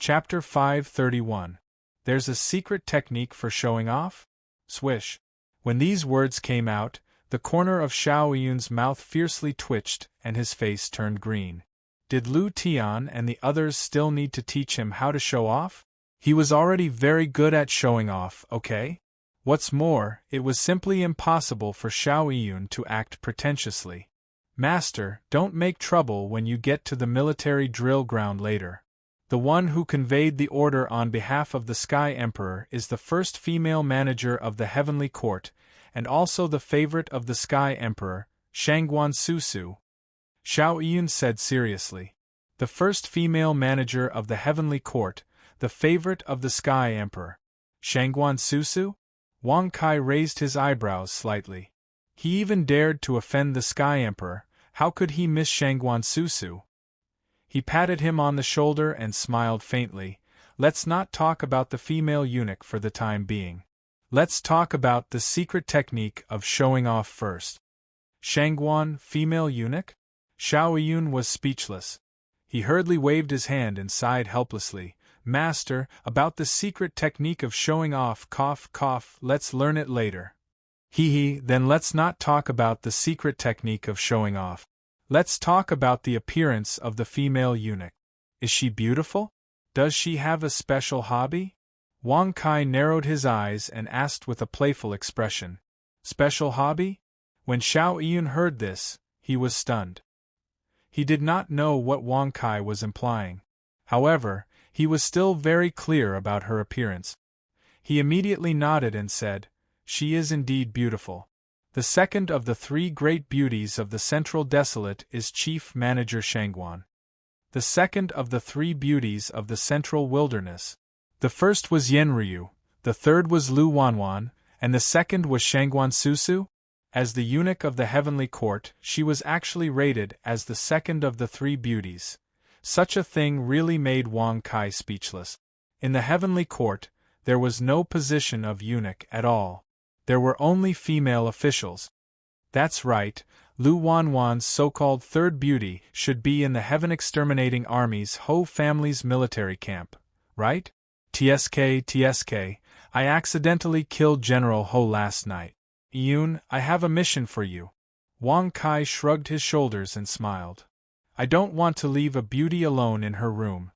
Chapter 531. There's a secret technique for showing off? Swish. When these words came out, the corner of Xiao Yun's mouth fiercely twitched and his face turned green. Did Lu Tian and the others still need to teach him how to show off? He was already very good at showing off, okay? What's more, it was simply impossible for Xiao Yun to act pretentiously. Master, don't make trouble when you get to the military drill ground later. The one who conveyed the order on behalf of the Sky Emperor is the first female manager of the Heavenly Court, and also the favorite of the Sky Emperor, Shangguan Susu. Xiao Yun said seriously. The first female manager of the Heavenly Court, the favorite of the Sky Emperor. Shangguan Susu? Wang Kai raised his eyebrows slightly. He even dared to offend the Sky Emperor. How could he miss Shangguan Susu? He patted him on the shoulder and smiled faintly. Let's not talk about the female eunuch for the time being. Let's talk about the secret technique of showing off first. Shangguan, female eunuch? Xiao Yun was speechless. He hurriedly waved his hand and sighed helplessly. Master, about the secret technique of showing off, cough, cough, let's learn it later. Then let's not talk about the secret technique of showing off. Let's talk about the appearance of the female eunuch. Is she beautiful? Does she have a special hobby? Wang Kai narrowed his eyes and asked with a playful expression. Special hobby? When Xiao Yun heard this, he was stunned. He did not know what Wang Kai was implying. However, he was still very clear about her appearance. He immediately nodded and said, She is indeed beautiful. The second of the three great beauties of the Central Desolate is Chief Manager Shangguan. The second of the three beauties of the Central Wilderness. The first was Yenryu, the third was Lu Wanwan, and the second was Shangguan Susu? As the eunuch of the Heavenly Court, she was actually rated as the second of the three beauties. Such a thing really made Wang Kai speechless. In the Heavenly Court, there was no position of eunuch at all. There were only female officials. That's right, Lu Wanwan's so-called third beauty should be in the Heaven Exterminating Army's Ho family's military camp, right? TSK, I accidentally killed General Ho last night. Yun, I have a mission for you. Wang Kai shrugged his shoulders and smiled. I don't want to leave a beauty alone in her room.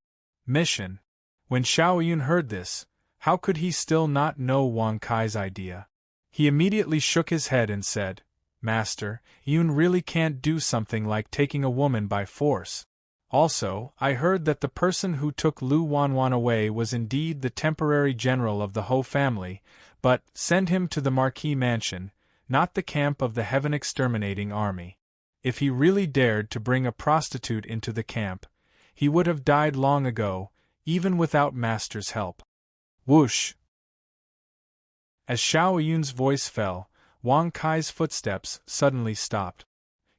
Mission. When Xiao Yun heard this, how could he still not know Wang Kai's idea? He immediately shook his head and said, Master, Yun really can't do something like taking a woman by force. Also, I heard that the person who took Lu Wanwan away was indeed the temporary general of the Ho family, but send him to the Marquis Mansion, not the camp of the Heaven Exterminating Army. If he really dared to bring a prostitute into the camp, he would have died long ago, even without Master's help. Whoosh! As Xiao Yun's voice fell, Wang Kai's footsteps suddenly stopped.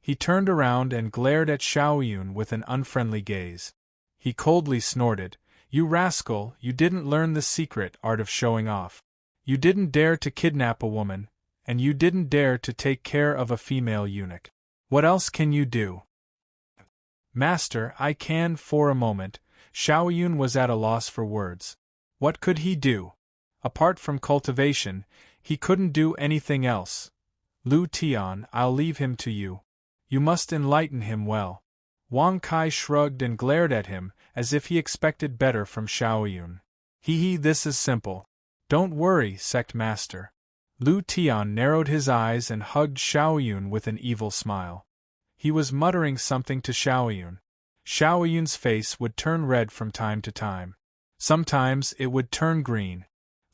He turned around and glared at Xiao Yun with an unfriendly gaze. He coldly snorted, You rascal, you didn't learn the secret art of showing off. You didn't dare to kidnap a woman, and you didn't dare to take care of a female eunuch. What else can you do? Master, I can. For a moment, Xiao Yun was at a loss for words. What could he do? Apart from cultivation, he couldn't do anything else. Lu Tian, I'll leave him to you. You must enlighten him well. Wang Kai shrugged and glared at him, as if he expected better from Xiao Yun. This is simple. Don't worry, sect master. Lu Tian narrowed his eyes and hugged Xiao Yun with an evil smile. He was muttering something to Xiao Yun. Xiao Yun's face would turn red from time to time. Sometimes it would turn green.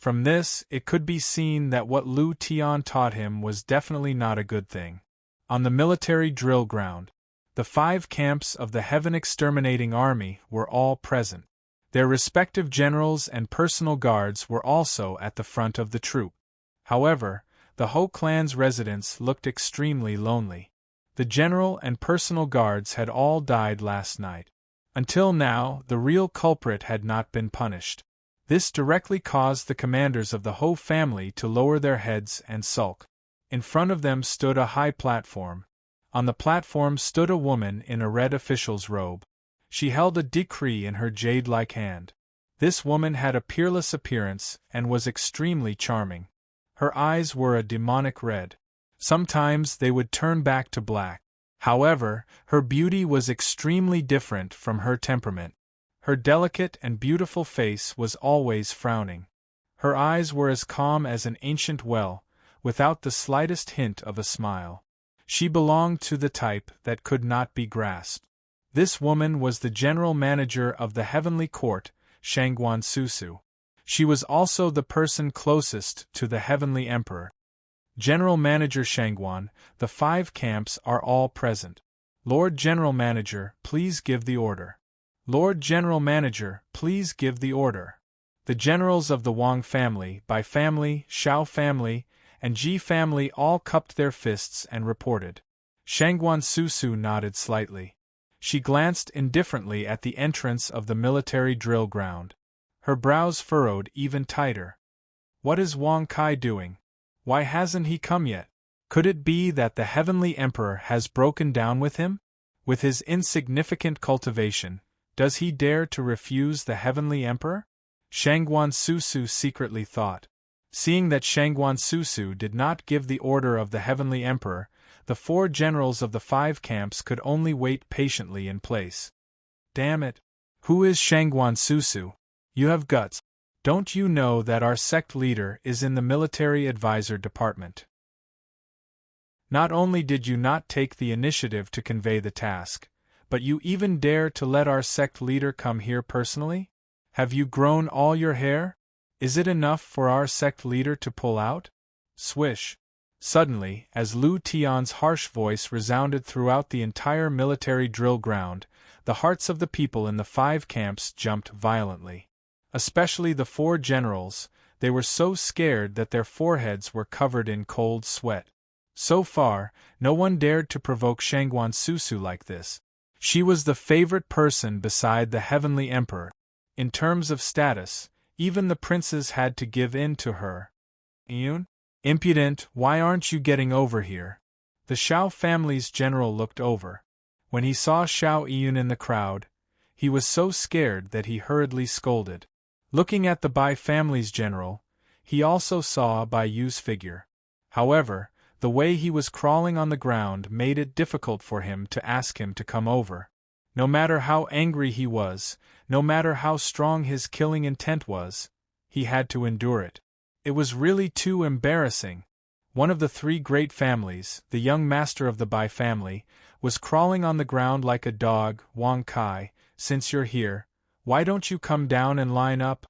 From this, it could be seen that what Lu Tian taught him was definitely not a good thing. On the military drill ground, the 5 camps of the Heaven Exterminating Army were all present. Their respective generals and personal guards were also at the front of the troop. However, the Ho clan's residence looked extremely lonely. The general and personal guards had all died last night. Until now, the real culprit had not been punished. This directly caused the commanders of the Ho family to lower their heads and sulk. In front of them stood a high platform. On the platform stood a woman in a red official's robe. She held a decree in her jade-like hand. This woman had a peerless appearance and was extremely charming. Her eyes were a demonic red. Sometimes they would turn back to black. However, her beauty was extremely different from her temperament. Her delicate and beautiful face was always frowning. Her eyes were as calm as an ancient well, without the slightest hint of a smile. She belonged to the type that could not be grasped. This woman was the general manager of the heavenly court, Shangguan Susu. She was also the person closest to the heavenly emperor. General Manager Shangguan, the 5 camps are all present. Lord General Manager, please give the order. Lord General Manager, please give the order. The generals of the Wang family, Bai family, Shao family, and Ji family all cupped their fists and reported. Shangguan Susu nodded slightly. She glanced indifferently at the entrance of the military drill ground. Her brows furrowed even tighter. What is Wang Kai doing? Why hasn't he come yet? Could it be that the heavenly emperor has broken down with him? With his insignificant cultivation, does he dare to refuse the heavenly emperor? Shangguan Susu secretly thought. Seeing that Shangguan Susu did not give the order of the heavenly emperor, the 4 generals of the 5 camps could only wait patiently in place. Damn it! Who is Shangguan Susu? You have guts. Don't you know that our sect leader is in the military advisor department? Not only did you not take the initiative to convey the task, but you even dare to let our sect leader come here personally? Have you grown all your hair? Is it enough for our sect leader to pull out? Swish! Suddenly, as Lu Tian's harsh voice resounded throughout the entire military drill ground, the hearts of the people in the 5 camps jumped violently. Especially the 4 generals, they were so scared that their foreheads were covered in cold sweat. So far, no one dared to provoke Shangguan Susu like this. She was the favorite person beside the heavenly emperor. In terms of status, even the princes had to give in to her. Yun? Impudent, why aren't you getting over here? The Shao family's general looked over. When he saw Shao Yun in the crowd, he was so scared that he hurriedly scolded. Looking at the Bai family's general, he also saw Bai Yu's figure. However, the way he was crawling on the ground made it difficult for him to ask him to come over. No matter how angry he was, no matter how strong his killing intent was, he had to endure it. It was really too embarrassing. One of the 3 great families, the young master of the Bai family, was crawling on the ground like a dog. Wang Kai, since you're here, why don't you come down and line up?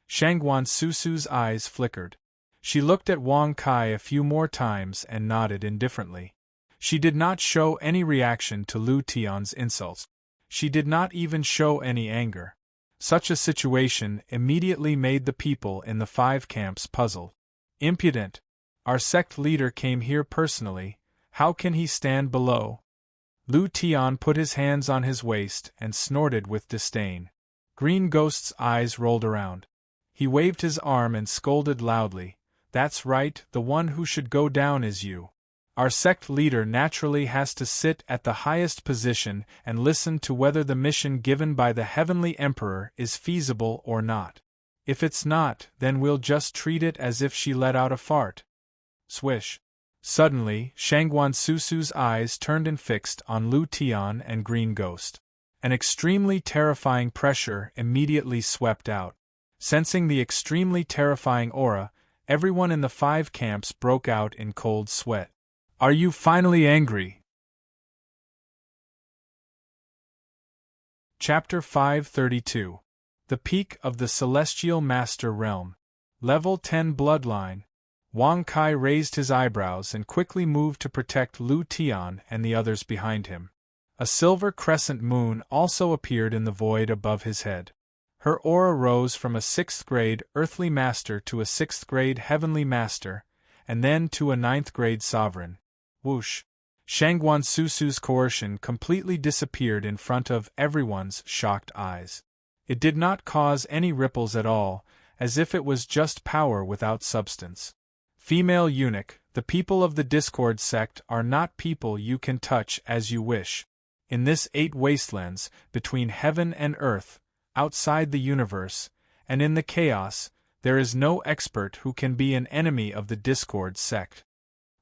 Shangguan Susu's eyes flickered. She looked at Wang Kai a few more times and nodded indifferently. She did not show any reaction to Lu Tian's insults. She did not even show any anger. Such a situation immediately made the people in the 5 camps puzzled. Impudent! Our sect leader came here personally, how can he stand below? Lu Tian put his hands on his waist and snorted with disdain. Green Ghost's eyes rolled around. He waved his arm and scolded loudly. That's right, the one who should go down is you. Our sect leader naturally has to sit at the highest position and listen to whether the mission given by the heavenly emperor is feasible or not. If it's not, then we'll just treat it as if she let out a fart. Swish. Suddenly, Shangguan Susu's eyes turned and fixed on Lu Tian and Green Ghost. An extremely terrifying pressure immediately swept out. Sensing the extremely terrifying aura, everyone in the 5 camps broke out in cold sweat. Are you finally angry? Chapter 532. The Peak of the Celestial Master Realm. Level 10 Bloodline. Wang Kai raised his eyebrows and quickly moved to protect Lu Tian and the others behind him. A silver crescent moon also appeared in the void above his head. Her aura rose from a 6th grade earthly master to a 6th grade heavenly master, and then to a 9th grade sovereign. Whoosh! Shangguan Susu's coercion completely disappeared in front of everyone's shocked eyes. It did not cause any ripples at all, as if it was just power without substance. Female eunuch, the people of the Discord sect are not people you can touch as you wish. In this 8 wastelands, between heaven and earth, outside the universe, and in the chaos, there is no expert who can be an enemy of the Discord sect.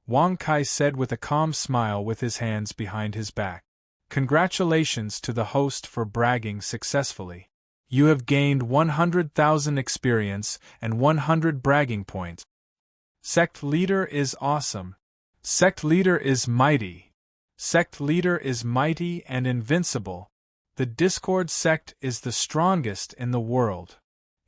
Wang Kai said with a calm smile with his hands behind his back. Congratulations to the host for bragging successfully. You have gained 100,000 experience and 100 bragging points. Sect leader is awesome. Sect leader is mighty. Sect leader is mighty and invincible. The Discord sect is the strongest in the world.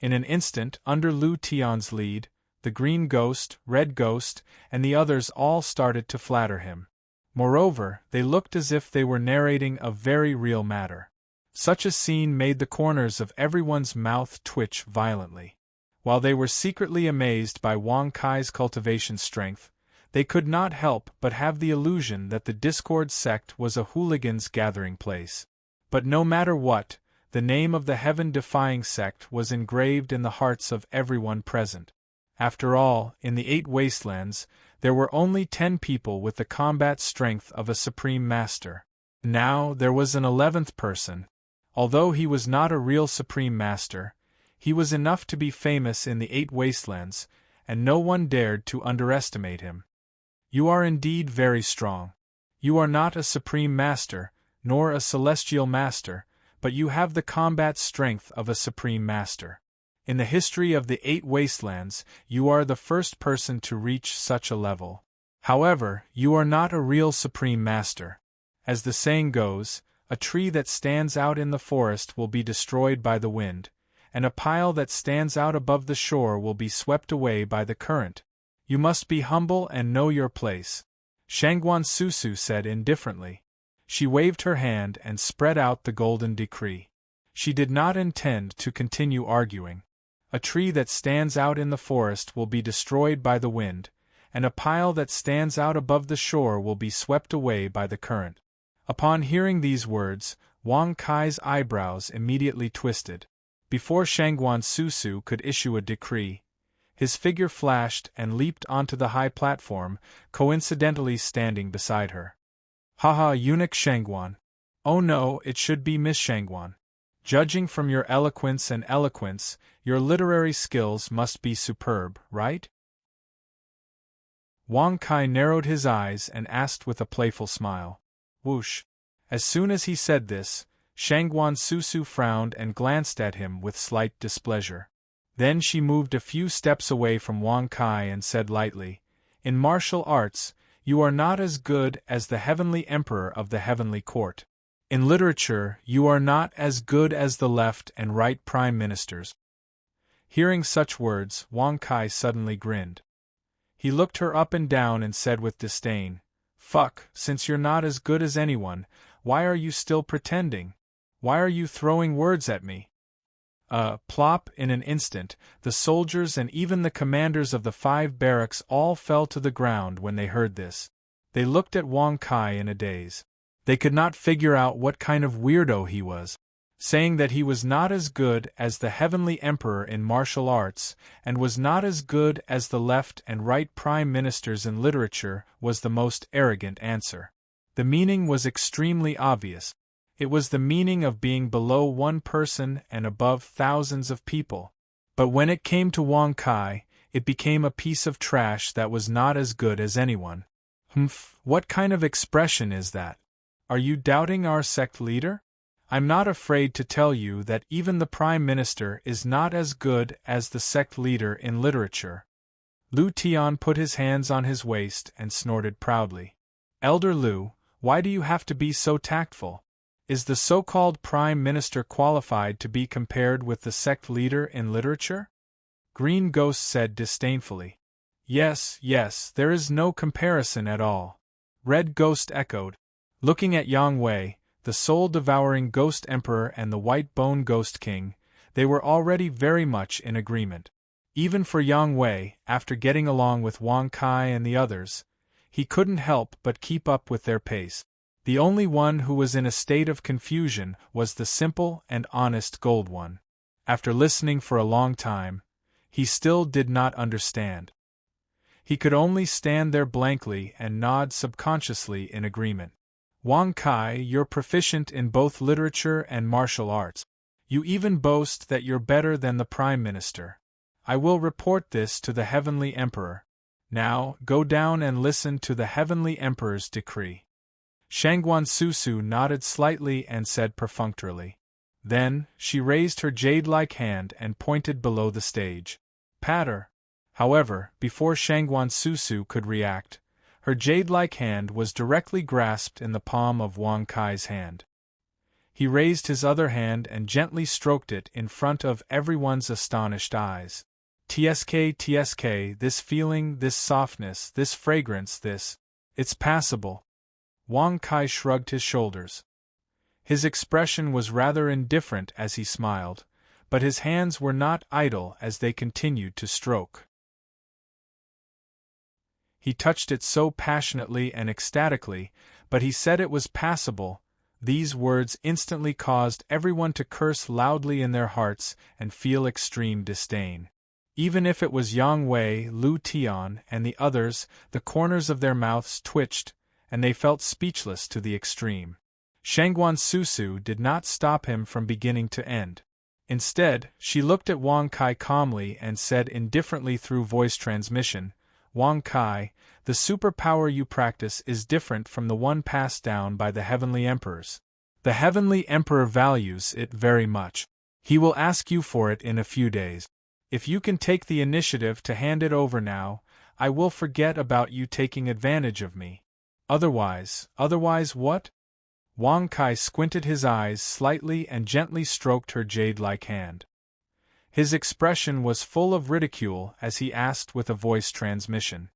In an instant, under Lu Tian's lead, the Green Ghost, Red Ghost, and the others all started to flatter him. Moreover, they looked as if they were narrating a very real matter. Such a scene made the corners of everyone's mouth twitch violently. While they were secretly amazed by Wang Kai's cultivation strength, they could not help but have the illusion that the Discord sect was a hooligans' gathering place. But no matter what, the name of the heaven-defying sect was engraved in the hearts of everyone present. After all, in the 8 wastelands, there were only 10 people with the combat strength of a supreme master. Now there was an 11th person. Although he was not a real supreme master, he was enough to be famous in the 8 wastelands, and no one dared to underestimate him. You are indeed very strong. You are not a supreme master, nor a celestial master, but you have the combat strength of a supreme master. In the history of the 8 wastelands, you are the first person to reach such a level. However, you are not a real supreme master. As the saying goes, a tree that stands out in the forest will be destroyed by the wind, and a pile that stands out above the shore will be swept away by the current. You must be humble and know your place, Shangguan Susu said indifferently. She waved her hand and spread out the golden decree. She did not intend to continue arguing. A tree that stands out in the forest will be destroyed by the wind, and a pile that stands out above the shore will be swept away by the current. Upon hearing these words, Wang Kai's eyebrows immediately twisted. Before Shangguan Susu could issue a decree, his figure flashed and leaped onto the high platform, coincidentally standing beside her. Haha, eunuch Shangguan. Oh no, it should be Miss Shangguan. Judging from your eloquence and eloquence, your literary skills must be superb, right? Wang Kai narrowed his eyes and asked with a playful smile. Whoosh. As soon as he said this, Shangguan Susu frowned and glanced at him with slight displeasure. Then she moved a few steps away from Wang Kai and said lightly, In martial arts, you are not as good as the heavenly emperor of the heavenly court. In literature, you are not as good as the left and right prime ministers. Hearing such words, Wang Kai suddenly grinned. He looked her up and down and said with disdain, Fuck, since you're not as good as anyone, why are you still pretending? Why are you throwing words at me? Plop, in an instant, the soldiers and even the commanders of the 5 barracks all fell to the ground when they heard this. They looked at Wang Kai in a daze. They could not figure out what kind of weirdo he was. Saying that he was not as good as the heavenly emperor in martial arts, and was not as good as the left and right prime ministers in literature was the most arrogant answer. The meaning was extremely obvious. It was the meaning of being below one person and above thousands of people. But when it came to Wang Kai, it became a piece of trash that was not as good as anyone. Humph, what kind of expression is that? Are you doubting our sect leader? I'm not afraid to tell you that even the Prime Minister is not as good as the sect leader in literature. Lu Tian put his hands on his waist and snorted proudly. Elder Lu, why do you have to be so tactful? Is the so-called Prime Minister qualified to be compared with the sect leader in literature? Green Ghost said disdainfully. Yes, there is no comparison at all. Red Ghost echoed. Looking at Yang Wei, the soul-devouring Ghost Emperor and the White Bone Ghost King, they were already very much in agreement. Even for Yang Wei, after getting along with Wang Kai and the others, he couldn't help but keep up with their pace. The only one who was in a state of confusion was the simple and honest Gold One. After listening for a long time, he still did not understand. He could only stand there blankly and nod subconsciously in agreement. Wang Kai, you're proficient in both literature and martial arts. You even boast that you're better than the Prime Minister. I will report this to the Heavenly Emperor. Now, go down and listen to the Heavenly Emperor's decree." Shangguan Susu nodded slightly and said perfunctorily. Then, she raised her jade-like hand and pointed below the stage. Patter! However, before Shangguan Susu could react, her jade-like hand was directly grasped in the palm of Wang Kai's hand. He raised his other hand and gently stroked it in front of everyone's astonished eyes. TSK, this feeling, this softness, this fragrance, it's passable. Wang Kai shrugged his shoulders. His expression was rather indifferent as he smiled, but his hands were not idle as they continued to stroke. He touched it so passionately and ecstatically, but he said it was passable. These words instantly caused everyone to curse loudly in their hearts and feel extreme disdain. Even if it was Yang Wei, Lu Tian, and the others, the corners of their mouths twitched, and they felt speechless to the extreme. Shangguan Susu did not stop him from beginning to end. Instead, she looked at Wang Kai calmly and said indifferently through voice transmission, "Wang Kai, the superpower you practice is different from the one passed down by the Heavenly Emperors. The Heavenly Emperor values it very much. He will ask you for it in a few days. If you can take the initiative to hand it over now, I will forget about you taking advantage of me. Otherwise what?" Wang Kai squinted his eyes slightly and gently stroked her jade-like hand. His expression was full of ridicule as he asked with a voice transmission,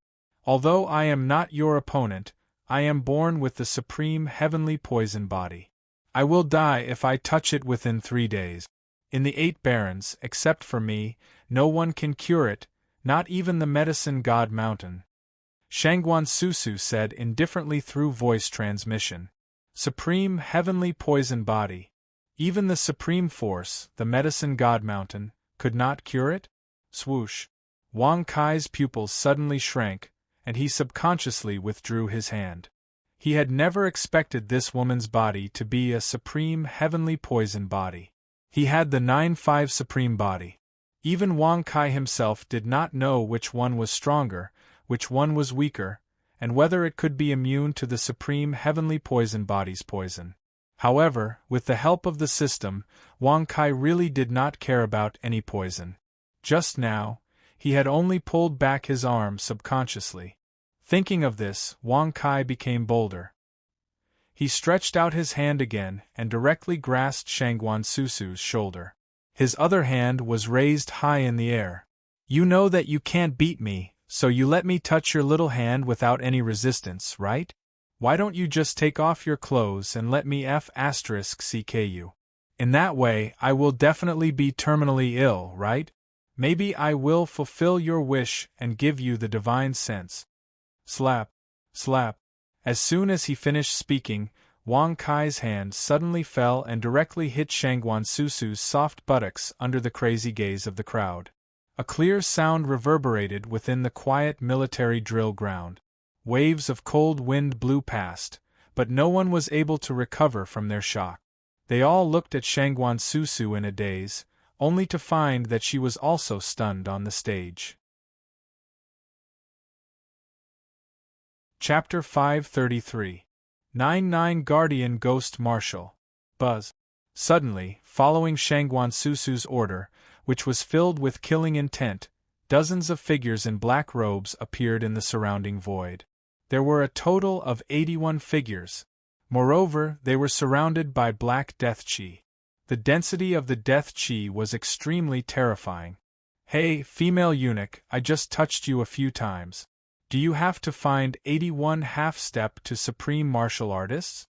"Although I am not your opponent, I am born with the supreme heavenly poison body. I will die if I touch it within 3 days. In the 8 barons, except for me, no one can cure it, not even the medicine god Mountain." Shangguan Susu said indifferently through voice transmission, "Supreme heavenly poison body. Even the supreme force, the medicine god Mountain, could not cure it?" Swoosh! Wang Kai's pupils suddenly shrank, and he subconsciously withdrew his hand. He had never expected this woman's body to be a supreme heavenly poison body. He had the 9-5 supreme body. Even Wang Kai himself did not know which one was stronger, which one was weaker, and whether it could be immune to the supreme heavenly poison body's poison. However, with the help of the system, Wang Kai really did not care about any poison. Just now, he had only pulled back his arm subconsciously. Thinking of this, Wang Kai became bolder. He stretched out his hand again and directly grasped Shangguan Susu's shoulder. His other hand was raised high in the air. "You know that you can't beat me, so you let me touch your little hand without any resistance, right? Why don't you just take off your clothes and let me *CK you? In that way, I will definitely be terminally ill, right? Maybe I will fulfill your wish and give you the divine sense." Slap! Slap! As soon as he finished speaking, Wang Kai's hand suddenly fell and directly hit Shangguan Susu's soft buttocks under the crazy gaze of the crowd. A clear sound reverberated within the quiet military drill ground. Waves of cold wind blew past, but no one was able to recover from their shock. They all looked at Shangguan Susu in a daze, only to find that she was also stunned on the stage. Chapter 533. 99 Guardian Ghost Marshal. Buzz. Suddenly, following Shangguan Susu's order, which was filled with killing intent, dozens of figures in black robes appeared in the surrounding void. There were a total of 81 figures. Moreover, they were surrounded by black death chi. The density of the death chi was extremely terrifying. "Hey, female eunuch, I just touched you a few times. Do you have to find 81 half-step to supreme martial artists?"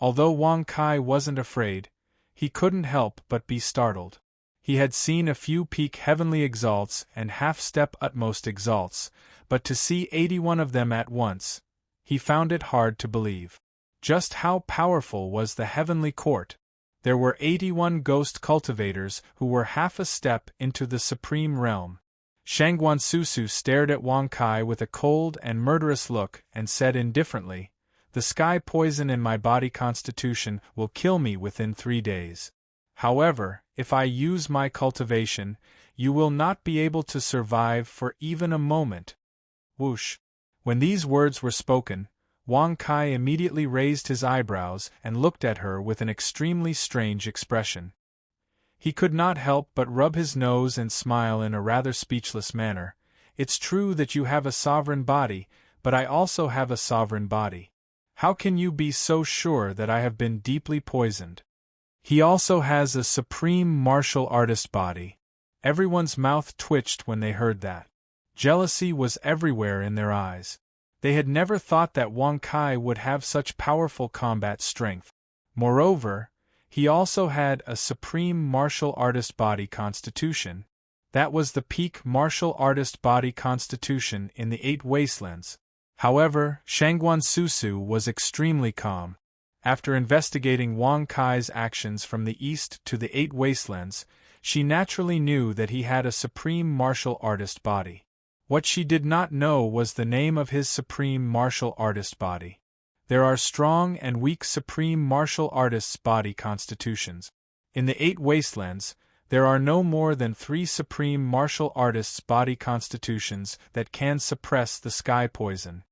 Although Wang Kai wasn't afraid, he couldn't help but be startled. He had seen a few peak heavenly exalts and half-step utmost exalts, but to see 81 of them at once, he found it hard to believe. Just how powerful was the heavenly court? There were 81 ghost cultivators who were half a step into the supreme realm. Shangguan Susu stared at Wang Kai with a cold and murderous look and said indifferently, "The sky poison in my body constitution will kill me within 3 days. However, if I use my cultivation, you will not be able to survive for even a moment. Whoosh! When these words were spoken, Wang Kai immediately raised his eyebrows and looked at her with an extremely strange expression. He could not help but rub his nose and smile in a rather speechless manner. It's true that you have a sovereign body, but I also have a sovereign body. How can you be so sure that I have been deeply poisoned? He also has a supreme martial artist body. Everyone's mouth twitched when they heard that. Jealousy was everywhere in their eyes. They had never thought that Wang Kai would have such powerful combat strength. Moreover, he also had a supreme martial artist body constitution. That was the peak martial artist body constitution in the 8 wastelands. However, Shangguan Susu was extremely calm. After investigating Wang Kai's actions from the east to the 8 wastelands, she naturally knew that he had a supreme martial artist body. What she did not know was the name of his supreme martial artist body. There are strong and weak supreme martial artists' body constitutions. In the 8 wastelands, there are no more than 3 supreme martial artists' body constitutions that can suppress the sky poison.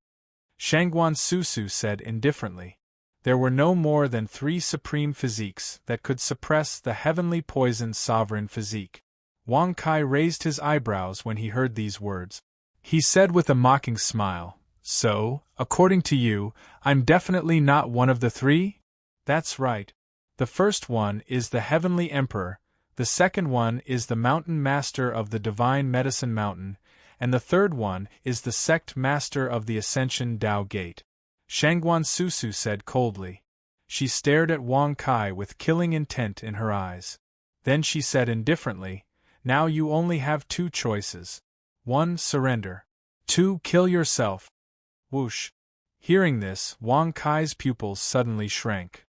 Shangguan Susu said indifferently. There were no more than 3 supreme physiques that could suppress the heavenly poison sovereign physique. Wang Kai raised his eyebrows when he heard these words. He said with a mocking smile, "So, according to you, I'm definitely not one of the 3? That's right. The first one is the Heavenly Emperor, the second one is the Mountain Master of the Divine Medicine Mountain, and the third one is the Sect Master of the Ascension Tao Gate." Shangguan Susu said coldly. She stared at Wang Kai with killing intent in her eyes. Then she said indifferently, "Now you only have 2 choices. 1. Surrender. 2. Kill yourself." Whoosh! Hearing this, Wang Kai's pupils suddenly shrank.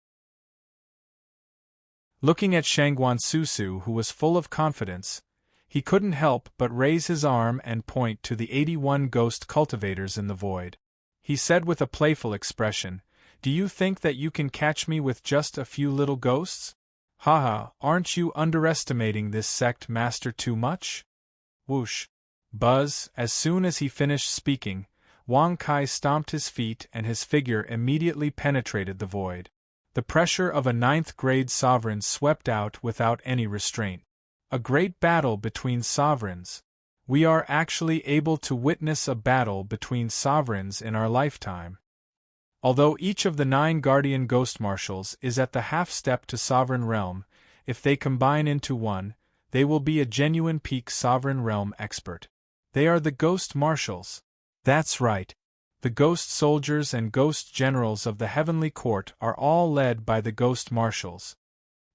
Looking at Shangguan Susu, who was full of confidence, he couldn't help but raise his arm and point to the 81 ghost cultivators in the void. He said with a playful expression, "Do you think that you can catch me with just a few little ghosts? Haha, aren't you underestimating this sect master too much?" Whoosh! Buzz! As soon as he finished speaking, Wang Kai stomped his feet and his figure immediately penetrated the void. The pressure of a 9th-grade sovereign swept out without any restraint. A great battle between sovereigns. We are actually able to witness a battle between sovereigns in our lifetime. Although each of the 9 guardian ghost marshals is at the half-step to sovereign realm, if they combine into one, they will be a genuine peak sovereign realm expert. They are the ghost marshals. That's right. The ghost soldiers and ghost generals of the heavenly court are all led by the ghost marshals.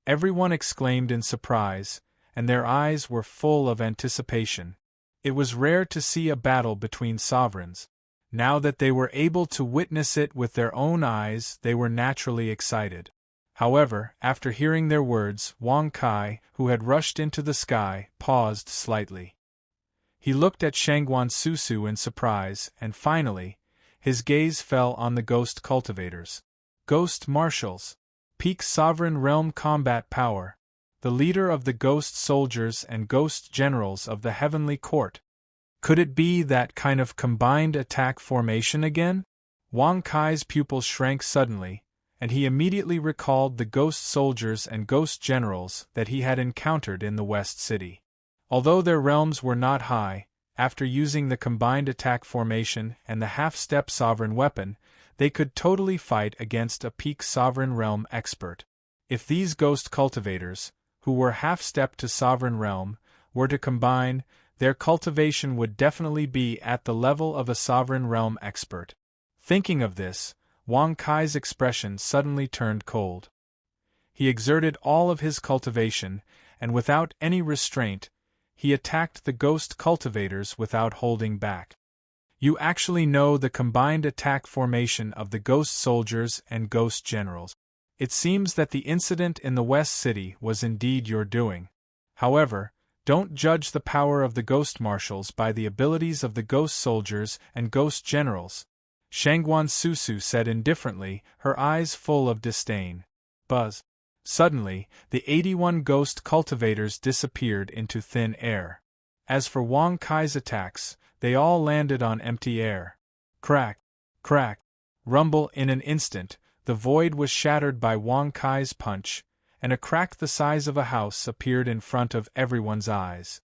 Everyone exclaimed in surprise, and their eyes were full of anticipation. It was rare to see a battle between sovereigns. Now that they were able to witness it with their own eyes, they were naturally excited. However, after hearing their words, Wang Kai, who had rushed into the sky, paused slightly. He looked at Shangguan Susu in surprise, and finally, his gaze fell on the ghost cultivators. Ghost marshals. Peak sovereign realm combat power. The leader of the ghost soldiers and ghost generals of the heavenly court. Could it be that kind of combined attack formation again? Wang Kai's pupils shrank suddenly, and he immediately recalled the ghost soldiers and ghost generals that he had encountered in the West City. Although their realms were not high, after using the combined attack formation and the half-step sovereign weapon, they could totally fight against a peak sovereign realm expert. If these ghost cultivators, who were half-step to sovereign realm, were to combine, their cultivation would definitely be at the level of a sovereign realm expert. Thinking of this, Wang Kai's expression suddenly turned cold. He exerted all of his cultivation, and without any restraint, he attacked the ghost cultivators without holding back. You actually know the combined attack formation of the ghost soldiers and ghost generals. It seems that the incident in the West City was indeed your doing. However, don't judge the power of the ghost marshals by the abilities of the ghost soldiers and ghost generals, Shangguan Susu said indifferently, her eyes full of disdain. Buzz. Suddenly, the 81 ghost cultivators disappeared into thin air. As for Wang Kai's attacks, they all landed on empty air. Crack, crack, rumble. In an instant, the void was shattered by Wang Kai's punch, and a crack the size of a house appeared in front of everyone's eyes.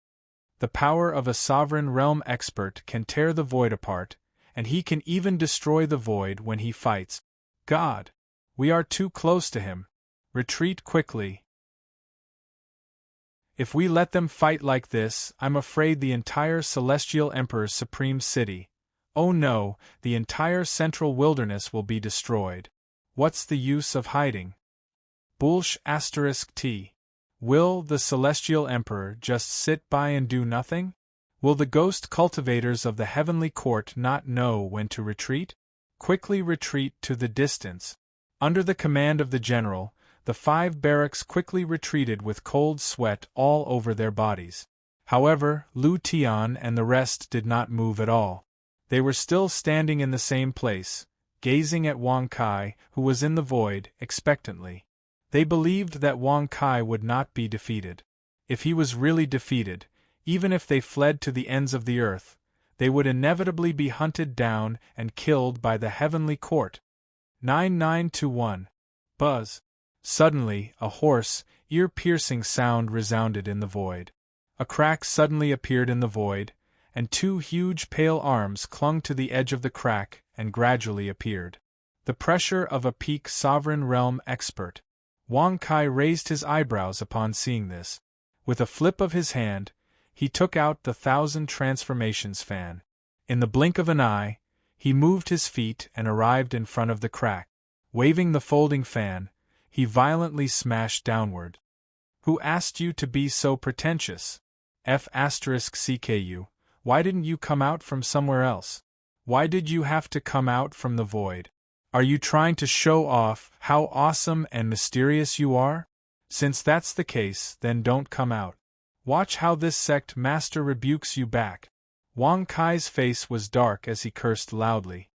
The power of a sovereign realm expert can tear the void apart, and he can even destroy the void when he fights. God! We are too close to him. Retreat quickly. If we let them fight like this, I'm afraid the entire Celestial Emperor's supreme city, oh no, the entire central wilderness will be destroyed. What's the use of hiding? Bullsh *T. Will the Celestial Emperor just sit by and do nothing? Will the ghost cultivators of the Heavenly Court not know when to retreat? Quickly retreat to the distance. Under the command of the general, the 5 barracks quickly retreated with cold sweat all over their bodies. However, Lu Tian and the rest did not move at all. They were still standing in the same place, gazing at Wang Kai, who was in the void, expectantly. They believed that Wang Kai would not be defeated. If he was really defeated, even if they fled to the ends of the earth, they would inevitably be hunted down and killed by the Heavenly Court. 9921. Buzz. Suddenly, a hoarse, ear-piercing sound resounded in the void. A crack suddenly appeared in the void, and 2 huge pale arms clung to the edge of the crack and gradually appeared. The pressure of a peak sovereign realm expert. Wang Kai raised his eyebrows upon seeing this. With a flip of his hand, he took out the 1000 transformations fan. In the blink of an eye, he moved his feet and arrived in front of the crack. Waving the folding fan, he violently smashed downward. Who asked you to be so pretentious? F*CKU. Why didn't you come out from somewhere else? Why did you have to come out from the void? Are you trying to show off how awesome and mysterious you are? Since that's the case, then don't come out. Watch how this sect master rebukes you back. Wang Kai's face was dark as he cursed loudly.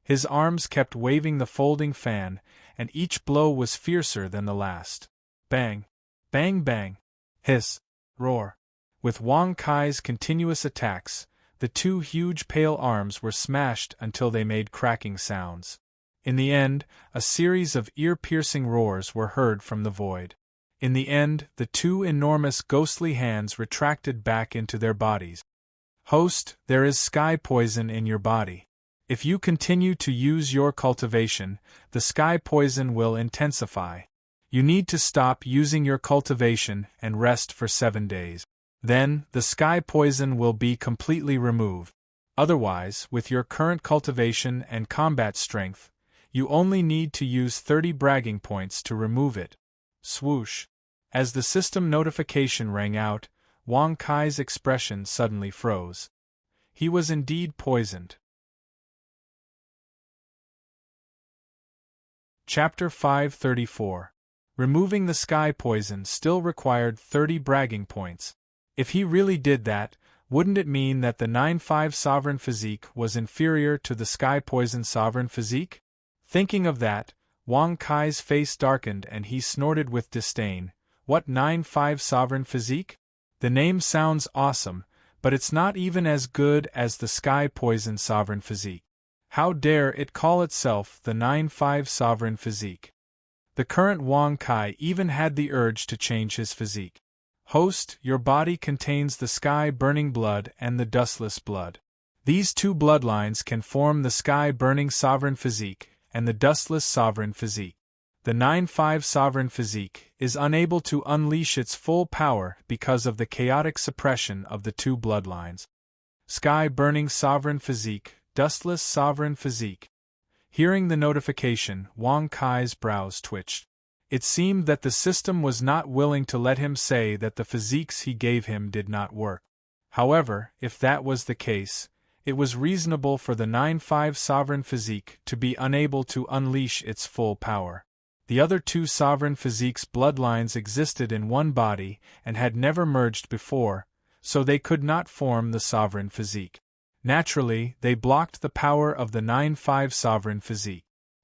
His arms kept waving the folding fan, and each blow was fiercer than the last. Bang! Bang bang! Hiss! Roar! With Wang Kai's continuous attacks, the 2 huge pale arms were smashed until they made cracking sounds. In the end, a series of ear-piercing roars were heard from the void. In the end, the 2 enormous ghostly hands retracted back into their bodies. Host, there is sky poison in your body. If you continue to use your cultivation, the sky poison will intensify. You need to stop using your cultivation and rest for 7 days. Then, the sky poison will be completely removed. Otherwise, with your current cultivation and combat strength, you only need to use 30 bragging points to remove it. Swoosh! As the system notification rang out, Wang Kai's expression suddenly froze. He was indeed poisoned. Chapter 534. Removing the sky poison still required 30 bragging points. If he really did that, wouldn't it mean that the 9-5 sovereign physique was inferior to the sky poison sovereign physique? Thinking of that, Wang Kai's face darkened and he snorted with disdain. What 9-5 sovereign physique? The name sounds awesome, but it's not even as good as the sky poison sovereign physique. How dare it call itself the 9-5 sovereign physique? The current Wang Kai even had the urge to change his physique. Host, your body contains the sky-burning blood and the dustless blood. These 2 bloodlines can form the sky-burning sovereign physique and the dustless sovereign physique. The 9-5 sovereign physique is unable to unleash its full power because of the chaotic suppression of the 2 bloodlines. Sky-burning sovereign physique, dustless sovereign physique. Hearing the notification, Wang Kai's brows twitched. It seemed that the system was not willing to let him say that the physiques he gave him did not work. However, if that was the case, it was reasonable for the 9-5 sovereign physique to be unable to unleash its full power. The other 2 sovereign physiques' bloodlines existed in one body and had never merged before, so they could not form the sovereign physique. Naturally, they blocked the power of the 9-5 sovereign physique.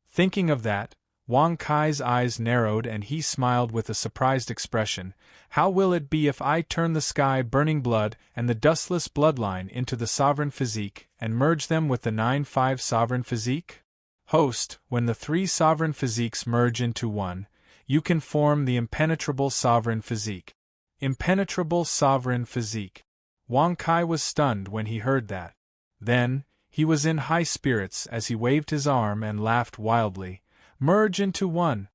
Thinking of that, Wang Kai's eyes narrowed and he smiled with a surprised expression. How will it be if I turn the sky-burning blood and the dustless bloodline into the sovereign physique and merge them with the 9-5 sovereign physique? Host, when the 3 sovereign physiques merge into one, you can form the impenetrable sovereign physique. Impenetrable sovereign physique. Wang Kai was stunned when he heard that. Then, he was in high spirits as he waved his arm and laughed wildly. Merge into one.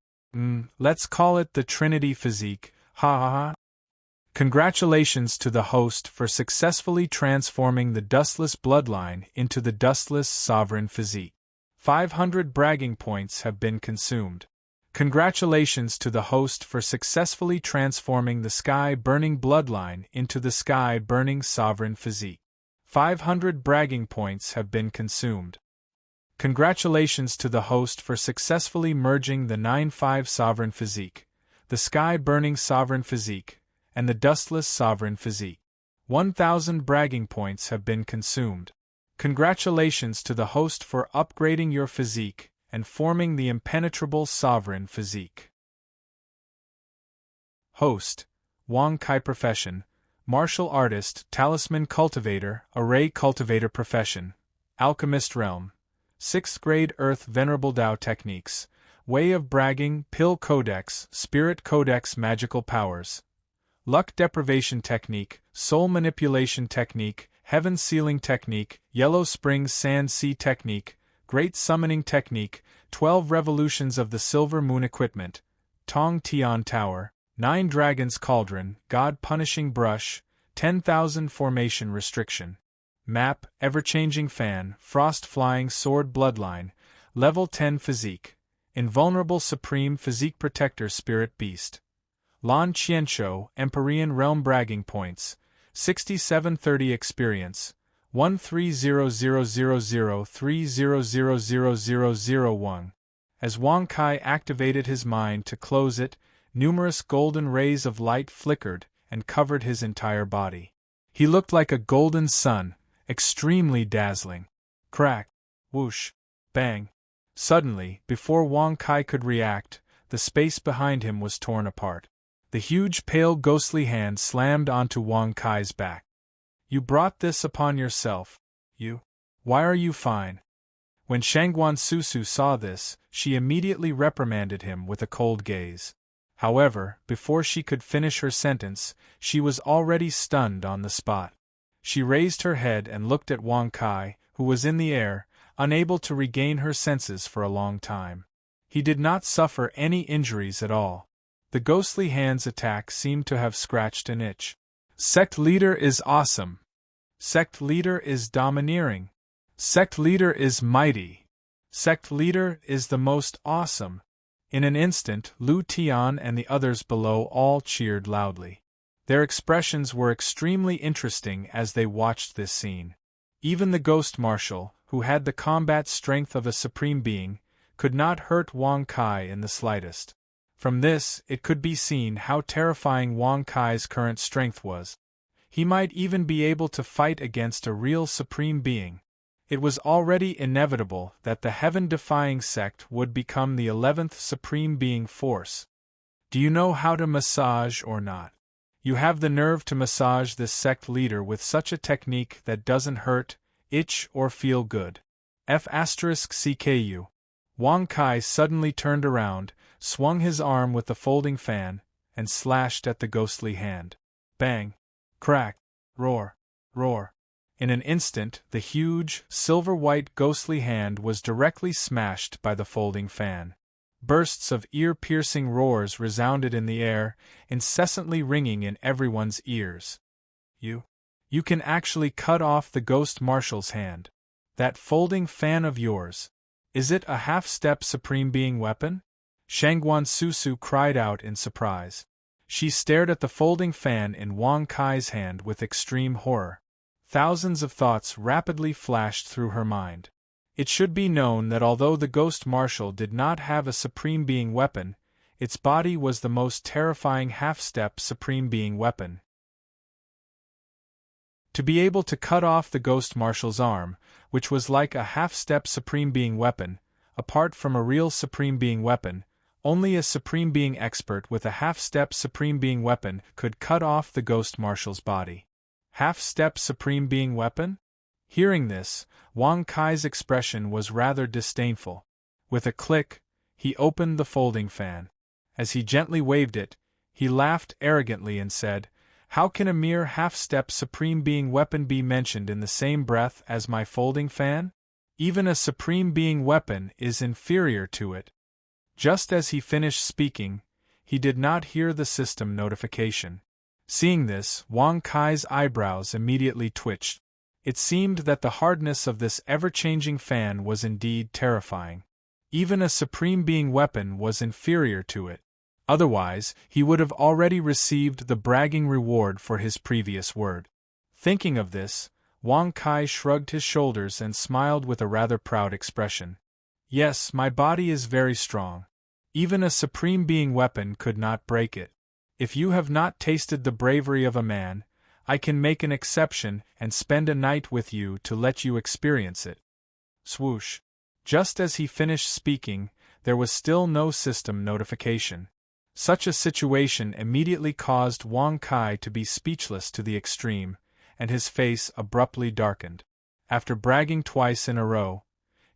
Let's call it the Trinity Physique, ha ha ha. Congratulations to the host for successfully transforming the dustless bloodline into the dustless sovereign physique. 500 bragging points have been consumed. Congratulations to the host for successfully transforming the sky-burning bloodline into the sky-burning sovereign physique. 500 bragging points have been consumed. Congratulations to the host for successfully merging the 9-5 sovereign physique, the sky-burning sovereign physique, and the dustless sovereign physique. 1,000 bragging points have been consumed. Congratulations to the host for upgrading your physique and forming the impenetrable sovereign physique. Host, Wang Kai profession, martial artist, talisman cultivator, array cultivator profession, alchemist realm, 6th grade earth venerable Tao techniques, way of bragging, pill codex, spirit codex magical powers, luck deprivation technique, soul manipulation technique, heaven sealing technique, yellow springs sand sea technique, great summoning technique, 12 revolutions of the silver moon equipment, Tong Tian tower, 9 dragons cauldron, god punishing brush, 10,000 formation restriction, map, ever-changing fan, frost flying sword bloodline, level 10 physique, invulnerable supreme physique protector spirit beast, Lan Qianshou, Empyrean realm bragging points, 6730 experience, 13000030000001. As Wang Kai activated his mind to close it, numerous golden rays of light flickered and covered his entire body. He looked like a golden sun, extremely dazzling. Crack, whoosh, bang. Suddenly, before Wang Kai could react, the space behind him was torn apart. The huge pale ghostly hand slammed onto Wang Kai's back. You brought this upon yourself, you. Why are you fine? When Shangguan Susu saw this, she immediately reprimanded him with a cold gaze. However, before she could finish her sentence, she was already stunned on the spot. She raised her head and looked at Wang Kai, who was in the air, unable to regain her senses for a long time. He did not suffer any injuries at all. The ghostly hand's attack seemed to have scratched an itch. Sect leader is awesome. Sect leader is domineering. Sect leader is mighty. Sect leader is the most awesome. In an instant, Lu Tian and the others below all cheered loudly. Their expressions were extremely interesting as they watched this scene. Even the Ghost Marshal, who had the combat strength of a supreme being, could not hurt Wang Kai in the slightest. From this, it could be seen how terrifying Wang Kai's current strength was. He might even be able to fight against a real supreme being. It was already inevitable that the heaven-defying sect would become the 11th supreme being force. Do you know how to massage or not? You have the nerve to massage this sect leader with such a technique that doesn't hurt, itch, or feel good. F*CKU. Wang Kai suddenly turned around, swung his arm with the folding fan, and slashed at the ghostly hand. Bang! Crack! Roar! Roar! In an instant, the huge, silver-white ghostly hand was directly smashed by the folding fan. Bursts of ear-piercing roars resounded in the air, incessantly ringing in everyone's ears. You can actually cut off the Ghost Marshal's hand. That folding fan of yours. Is it a half-step Supreme Being weapon? Shangguan Susu cried out in surprise. She stared at the folding fan in Wang Kai's hand with extreme horror. Thousands of thoughts rapidly flashed through her mind. It should be known that although the Ghost Marshal did not have a Supreme Being weapon, its body was the most terrifying half-step Supreme Being weapon. To be able to cut off the Ghost Marshal's arm, which was like a half-step Supreme Being weapon, apart from a real Supreme Being weapon, only a Supreme Being expert with a half-step Supreme Being weapon could cut off the Ghost Marshal's body. Half-step Supreme Being weapon? Hearing this, Wang Kai's expression was rather disdainful. With a click, he opened the folding fan. As he gently waved it, he laughed arrogantly and said, "How can a mere half-step Supreme Being weapon be mentioned in the same breath as my folding fan? Even a Supreme Being weapon is inferior to it." Just as he finished speaking, he did not hear the system notification. Seeing this, Wang Kai's eyebrows immediately twitched. It seemed that the hardness of this ever-changing fan was indeed terrifying. Even a Supreme Being weapon was inferior to it. Otherwise, he would have already received the bragging reward for his previous word. Thinking of this, Wang Kai shrugged his shoulders and smiled with a rather proud expression. "Yes, my body is very strong. Even a Supreme Being weapon could not break it. If you have not tasted the bravery of a man, I can make an exception and spend a night with you to let you experience it." Swoosh. Just as he finished speaking, there was still no system notification. Such a situation immediately caused Wang Kai to be speechless to the extreme, and his face abruptly darkened. After bragging twice in a row,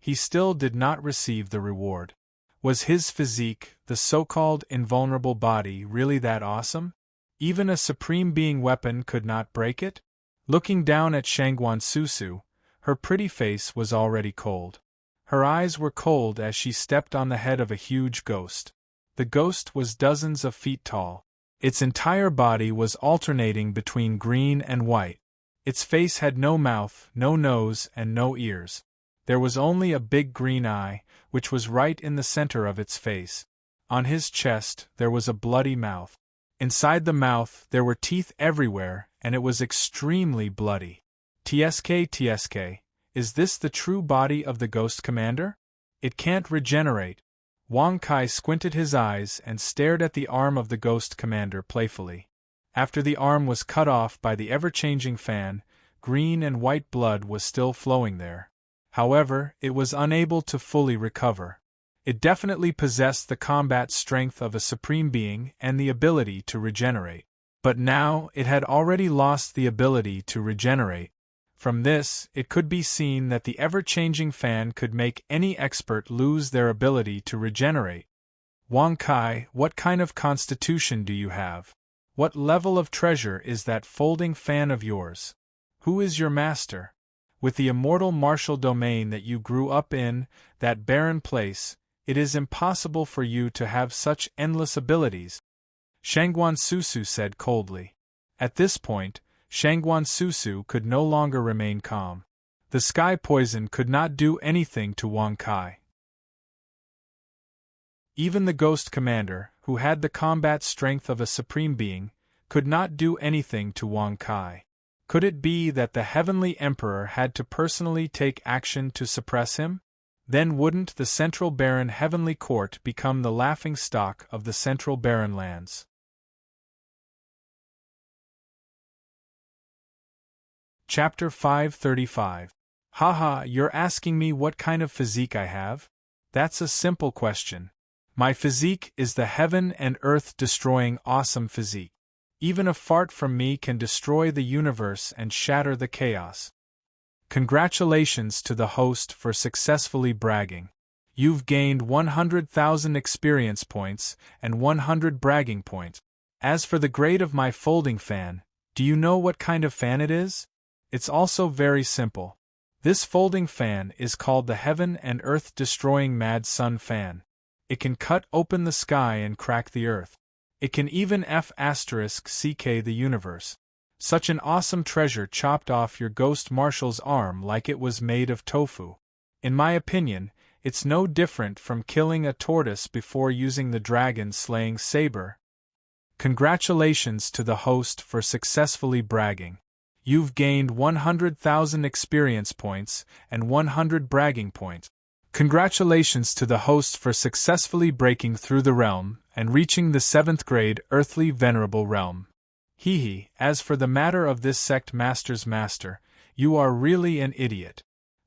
he still did not receive the reward. Was his physique, the so-called invulnerable body, really that awesome? Even a Supreme Being weapon could not break it? Looking down at Shangguan Susu, her pretty face was already cold. Her eyes were cold as she stepped on the head of a huge ghost. The ghost was dozens of feet tall. Its entire body was alternating between green and white. Its face had no mouth, no nose, and no ears. There was only a big green eye, which was right in the center of its face. On his chest, there was a bloody mouth. Inside the mouth, there were teeth everywhere, and it was extremely bloody. TSK, is this the true body of the Ghost Commander? It can't regenerate. Wang Kai squinted his eyes and stared at the arm of the Ghost Commander playfully. After the arm was cut off by the ever-changing fan, green and white blood was still flowing there. However, it was unable to fully recover. It definitely possessed the combat strength of a Supreme Being and the ability to regenerate. But now, it had already lost the ability to regenerate. From this, it could be seen that the ever-changing fan could make any expert lose their ability to regenerate. Wang Kai, what kind of constitution do you have? What level of treasure is that folding fan of yours? Who is your master? With the immortal martial domain that you grew up in, that barren place, it is impossible for you to have such endless abilities, Shangguan Susu said coldly. At this point, Shangguan Susu could no longer remain calm. The sky poison could not do anything to Wang Kai. Even the Ghost Commander, who had the combat strength of a Supreme Being, could not do anything to Wang Kai. Could it be that the Heavenly Emperor had to personally take action to suppress him? Then wouldn't the Central Barren Heavenly Court become the laughingstock of the Central Barren lands? Chapter 535. Haha, you're asking me what kind of physique I have? That's a simple question. My physique is the heaven and earth destroying awesome physique. Even a fart from me can destroy the universe and shatter the chaos. Congratulations to the host for successfully bragging. You've gained 100,000 experience points and 100 bragging points. As for the grade of my folding fan, do you know what kind of fan it is? It's also very simple. This folding fan is called the Heaven and Earth Destroying Mad Sun Fan. It can cut open the sky and crack the earth. It can even F***ck the universe. Such an awesome treasure chopped off your Ghost Marshal's arm like it was made of tofu. In my opinion, it's no different from killing a tortoise before using the dragon-slaying saber. Congratulations to the host for successfully bragging. You've gained 100,000 experience points and 100 bragging points. Congratulations to the host for successfully breaking through the realm and reaching the 7th grade earthly venerable realm. As for the matter of this sect master's master, you are really an idiot.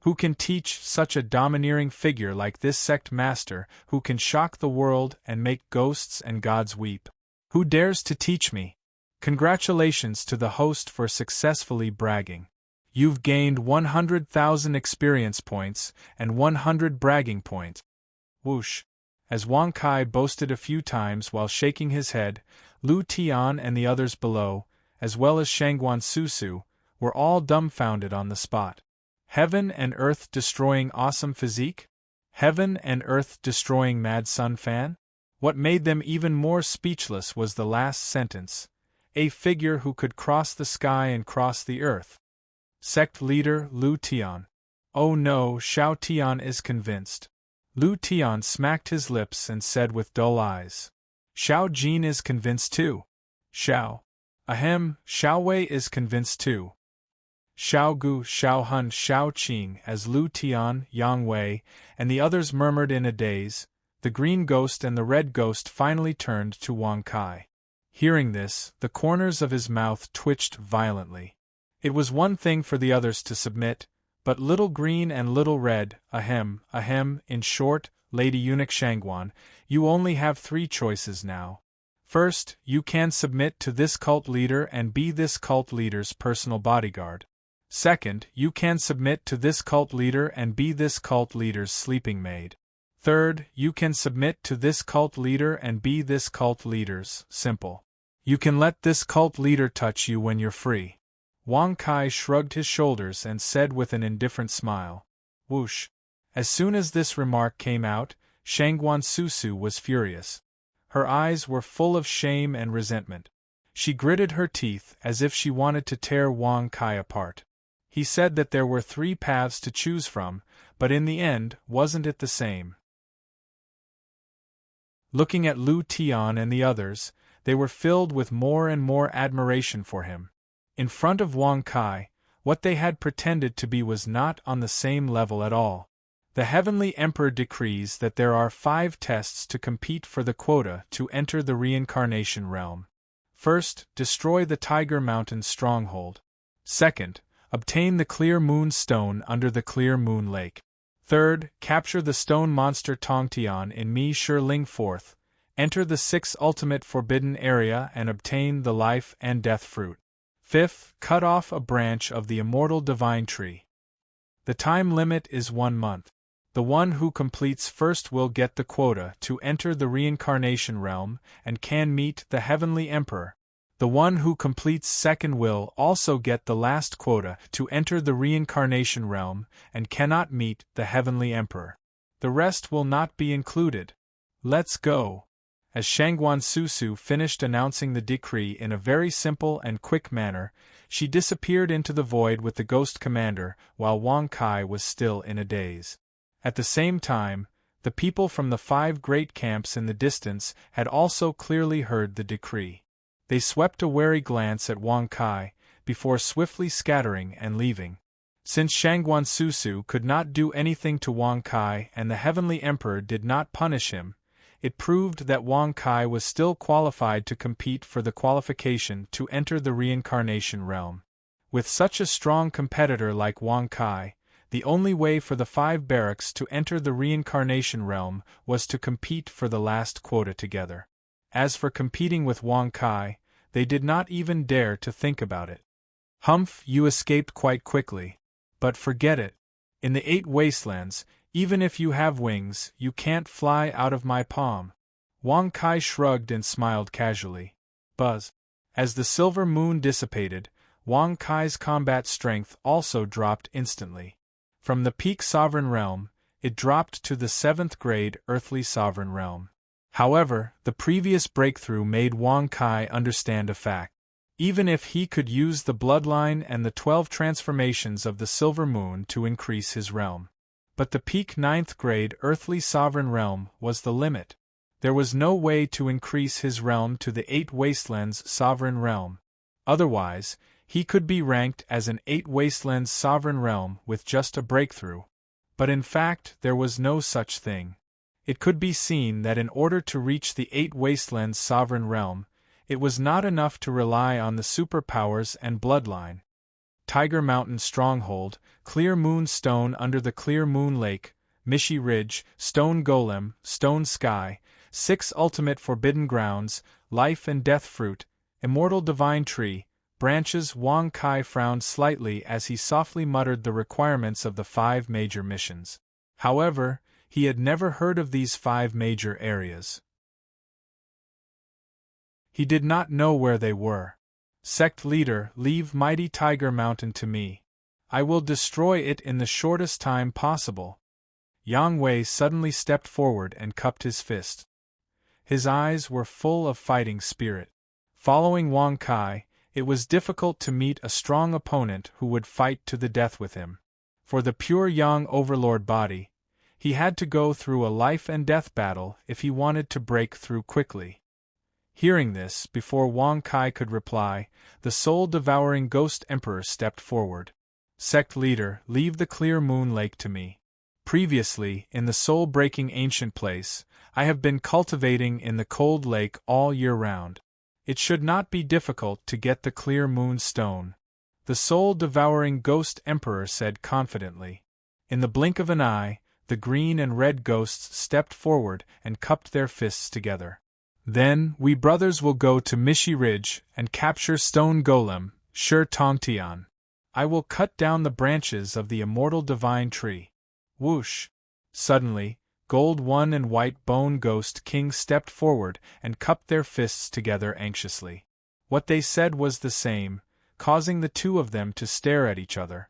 Who can teach such a domineering figure like this sect master, who can shock the world and make ghosts and gods weep? Who dares to teach me? Congratulations to the host for successfully bragging. You've gained 100,000 experience points and 100 bragging points. Whoosh! As Wang Kai boasted a few times while shaking his head, Lu Tian and the others below, as well as Shangguan Susu, were all dumbfounded on the spot. Heaven and earth destroying awesome physique? Heaven and earth destroying mad sun fan? What made them even more speechless was the last sentence. A figure who could cross the sky and cross the earth. Sect leader Lu Tian. Oh no, Xiao Tian is convinced. Lu Tian smacked his lips and said with dull eyes. Xiao Jin is convinced too. Xiao. Ahem, Xiao Wei is convinced too. Xiao Gu, Xiao Hun, Xiao Qing, as Lu Tian, Yang Wei, and the others murmured in a daze, the green ghost and the red ghost finally turned to Wang Kai. Hearing this, the corners of his mouth twitched violently. It was one thing for the others to submit, but Little Green and Little Red, ahem, in short, Lady Eunuch Shangguan, you only have 3 choices now. First, you can submit to this cult leader and be this cult leader's personal bodyguard. Second, you can submit to this cult leader and be this cult leader's sleeping maid. Third, you can submit to this cult leader and be this cult leader's simple. You can let this cult leader touch you when you're free. Wang Kai shrugged his shoulders and said with an indifferent smile. Whoosh! As soon as this remark came out, Shangguan Susu was furious. Her eyes were full of shame and resentment. She gritted her teeth as if she wanted to tear Wang Kai apart. He said that there were 3 paths to choose from, but in the end, wasn't it the same? Looking at Lu Tian and the others, they were filled with more and more admiration for him. In front of Wang Kai, what they had pretended to be was not on the same level at all. The Heavenly Emperor decrees that there are 5 tests to compete for the quota to enter the reincarnation realm. First, destroy the Tiger Mountain stronghold. Second, obtain the Clear Moon Stone under the Clear Moon Lake. Third, capture the stone monster Tongtian in Mi Shiling. Fourth, enter the 6 ultimate forbidden area and obtain the life and death fruit. Fifth, cut off a branch of the immortal divine tree. The time limit is 1 month. The one who completes first will get the quota to enter the reincarnation realm and can meet the Heavenly Emperor. The one who completes second will also get the last quota to enter the reincarnation realm and cannot meet the Heavenly Emperor. The rest will not be included. Let's go. As Shangguan Susu finished announcing the decree in a very simple and quick manner, she disappeared into the void with the Ghost Commander while Wang Kai was still in a daze. At the same time, the people from the 5 great camps in the distance had also clearly heard the decree. They swept a wary glance at Wang Kai, before swiftly scattering and leaving. Since Shangguan Susu could not do anything to Wang Kai and the Heavenly Emperor did not punish him, it proved that Wang Kai was still qualified to compete for the qualification to enter the reincarnation realm. With such a strong competitor like Wang Kai, the only way for the 5 barracks to enter the reincarnation realm was to compete for the last quota together. As for competing with Wang Kai, they did not even dare to think about it. Humph, you escaped quite quickly. But forget it. In the 8 wastelands, even if you have wings, you can't fly out of my palm. Wang Kai shrugged and smiled casually. Buzz. As the silver moon dissipated, Wang Kai's combat strength also dropped instantly. From the peak sovereign realm, it dropped to the 7th grade earthly sovereign realm. However, the previous breakthrough made Wang Kai understand a fact. Even if he could use the bloodline and the 12 transformations of the silver moon to increase his realm. But the peak 9th grade earthly sovereign realm was the limit. There was no way to increase his realm to the 8 wastelands sovereign realm. Otherwise, he could be ranked as an 8 wastelands sovereign realm with just a breakthrough. But in fact, there was no such thing. It could be seen that in order to reach the 8 wastelands sovereign realm, it was not enough to rely on the superpowers and bloodline. Tiger Mountain Stronghold, Clear Moon Stone under the Clear Moon Lake, Mishi Ridge, Stone Golem, Stone Sky, 6 Ultimate Forbidden Grounds, Life and Death Fruit, Immortal Divine Tree, Branches. Wang Kai frowned slightly as he softly muttered the requirements of the 5 major missions. However, he had never heard of these 5 major areas. He did not know where they were. Sect leader, leave mighty Tiger Mountain to me. I will destroy it in the shortest time possible. Yang Wei suddenly stepped forward and cupped his fist. His eyes were full of fighting spirit. Following Wang Kai, it was difficult to meet a strong opponent who would fight to the death with him. For the pure Yang Overlord body, he had to go through a life and death battle if he wanted to break through quickly. Hearing this, before Wang Kai could reply, the soul-devouring Ghost Emperor stepped forward. Sect leader, leave the Clear Moon Lake to me. Previously, in the soul-breaking ancient place, I have been cultivating in the cold lake all year round. It should not be difficult to get the Clear Moon Stone, the soul-devouring Ghost Emperor said confidently. In the blink of an eye, the green and red ghosts stepped forward and cupped their fists together. Then, we brothers will go to Mishi Ridge and capture Stone Golem, Shi Tongtian. I will cut down the branches of the immortal divine tree. Whoosh! Suddenly, Gold One and White Bone Ghost King stepped forward and cupped their fists together anxiously. What they said was the same, causing the two of them to stare at each other.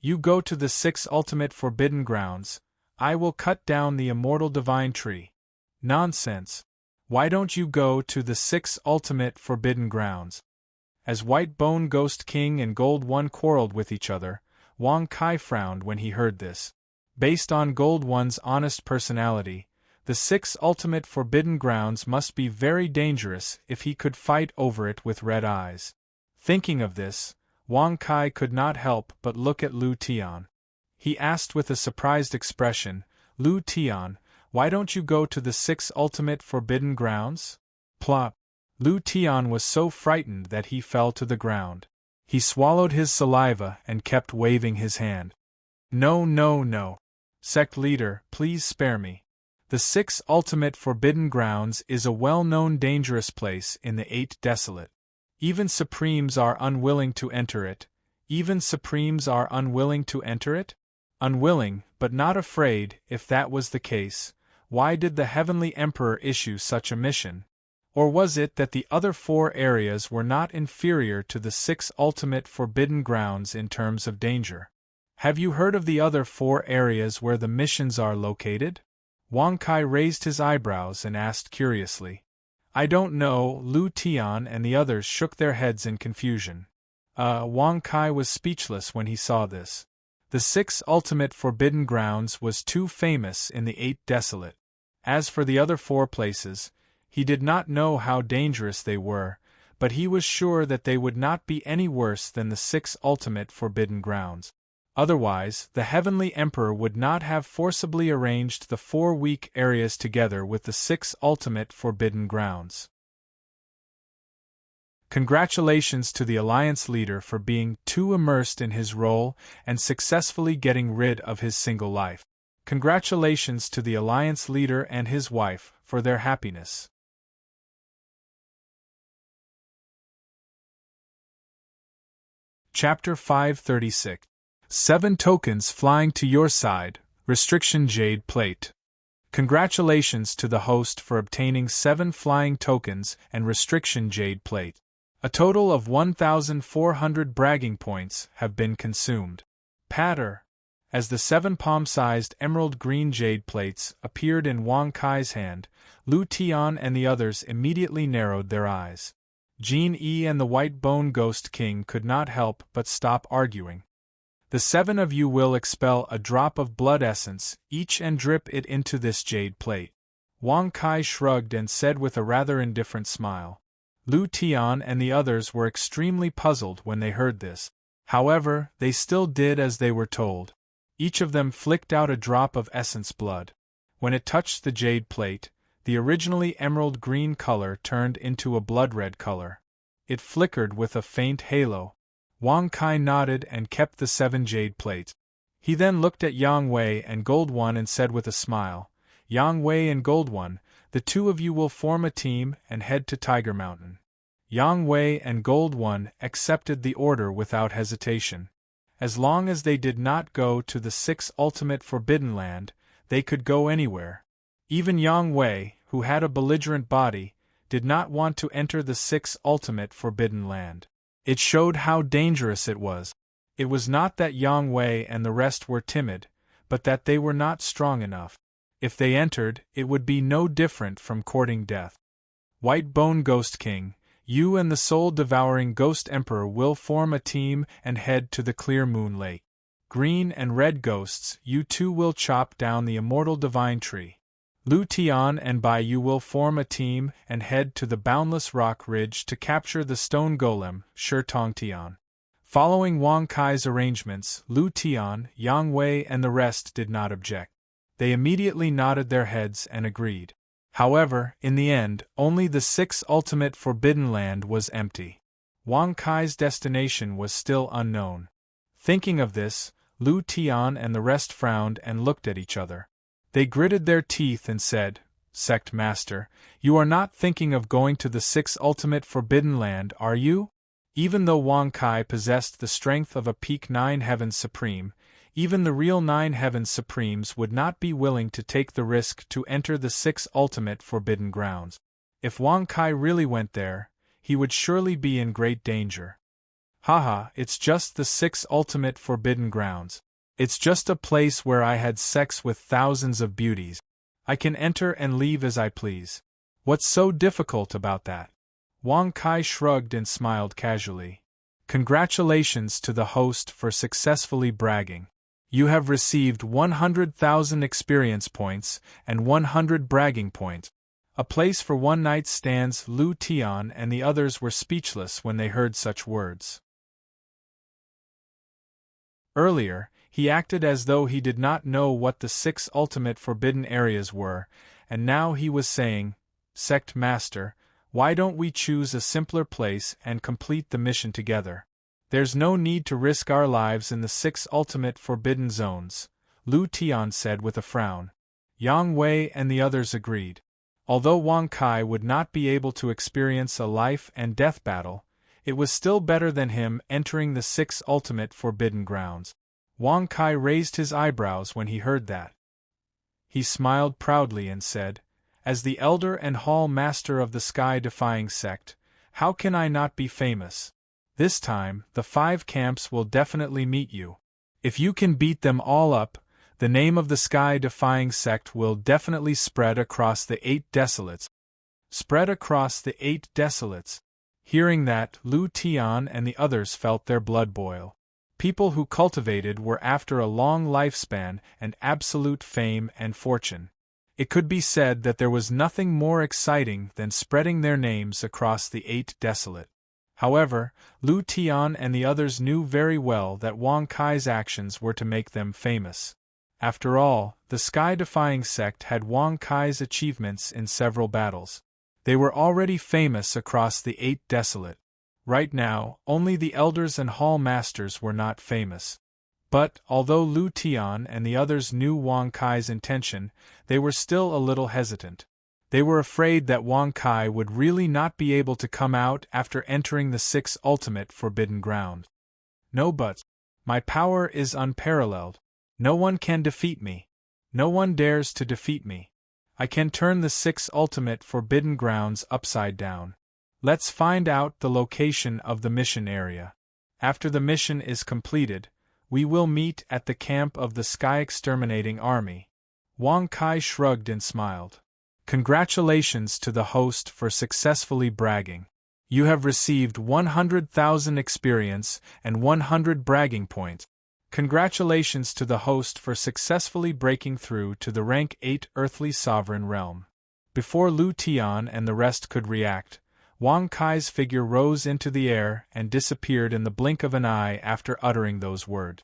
You go to the 6 Ultimate Forbidden Grounds. I will cut down the immortal divine tree. Nonsense! Why don't you go to the 6 Ultimate Forbidden Grounds? As White Bone Ghost King and Gold One quarreled with each other, Wang Kai frowned when he heard this. Based on Gold One's honest personality, the 6 Ultimate Forbidden Grounds must be very dangerous if he could fight over it with red eyes. Thinking of this, Wang Kai could not help but look at Lu Tian. He asked with a surprised expression, Lu Tian, why don't you go to the 6 Ultimate Forbidden Grounds? Plop! Lu Tian was so frightened that he fell to the ground. He swallowed his saliva and kept waving his hand. No, no, no. Sect leader, please spare me. The 6 Ultimate Forbidden Grounds is a well-known dangerous place in the 8 Desolate. Even Supremes are unwilling to enter it. Even Supremes are unwilling to enter it? Unwilling, but not afraid. If that was the case, why did the Heavenly Emperor issue such a mission? Or was it that the other 4 areas were not inferior to the 6 Ultimate Forbidden Grounds in terms of danger? Have you heard of the other 4 areas where the missions are located? Wang Kai raised his eyebrows and asked curiously. I don't know. Lu Tian and the others shook their heads in confusion. Wang Kai was speechless when he saw this. The 6 Ultimate Forbidden Grounds was too famous in the 8 Desolate. As for the other 4 places, he did not know how dangerous they were, but he was sure that they would not be any worse than the 6 Ultimate Forbidden Grounds. Otherwise, the Heavenly Emperor would not have forcibly arranged the 4 weak areas together with the 6 Ultimate Forbidden Grounds. Congratulations to the Alliance leader for being too immersed in his role and successfully getting rid of his single life. Congratulations to the Alliance leader and his wife for their happiness. Chapter 536. 7 tokens flying to your side, Restriction Jade Plate. Congratulations to the host for obtaining 7 flying tokens and Restriction Jade Plate. A total of 1,400 bragging points have been consumed. Patter! As the 7 palm-sized emerald green jade plates appeared in Wang Kai's hand, Lu Tian and the others immediately narrowed their eyes. Jean Yi and the White Bone Ghost King could not help but stop arguing. The 7 of you will expel a drop of blood essence each and drip it into this jade plate. Wang Kai shrugged and said with a rather indifferent smile. Lu Tian and the others were extremely puzzled when they heard this. However, they still did as they were told. Each of them flicked out a drop of essence blood. When it touched the jade plate, the originally emerald green color turned into a blood red color. It flickered with a faint halo. Wang Kai nodded and kept the 7 jade plates. He then looked at Yang Wei and Gold One and said with a smile, "Yang Wei and Gold One, the two of you will form a team and head to Tiger Mountain." Yang Wei and Gold One accepted the order without hesitation. As long as they did not go to the 6 ultimate forbidden land, they could go anywhere. Even Yang Wei, who had a belligerent body, did not want to enter the 6 ultimate forbidden land. It showed how dangerous it was. It was not that Yang Wei and the rest were timid, but that they were not strong enough. If they entered, it would be no different from courting death. White Bone Ghost King, you and the soul-devouring Ghost Emperor will form a team and head to the Clear Moon Lake. Green and Red Ghosts, you two will chop down the immortal divine tree. Lu Tian and Bai Yu will form a team and head to the Boundless Rock Ridge to capture the Stone Golem, Shi Tong Tian. Following Wang Kai's arrangements, Lu Tian, Yang Wei and the rest did not object. They immediately nodded their heads and agreed. However, in the end, only the 6 ultimate forbidden land was empty. Wang Kai's destination was still unknown. Thinking of this, Lu Tian and the rest frowned and looked at each other. They gritted their teeth and said, "Sect Master, you are not thinking of going to the 6 ultimate forbidden land, are you?" Even though Wang Kai possessed the strength of a peak 9 Heavens Supreme, even the real 9 Heavens Supremes would not be willing to take the risk to enter the 6 ultimate forbidden grounds. If Wang Kai really went there, he would surely be in great danger. Haha, it's just the 6 ultimate forbidden grounds. It's just a place where I had sex with thousands of beauties. I can enter and leave as I please. What's so difficult about that? Wang Kai shrugged and smiled casually. Congratulations to the host for successfully bragging. You have received 100,000 experience points and 100 bragging points. A place for one night stands. Lu Tian and the others were speechless when they heard such words. Earlier, he acted as though he did not know what the 6 ultimate forbidden areas were, and now he was saying, "Sect Master, why don't we choose a simpler place and complete the mission together? There's no need to risk our lives in the 6 ultimate forbidden zones," Lu Tian said with a frown. Yang Wei and the others agreed. Although Wang Kai would not be able to experience a life and death battle, it was still better than him entering the 6 ultimate forbidden grounds. Wang Kai raised his eyebrows when he heard that. He smiled proudly and said, "As the elder and hall master of the sky-defying sect, how can I not be famous? This time, the 5 camps will definitely meet you. If you can beat them all up, the name of the sky-defying sect will definitely spread across the 8 desolates." Spread across the 8 desolates. Hearing that, Lu Tian and the others felt their blood boil. People who cultivated were after a long lifespan and absolute fame and fortune. It could be said that there was nothing more exciting than spreading their names across the 8 desolate. However, Lu Tian and the others knew very well that Wang Kai's actions were to make them famous. After all, the sky-defying sect had Wang Kai's achievements in several battles. They were already famous across the 8 desolate. Right now, only the elders and hall masters were not famous. But, although Lu Tian and the others knew Wang Kai's intention, they were still a little hesitant. They were afraid that Wang Kai would really not be able to come out after entering the 6 ultimate forbidden ground. "No buts. My power is unparalleled. No one can defeat me. No one dares to defeat me. I can turn the 6 ultimate forbidden grounds upside down. Let's find out the location of the mission area. After the mission is completed, we will meet at the camp of the Sky Exterminating Army." Wang Kai shrugged and smiled. Congratulations to the host for successfully bragging. You have received 100,000 experience and 100 bragging points. Congratulations to the host for successfully breaking through to the rank 8 earthly sovereign realm. Before Lu Tian and the rest could react, Wang Kai's figure rose into the air and disappeared in the blink of an eye after uttering those words.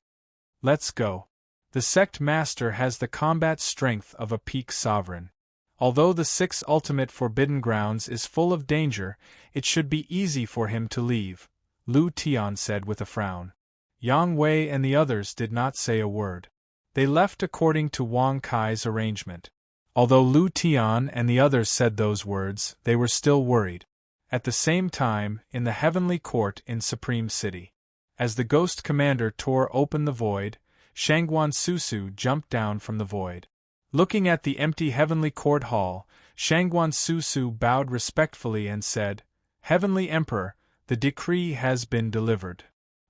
"Let's go." The sect master has the combat strength of a peak sovereign. Although the 6 ultimate forbidden grounds is full of danger, it should be easy for him to leave. Lu Tian said with a frown. Yang Wei and the others did not say a word. They left according to Wang Kai's arrangement. Although Lu Tian and the others said those words, they were still worried. At the same time, in the heavenly court in Supreme City, as the ghost commander tore open the void, Shangguan Susu jumped down from the void. Looking at the empty heavenly court hall, Shangguan Susu bowed respectfully and said, "Heavenly Emperor, the decree has been delivered.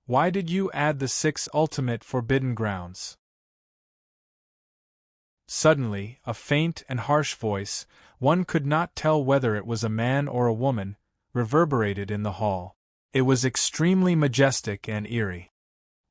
Why did you add the 6 ultimate forbidden grounds?" Suddenly, a faint and harsh voice, one could not tell whether it was a man or a woman, reverberated in the hall. It was extremely majestic and eerie.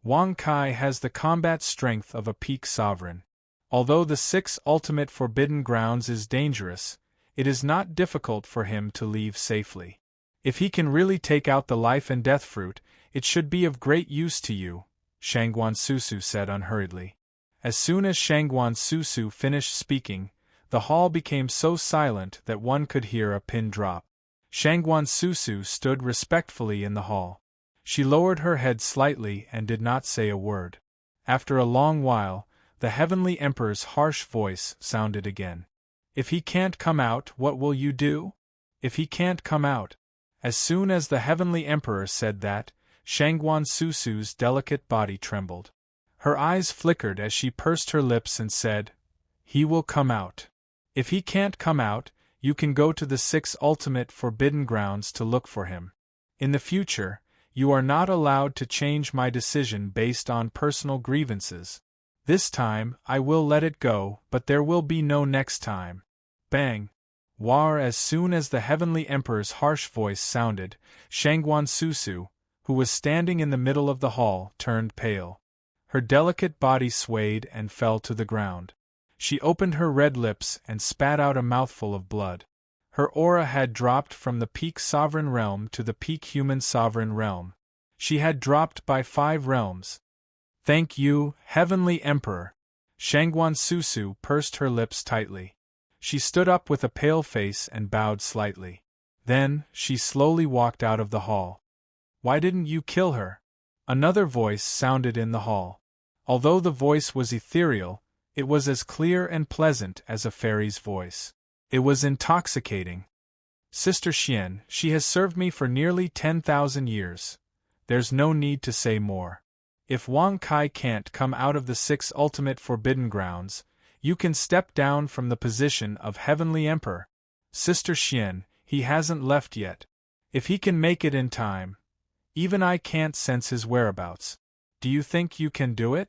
Wang Kai has the combat strength of a peak sovereign. Although the 6 ultimate forbidden grounds is dangerous, it is not difficult for him to leave safely. If he can really take out the life and death fruit, it should be of great use to you, Shangguan Susu said unhurriedly. As soon as Shangguan Susu finished speaking, the hall became so silent that one could hear a pin drop. Shangguan Susu stood respectfully in the hall. She lowered her head slightly and did not say a word. After a long while, the Heavenly Emperor's harsh voice sounded again. "If he can't come out, what will you do? If he can't come out?" As soon as the Heavenly Emperor said that, Shangguan Susu's delicate body trembled. Her eyes flickered as she pursed her lips and said, "He will come out. If he can't come out, you can go to the 6 ultimate forbidden grounds to look for him. In the future, you are not allowed to change my decision based on personal grievances. This time, I will let it go, but there will be no next time." Bang! War! As soon as the Heavenly Emperor's harsh voice sounded, Shangguan Susu, who was standing in the middle of the hall, turned pale. Her delicate body swayed and fell to the ground. She opened her red lips and spat out a mouthful of blood. Her aura had dropped from the peak sovereign realm to the peak human sovereign realm. She had dropped by 5 realms. "Thank you, Heavenly Emperor." Shangguan Susu pursed her lips tightly. She stood up with a pale face and bowed slightly. Then, she slowly walked out of the hall. "Why didn't you kill her?" Another voice sounded in the hall. Although the voice was ethereal, it was as clear and pleasant as a fairy's voice. It was intoxicating. "Sister Xian, she has served me for nearly 10,000 years. There's no need to say more. If Wang Kai can't come out of the 6 ultimate forbidden grounds, you can step down from the position of Heavenly Emperor. Sister Xian, he hasn't left yet. If he can make it in time, even I can't sense his whereabouts. Do you think you can do it?"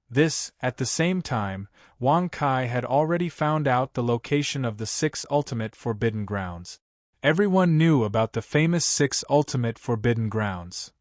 This, at the same time, Wang Kai had already found out the location of the 6 ultimate forbidden grounds. Everyone knew about the famous 6 ultimate forbidden grounds.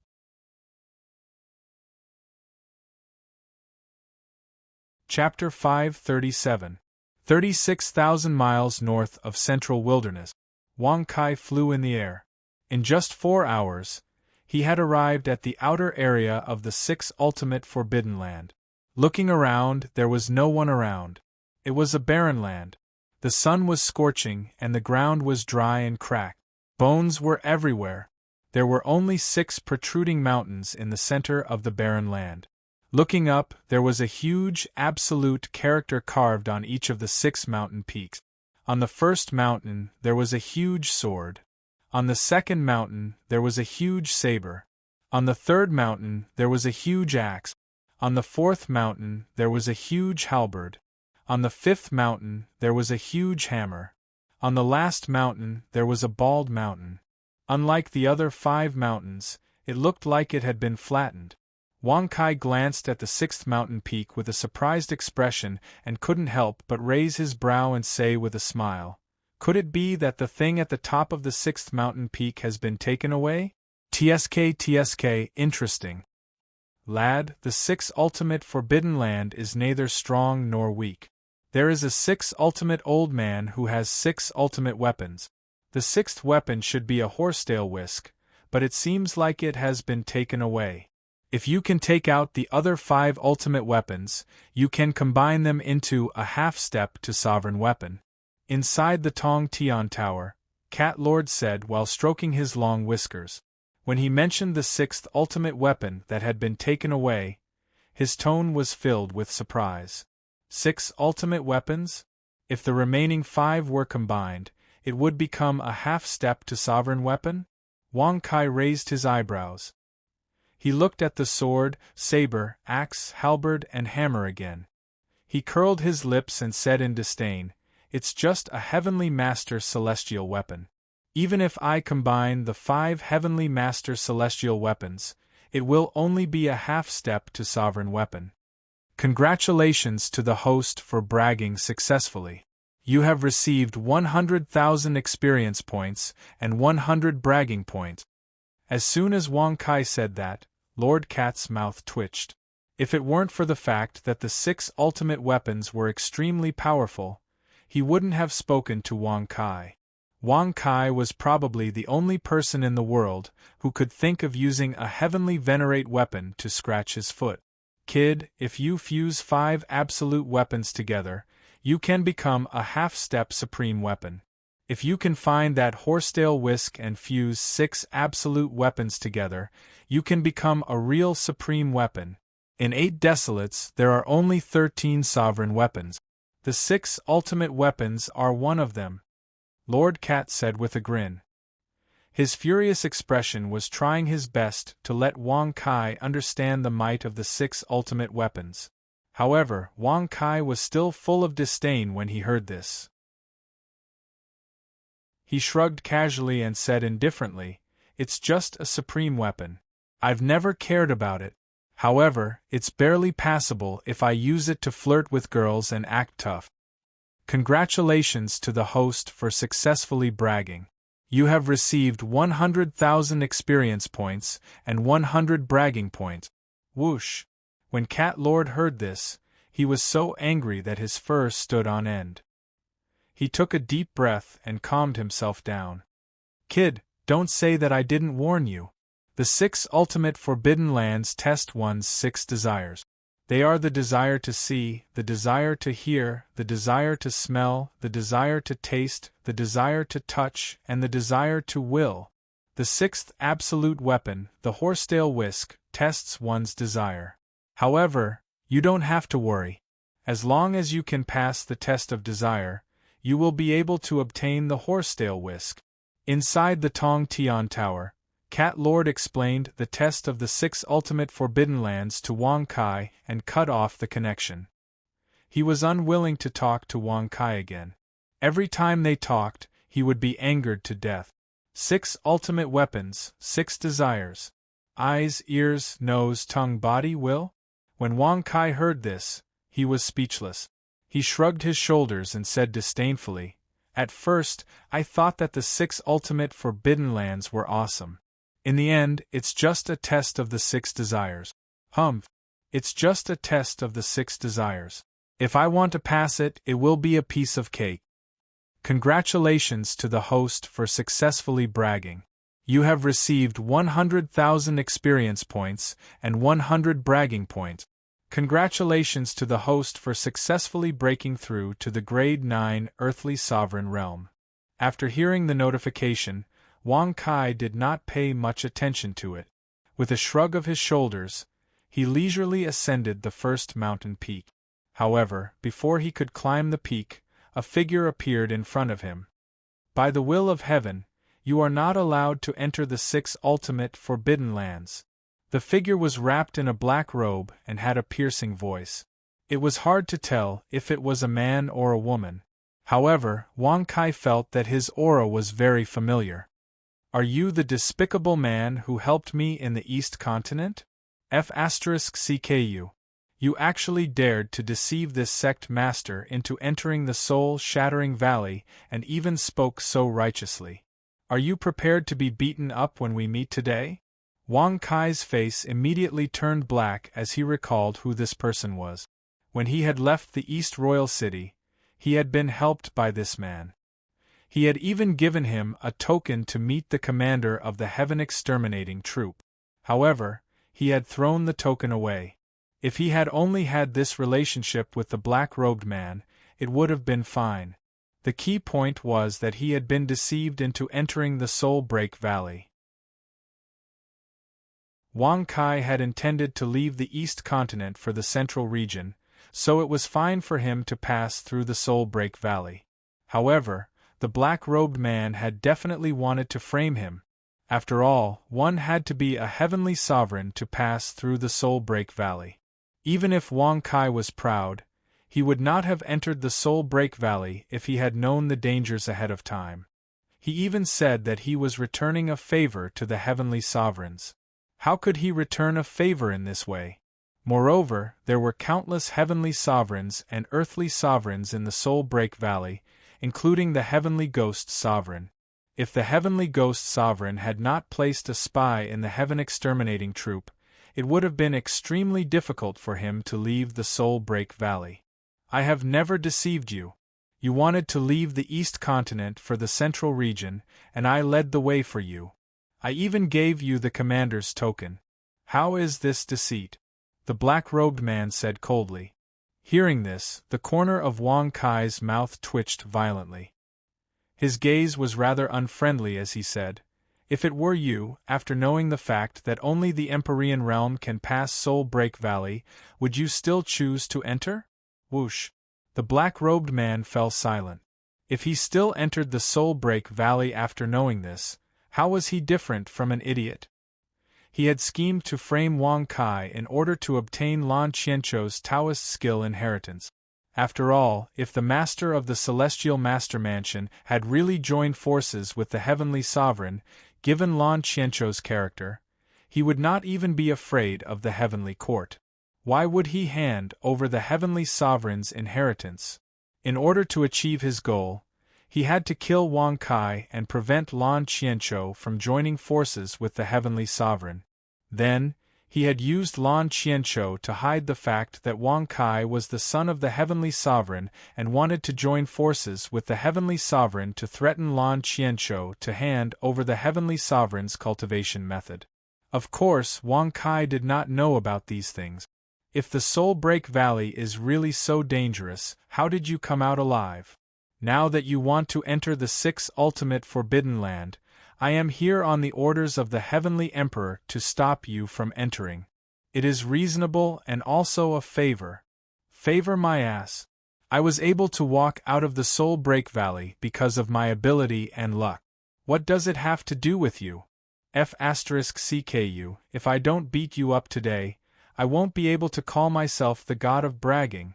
Chapter 537. 36,000 miles north of Central Wilderness. Wang Kai flew in the air. In just 4 hours, he had arrived at the outer area of the 6 ultimate forbidden land. Looking around, there was no one around. It was a barren land. The sun was scorching and the ground was dry and cracked. Bones were everywhere. There were only 6 protruding mountains in the center of the barren land. Looking up, there was a huge, absolute character carved on each of the 6 mountain peaks. On the first mountain, there was a huge sword. On the second mountain, there was a huge saber. On the third mountain, there was a huge axe. On the fourth mountain, there was a huge halberd. On the fifth mountain, there was a huge hammer. On the last mountain, there was a bald mountain. Unlike the other 5 mountains, it looked like it had been flattened. Wang Kai glanced at the 6th mountain peak with a surprised expression and couldn't help but raise his brow and say with a smile, "Could it be that the thing at the top of the 6th mountain peak has been taken away? TSK, interesting. Lad, the 6 ultimate forbidden land is neither strong nor weak. There is a 6 ultimate old man who has 6 ultimate weapons. The 6th weapon should be a horsetail whisk, but it seems like it has been taken away. If you can take out the other 5 ultimate weapons, you can combine them into a half-step to sovereign weapon." Inside the Tong Tian Tower, Cat Lord said while stroking his long whiskers. When he mentioned the sixth ultimate weapon that had been taken away, his tone was filled with surprise. 6 ultimate weapons? If the remaining 5 were combined, it would become a half-step to sovereign weapon? Wang Kai raised his eyebrows. He looked at the sword, saber, axe, halberd, and hammer again. He curled his lips and said in disdain, "It's just a heavenly master celestial weapon. Even if I combine the 5 heavenly master celestial weapons, it will only be a half-step to sovereign weapon." Congratulations to the host for bragging successfully. You have received 100,000 experience points and 100 bragging points. As soon as Wang Kai said that, Lord Cat's mouth twitched. If it weren't for the fact that the 6 ultimate weapons were extremely powerful, he wouldn't have spoken to Wang Kai. Wang Kai was probably the only person in the world who could think of using a heavenly venerate weapon to scratch his foot. Kid, if you fuse 5 absolute weapons together, you can become a half-step supreme weapon. If you can find that horsetail whisk and fuse 6 absolute weapons together, you can become a real supreme weapon. In 8 desolates, there are only 13 sovereign weapons. The 6 ultimate weapons are one of them, Lord Cat said with a grin. His furious expression was trying his best to let Wang Kai understand the might of the 6 ultimate weapons. However, Wang Kai was still full of disdain when he heard this. He shrugged casually and said indifferently, "It's just a supreme weapon. I've never cared about it. However, it's barely passable if I use it to flirt with girls and act tough." Congratulations to the host for successfully bragging. You have received 100,000 experience points and 100 bragging points. Whoosh! When Cat Lord heard this, he was so angry that his fur stood on end. He took a deep breath and calmed himself down. Kid, don't say that I didn't warn you. The 6 ultimate forbidden lands test one's 6 desires. They are the desire to see, the desire to hear, the desire to smell, the desire to taste, the desire to touch, and the desire to will. The 6th absolute weapon, the horsetail whisk, tests one's desire. However, you don't have to worry. As long as you can pass the test of desire, you will be able to obtain the horsetail whisk. Inside the Tong Tian Tower, Cat Lord explained the test of the 6 ultimate forbidden lands to Wang Kai and cut off the connection. He was unwilling to talk to Wang Kai again. Every time they talked, he would be angered to death. 6 ultimate weapons, 6 desires. Eyes, ears, nose, tongue, body, will? When Wang Kai heard this, he was speechless. He shrugged his shoulders and said disdainfully, "At first, I thought that the 6 ultimate forbidden lands were awesome. In the end, it's just a test of the 6 desires." Humph! It's just a test of the 6 desires. If I want to pass it, it will be a piece of cake. Congratulations to the host for successfully bragging. You have received 100,000 experience points and 100 bragging points. Congratulations to the host for successfully breaking through to the Grade 9 Earthly Sovereign Realm. After hearing the notification, Wang Kai did not pay much attention to it. With a shrug of his shoulders, he leisurely ascended the first mountain peak. However, before he could climb the peak, a figure appeared in front of him. "By the will of heaven, you are not allowed to enter the 6 ultimate forbidden lands." The figure was wrapped in a black robe and had a piercing voice. It was hard to tell if it was a man or a woman. However, Wang Kai felt that his aura was very familiar. "Are you the despicable man who helped me in the East Continent? FCKU. You actually dared to deceive this sect master into entering the soul-shattering valley and even spoke so righteously. Are you prepared to be beaten up when we meet today?" Wang Kai's face immediately turned black as he recalled who this person was. When he had left the East Royal City, he had been helped by this man. He had even given him a token to meet the commander of the Heaven Exterminating Troop. However, he had thrown the token away. If he had only had this relationship with the black-robed man, it would have been fine. The key point was that he had been deceived into entering the Soul Break Valley. Wang Kai had intended to leave the East Continent for the Central region, so it was fine for him to pass through the Soul Break Valley. However, the black-robed man had definitely wanted to frame him. After all, one had to be a heavenly sovereign to pass through the Soul Break Valley. Even if Wang Kai was proud, he would not have entered the Soul Break Valley if he had known the dangers ahead of time. He even said that he was returning a favor to the heavenly sovereigns. How could he return a favor in this way? Moreover, there were countless heavenly sovereigns and earthly sovereigns in the Soul Break Valley, including the heavenly ghost sovereign. If the heavenly ghost sovereign had not placed a spy in the heaven exterminating troop, it would have been extremely difficult for him to leave the Soul Break Valley. I have never deceived you. You wanted to leave the East Continent for the Central region, and I led the way for you. I even gave you the commander's token. How is this deceit? The black-robed man said coldly. Hearing this, the corner of Wang Kai's mouth twitched violently. His gaze was rather unfriendly as he said, "If it were you, after knowing the fact that only the Empyrean realm can pass Soul Break Valley, would you still choose to enter?" Whoosh! The black-robed man fell silent. If he still entered the Soul Break Valley after knowing this, how was he different from an idiot? He had schemed to frame Wang Kai in order to obtain Lan Qianzhou's Taoist skill inheritance. After all, if the master of the Celestial Master Mansion had really joined forces with the Heavenly Sovereign, given Lan Qianzhou's character, he would not even be afraid of the Heavenly Court. Why would he hand over the Heavenly Sovereign's inheritance? In order to achieve his goal, he had to kill Wang Kai and prevent Lan Qianzhou from joining forces with the Heavenly Sovereign. Then, he had used Lan Qianzhou to hide the fact that Wang Kai was the son of the Heavenly Sovereign and wanted to join forces with the Heavenly Sovereign to threaten Lan Qianzhou to hand over the Heavenly Sovereign's cultivation method. Of course, Wang Kai did not know about these things. If the Soul Break Valley is really so dangerous, how did you come out alive? Now that you want to enter the Sixth Ultimate Forbidden Land, I am here on the orders of the Heavenly Emperor to stop you from entering. It is reasonable and also a favor. Favor my ass. I was able to walk out of the Soul Break Valley because of my ability and luck. What does it have to do with you? F*CKU, if I don't beat you up today, I won't be able to call myself the god of bragging.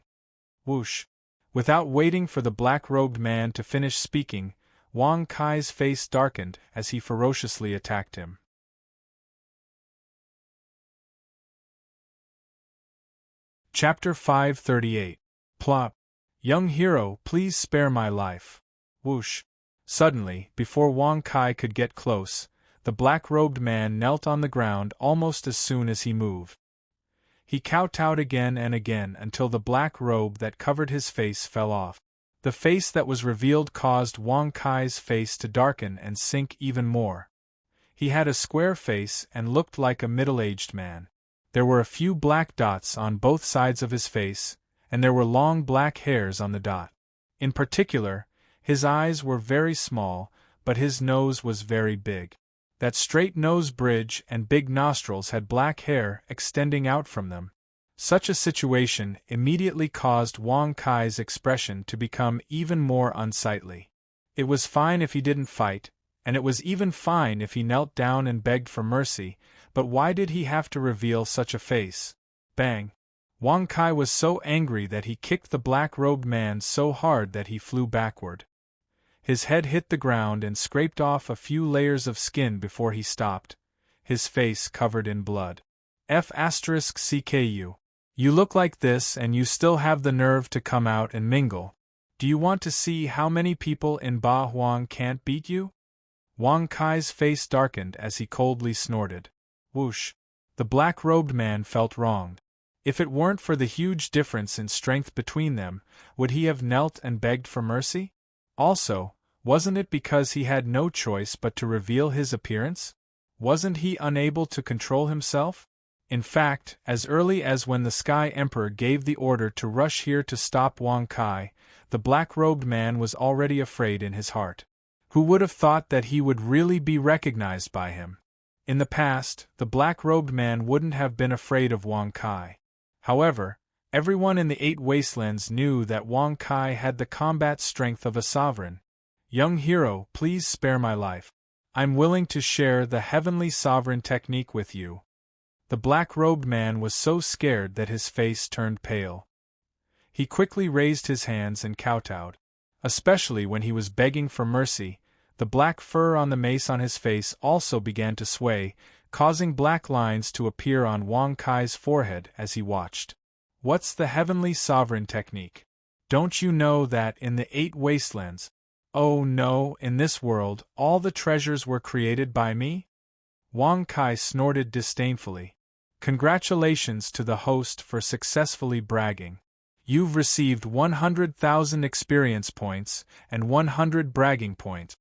Whoosh! Without waiting for the black-robed man to finish speaking, Wang Kai's face darkened as he ferociously attacked him. Chapter 538. Plop. Young hero, please spare my life. Whoosh! Suddenly, before Wang Kai could get close, the black-robed man knelt on the ground almost as soon as he moved. He kowtowed again and again until the black robe that covered his face fell off. The face that was revealed caused Wang Kai's face to darken and sink even more. He had a square face and looked like a middle-aged man. There were a few black dots on both sides of his face, and there were long black hairs on the dot. In particular, his eyes were very small, but his nose was very big. That straight nose bridge and big nostrils had black hair extending out from them. Such a situation immediately caused Wang Kai's expression to become even more unsightly. It was fine if he didn't fight, and it was even fine if he knelt down and begged for mercy, but why did he have to reveal such a face? Bang! Wang Kai was so angry that he kicked the black-robed man so hard that he flew backward. His head hit the ground and scraped off a few layers of skin before he stopped, his face covered in blood. F*CKU. You look like this and you still have the nerve to come out and mingle. Do you want to see how many people in Ba Huang can't beat you? Wang Kai's face darkened as he coldly snorted. Whoosh! The black-robed man felt wronged. If it weren't for the huge difference in strength between them, would he have knelt and begged for mercy? Also, wasn't it because he had no choice but to reveal his appearance? Wasn't he unable to control himself? In fact, as early as when the Sky Emperor gave the order to rush here to stop Wang Kai, the black-robed man was already afraid in his heart. Who would have thought that he would really be recognized by him? In the past, the black-robed man wouldn't have been afraid of Wang Kai. However, everyone in the 8 wastelands knew that Wang Kai had the combat strength of a sovereign. Young hero, please spare my life. I'm willing to share the heavenly sovereign technique with you. The black-robed man was so scared that his face turned pale. He quickly raised his hands and kowtowed. Especially when he was begging for mercy, the black fur on the mace on his face also began to sway, causing black lines to appear on Wang Kai's forehead as he watched. What's the heavenly sovereign technique? Don't you know that in the 8 wastelands? Oh no, in this world, all the treasures were created by me? Wang Kai snorted disdainfully. Congratulations to the host for successfully bragging. You've received 100,000 experience points and 100 bragging points.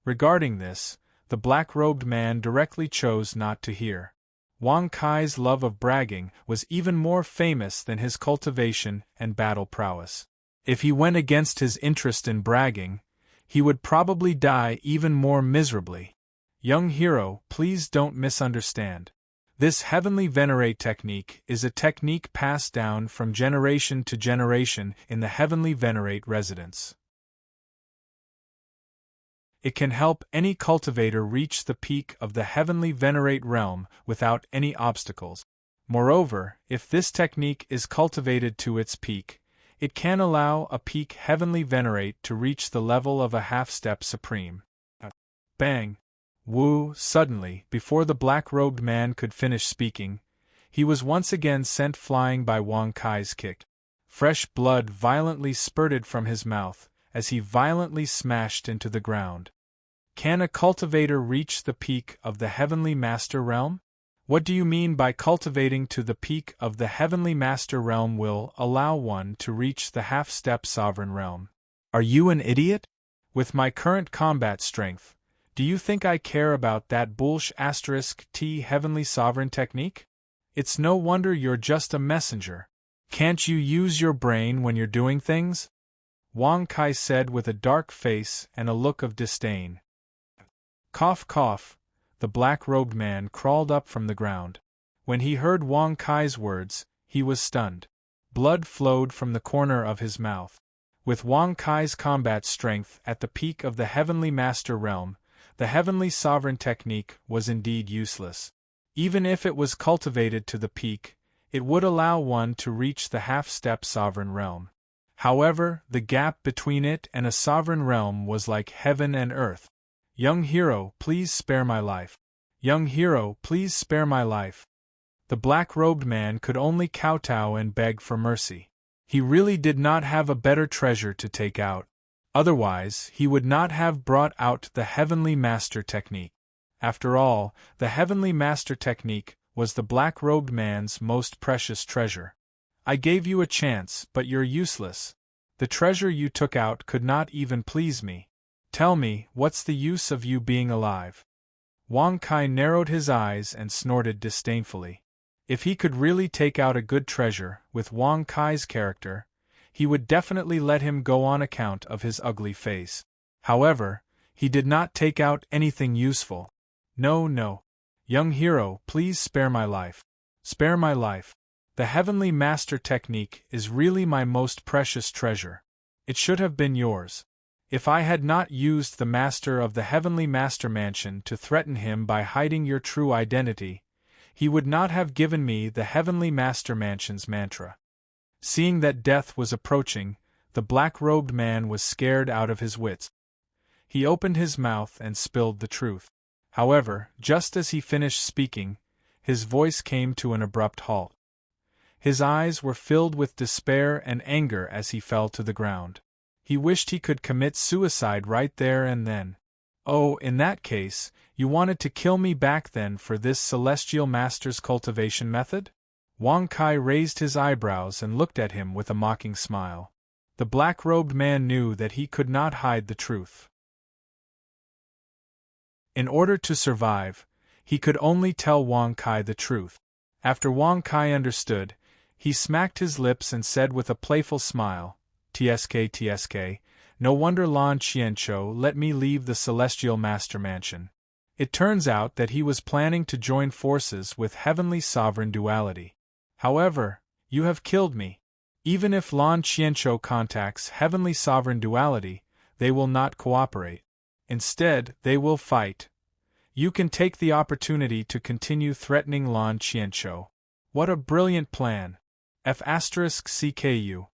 Regarding this, the black-robed man directly chose not to hear. Wang Kai's love of bragging was even more famous than his cultivation and battle prowess. If he went against his interest in bragging, he would probably die even more miserably. Young hero, please don't misunderstand. This heavenly venerate technique is a technique passed down from generation to generation in the heavenly venerate residence. It can help any cultivator reach the peak of the heavenly venerate realm without any obstacles. Moreover, if this technique is cultivated to its peak, it can allow a peak heavenly venerate to reach the level of a half-step supreme. Bang! Woo! Suddenly, before the black-robed man could finish speaking, he was once again sent flying by Wang Kai's kick. Fresh blood violently spurted from his mouth as he violently smashed into the ground. Can a cultivator reach the peak of the heavenly master realm? What do you mean by cultivating to the peak of the heavenly master realm will allow one to reach the half-step sovereign realm? Are you an idiot? With my current combat strength, do you think I care about that *T heavenly sovereign technique? It's no wonder you're just a messenger. Can't you use your brain when you're doing things? Wang Kai said with a dark face and a look of disdain. Cough cough, the black-robed man crawled up from the ground. When he heard Wang Kai's words, he was stunned. Blood flowed from the corner of his mouth. With Wang Kai's combat strength at the peak of the heavenly master realm, the heavenly sovereign technique was indeed useless. Even if it was cultivated to the peak, it would allow one to reach the half-step sovereign realm. However, the gap between it and a sovereign realm was like heaven and earth. Young hero, please spare my life. Young hero, please spare my life. The black-robed man could only kowtow and beg for mercy. He really did not have a better treasure to take out. Otherwise, he would not have brought out the heavenly master technique. After all, the heavenly master technique was the black-robed man's most precious treasure. I gave you a chance, but you're useless. The treasure you took out could not even please me. Tell me, what's the use of you being alive? Wang Kai narrowed his eyes and snorted disdainfully. If he could really take out a good treasure, with Wang Kai's character, he would definitely let him go on account of his ugly face. However, he did not take out anything useful. No, no. Young hero, please spare my life. Spare my life. The heavenly master technique is really my most precious treasure. It should have been yours. If I had not used the master of the heavenly master mansion to threaten him by hiding your true identity, he would not have given me the heavenly master mansion's mantra. Seeing that death was approaching, the black-robed man was scared out of his wits. He opened his mouth and spilled the truth. However, just as he finished speaking, his voice came to an abrupt halt. His eyes were filled with despair and anger as he fell to the ground. He wished he could commit suicide right there and then. Oh, in that case, you wanted to kill me back then for this celestial master's cultivation method? Wang Kai raised his eyebrows and looked at him with a mocking smile. The black-robed man knew that he could not hide the truth. In order to survive, he could only tell Wang Kai the truth. After Wang Kai understood, he smacked his lips and said with a playful smile, "Tsk, no wonder Lan Qianqiu let me leave the celestial master mansion. It turns out that he was planning to join forces with Heavenly Sovereign Duality. However, you have killed me. Even if Lan Qianqiu contacts Heavenly Sovereign Duality, they will not cooperate. Instead, they will fight. You can take the opportunity to continue threatening Lan Qianqiu. What a brilliant plan! F***CKU.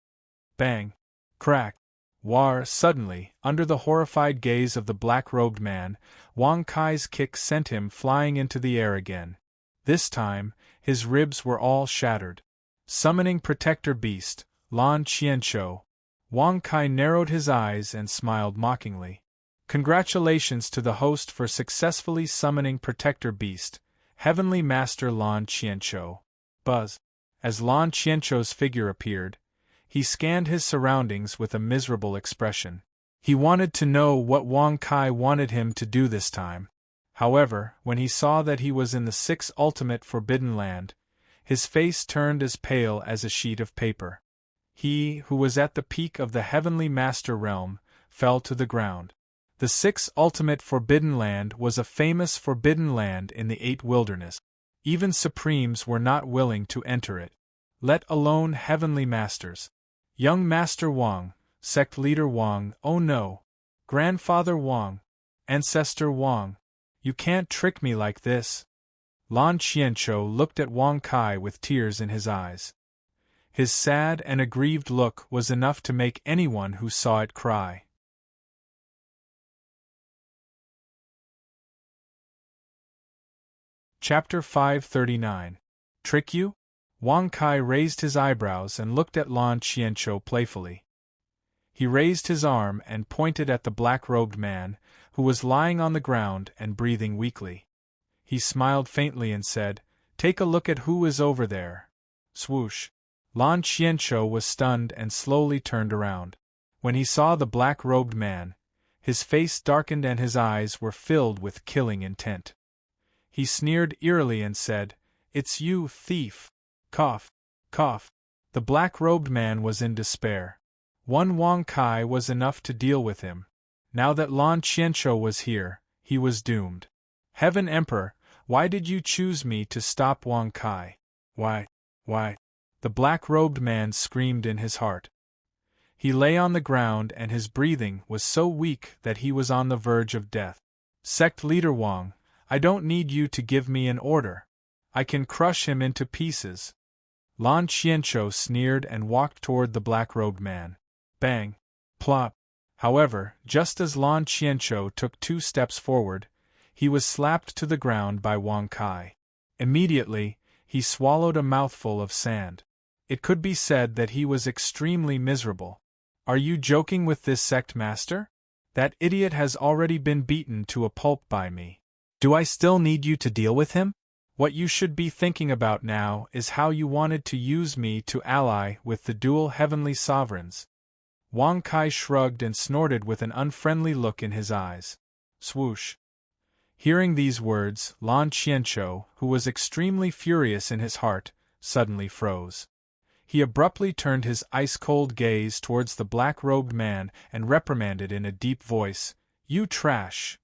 Bang. Crack. War. Suddenly, under the horrified gaze of the black-robed man, Wang Kai's kick sent him flying into the air again. This time, his ribs were all shattered. Summoning Protector Beast, Lan Qianqiu. Wang Kai narrowed his eyes and smiled mockingly. Congratulations to the host for successfully summoning Protector Beast, Heavenly Master Lan Qianqiu. Buzz. As Lan Qianqiu's figure appeared, he scanned his surroundings with a miserable expression. He wanted to know what Wang Kai wanted him to do this time. However, when he saw that he was in the 6th Ultimate Forbidden Land, his face turned as pale as a sheet of paper. He, who was at the peak of the Heavenly Master realm, fell to the ground. The 6th Ultimate Forbidden Land was a famous forbidden land in the 8 Wilderness. Even Supremes were not willing to enter it, let alone Heavenly Masters. Young Master Wang, Sect Leader Wang, oh no! Grandfather Wang, Ancestor Wang, you can't trick me like this. Lan Qianqiu looked at Wang Kai with tears in his eyes. His sad and aggrieved look was enough to make anyone who saw it cry. Chapter 539. Trick you? Wang Kai raised his eyebrows and looked at Lan Qianqiu playfully. He raised his arm and pointed at the black-robed man, who was lying on the ground and breathing weakly. He smiled faintly and said, "Take a look at who is over there." Swoosh. Lan Qianqiu was stunned and slowly turned around. When he saw the black-robed man, his face darkened and his eyes were filled with killing intent. He sneered eerily and said, "It's you, thief." Cough. Cough. The black-robed man was in despair. One Wang Kai was enough to deal with him. Now that Lan Qianqiu was here, he was doomed. Heaven Emperor, why did you choose me to stop Wang Kai? Why? The black-robed man screamed in his heart. He lay on the ground and his breathing was so weak that he was on the verge of death. Sect Leader Wang, I don't need you to give me an order. I can crush him into pieces. Lan Qianqiu sneered and walked toward the black-robed man. Bang! Plop! However, just as Lan Qianqiu took 2 steps forward, he was slapped to the ground by Wang Kai. Immediately, he swallowed a mouthful of sand. It could be said that he was extremely miserable. Are you joking with this sect master? That idiot has already been beaten to a pulp by me. Do I still need you to deal with him? What you should be thinking about now is how you wanted to use me to ally with the dual heavenly sovereigns. Wang Kai shrugged and snorted with an unfriendly look in his eyes. Swoosh. Hearing these words, Lan Qianqiu, who was extremely furious in his heart, suddenly froze. He abruptly turned his ice-cold gaze towards the black-robed man and reprimanded in a deep voice, "You trash!"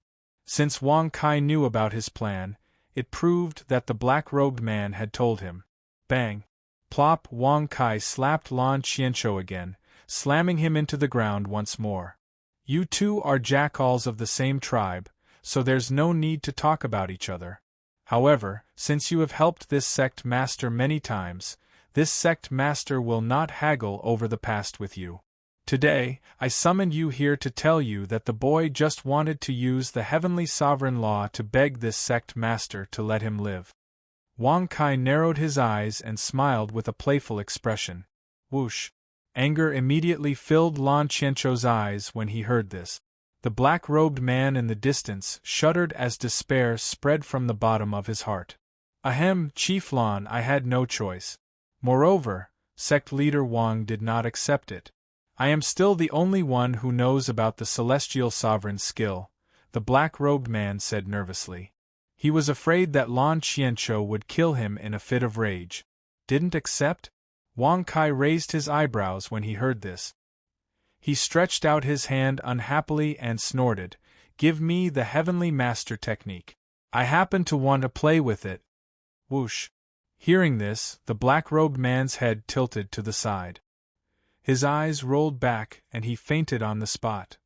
Since Wang Kai knew about his plan, it proved that the black-robed man had told him. Bang! Plop! Wang Kai slapped Lan Qianqiu again, slamming him into the ground once more. You two are jackals of the same tribe, so there's no need to talk about each other. However, since you have helped this sect master many times, this sect master will not haggle over the past with you. Today, I summoned you here to tell you that the boy just wanted to use the heavenly sovereign law to beg this sect master to let him live. Wang Kai narrowed his eyes and smiled with a playful expression. Whoosh! Anger immediately filled Lan Qianqiu's eyes when he heard this. The black-robed man in the distance shuddered as despair spread from the bottom of his heart. Ahem, Chief Lan, I had no choice. Moreover, sect leader Wang did not accept it. I am still the only one who knows about the celestial sovereign's skill, the black-robed man said nervously. He was afraid that Lan Qianqiu would kill him in a fit of rage. Didn't accept? Wang Kai raised his eyebrows when he heard this. He stretched out his hand unhappily and snorted, "Give me the heavenly master technique." I happen to want to play with it. Whoosh. Hearing this, the black-robed man's head tilted to the side. His eyes rolled back and he fainted on the spot.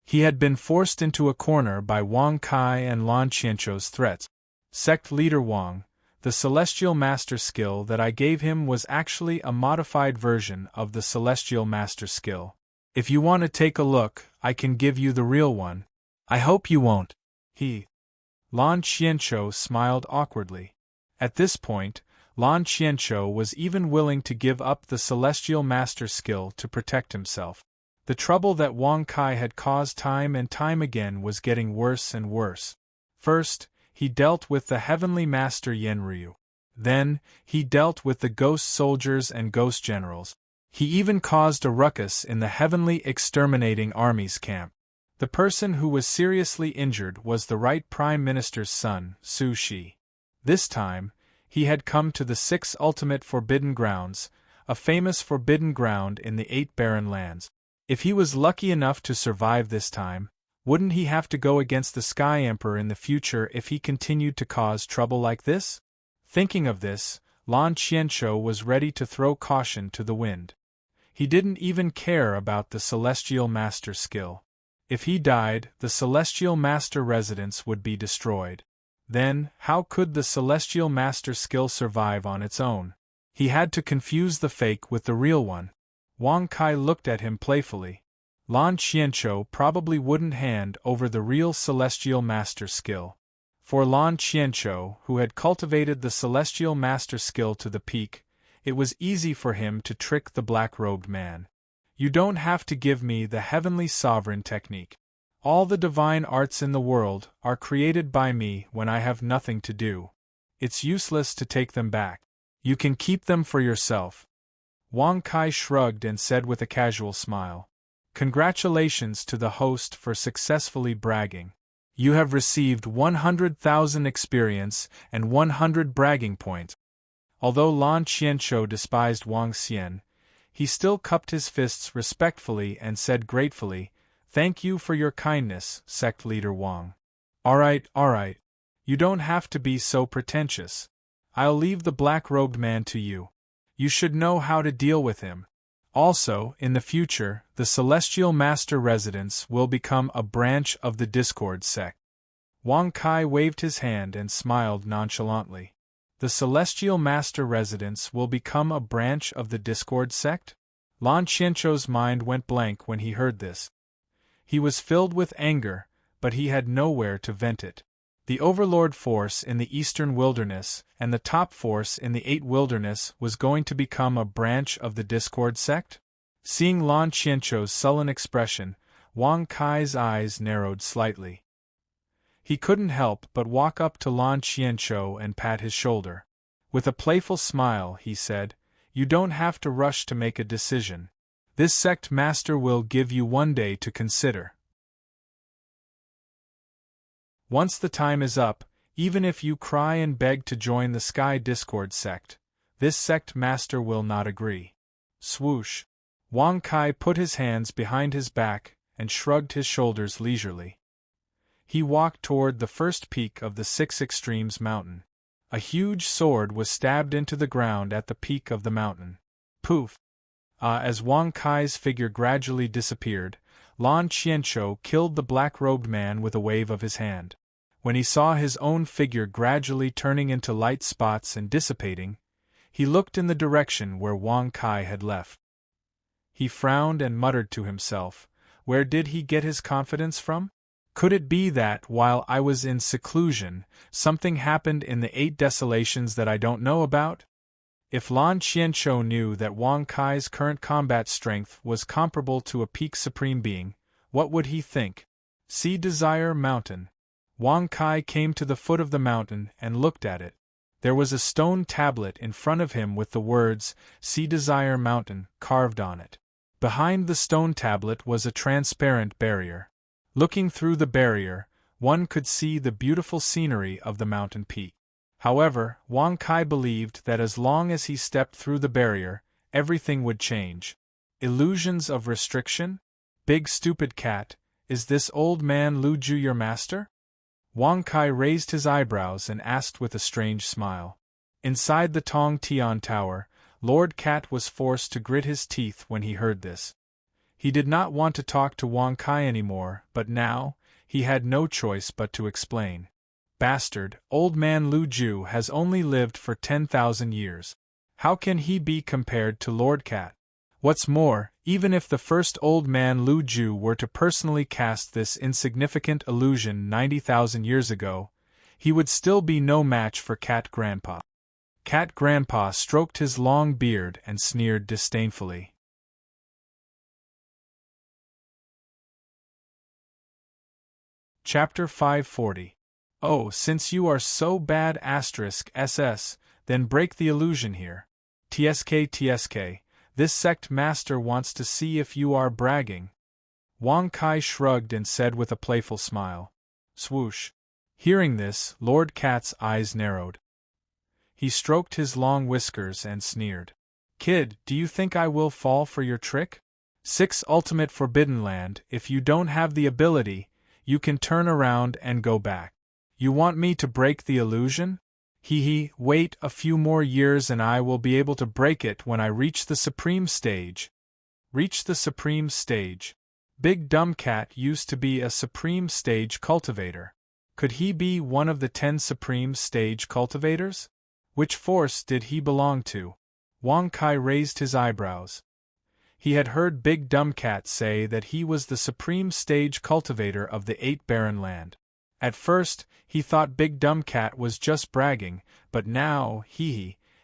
He had been forced into a corner by Wang Kai and Lan Qianzhou's threats. Sect leader Wang, the celestial master skill that I gave him was actually a modified version of the celestial master skill. If you want to take a look, I can give you the real one. I hope you won't. Lan Qianzhou smiled awkwardly. At this point, Lan Qianzhou was even willing to give up the celestial master skill to protect himself. The trouble that Wang Kai had caused time and time again was getting worse and worse. First, he dealt with the heavenly master Yenryu. Then, he dealt with the ghost soldiers and ghost generals. He even caused a ruckus in the heavenly exterminating army's camp. The person who was seriously injured was the right prime minister's son, Su Shi. This time, he had come to the 6 ultimate forbidden grounds, a famous forbidden ground in the 8 barren lands. If he was lucky enough to survive this time, wouldn't he have to go against the Sky Emperor in the future if he continued to cause trouble like this? Thinking of this, Lan Qianzhou was ready to throw caution to the wind. He didn't even care about the Celestial Master skill. If he died, the Celestial Master residence would be destroyed. Then, how could the Celestial Master skill survive on its own? He had to confuse the fake with the real one. Wang Kai looked at him playfully. Lan Qianzhou probably wouldn't hand over the real Celestial Master skill. For Lan Qianzhou, who had cultivated the Celestial Master skill to the peak, it was easy for him to trick the black-robed man. You don't have to give me the heavenly sovereign technique. All the divine arts in the world are created by me when I have nothing to do. It's useless to take them back. You can keep them for yourself. Wang Kai shrugged and said with a casual smile, "Congratulations to the host for successfully bragging. You have received 100,000 experience and 100 bragging points." Although Lan Qianzhou despised Wang Xian, he still cupped his fists respectfully and said gratefully, "Thank you for your kindness, sect leader Wang. All right. You don't have to be so pretentious. I'll leave the black-robed man to you. You should know how to deal with him. Also, in the future, the Celestial Master residence will become a branch of the Discord sect." Wang Kai waved his hand and smiled nonchalantly. The Celestial Master residence will become a branch of the Discord sect? Lan Qianzhou's mind went blank when he heard this. He was filled with anger, but he had nowhere to vent it. The Overlord force in the Eastern Wilderness and the top force in the 8 Wilderness was going to become a branch of the Discord sect? Seeing Lan Qianzhou's sullen expression, Wang Kai's eyes narrowed slightly. He couldn't help but walk up to Lan Qianzhou and pat his shoulder. With a playful smile, he said, "You don't have to rush to make a decision. This sect master will give you one day to consider. Once the time is up, even if you cry and beg to join the Sky Discord sect, this sect master will not agree." Swoosh! Wang Kai put his hands behind his back and shrugged his shoulders leisurely. He walked toward the first peak of the 6 Extremes mountain. A huge sword was stabbed into the ground at the peak of the mountain. Poof! As Wang Kai's figure gradually disappeared, Lan Qianzhou killed the black-robed man with a wave of his hand. When he saw his own figure gradually turning into light spots and dissipating, he looked in the direction where Wang Kai had left. He frowned and muttered to himself, "Where did he get his confidence from? Could it be that, while I was in seclusion, something happened in the 8 desolations that I don't know about?" If Lan Qianzhou knew that Wang Kai's current combat strength was comparable to a peak supreme being, what would he think? See Desire Mountain. Wang Kai came to the foot of the mountain and looked at it. There was a stone tablet in front of him with the words, "See Desire Mountain," carved on it. Behind the stone tablet was a transparent barrier. Looking through the barrier, one could see the beautiful scenery of the mountain peak. However, Wang Kai believed that as long as he stepped through the barrier, everything would change. Illusions of restriction? Big stupid cat, is this old man Lu Ju your master? Wang Kai raised his eyebrows and asked with a strange smile. Inside the Tong Tian Tower, Lord Cat was forced to grit his teeth when he heard this. He did not want to talk to Wang Kai anymore, but now, he had no choice but to explain. Bastard, old man Lu Ju has only lived for 10,000 years. How can he be compared to Lord Cat? What's more, even if the first old man Lu Ju were to personally cast this insignificant illusion 90,000 years ago, he would still be no match for Cat Grandpa. Cat Grandpa stroked his long beard and sneered disdainfully. Chapter 540. Oh, since you are so bad *SS, then break the illusion here. TSK, this sect master wants to see if you are bragging. Wang Kai shrugged and said with a playful smile. Swoosh. Hearing this, Lord Cat's eyes narrowed. He stroked his long whiskers and sneered. Kid, do you think I will fall for your trick? 6 Ultimate Forbidden Land, if you don't have the ability, you can turn around and go back. You want me to break the illusion? Hee, wait a few more years and I will be able to break it when I reach the Supreme Stage. Reach the Supreme Stage. Big Dumb Cat used to be a Supreme Stage cultivator. Could he be one of the 10 Supreme Stage cultivators? Which force did he belong to? Wang Kai raised his eyebrows. He had heard Big Dumb Cat say that he was the Supreme Stage cultivator of the 8 Barren Land. At first, he thought Big Dumb Cat was just bragging, but now,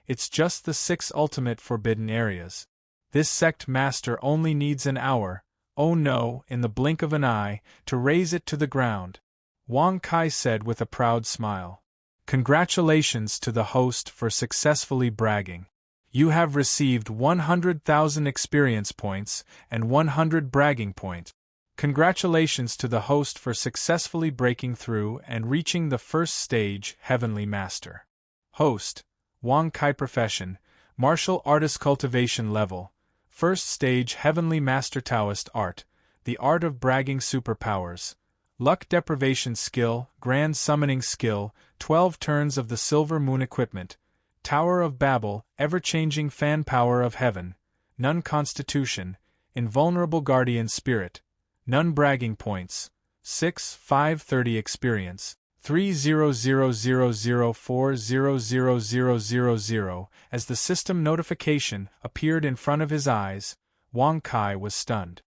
it's just the 6 Ultimate Forbidden Areas. This sect master only needs an hour, oh no, in the blink of an eye, to raise it to the ground. Wang Kai said with a proud smile. Congratulations to the host for successfully bragging. You have received 100,000 experience points and 100 bragging points. Congratulations to the host for successfully breaking through and reaching the first stage, Heavenly Master. Host, Wang Kai Profession, Martial Artist Cultivation Level, First Stage Heavenly Master Taoist Art, the Art of Bragging Superpowers, Luck Deprivation Skill, Grand Summoning Skill, 12 Turns of the Silver Moon Equipment, Tower of Babel, Ever-Changing Fan Power of Heaven, None Constitution, Invulnerable Guardian Spirit, None Bragging Points, 530 Experience, 30000400000. As the system notification appeared in front of his eyes, Wang Kai was stunned.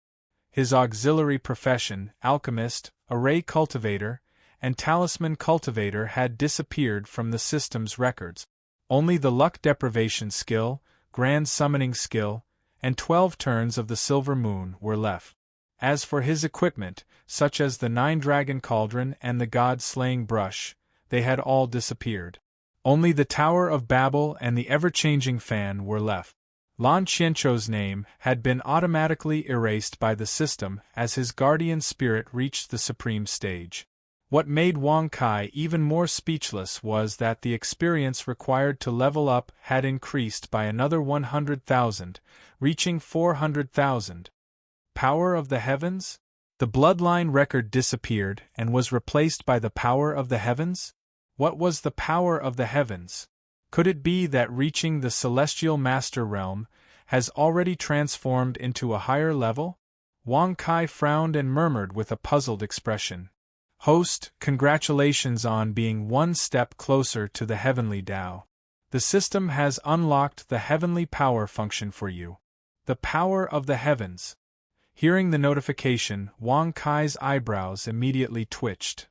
His auxiliary profession, Alchemist, Array Cultivator, and Talisman Cultivator had disappeared from the system's records. Only the Luck Deprivation Skill, Grand Summoning Skill, and 12 Turns of the Silver Moon were left. As for his equipment, such as the 9-Dragon Cauldron and the God-Slaying Brush, they had all disappeared. Only the Tower of Babel and the Ever-Changing Fan were left. Lan Qiancho's name had been automatically erased by the system as his guardian spirit reached the Supreme Stage. What made Wang Kai even more speechless was that the experience required to level up had increased by another 100,000, reaching 400,000. Power of the Heavens? The bloodline record disappeared and was replaced by the Power of the Heavens? What was the Power of the Heavens? Could it be that reaching the Celestial Master Realm has already transformed into a higher level? Wang Kai frowned and murmured with a puzzled expression. Host, congratulations on being one step closer to the Heavenly Tao. The system has unlocked the Heavenly Power function for you. The Power of the Heavens. Hearing the notification, Wang Kai's eyebrows immediately twitched.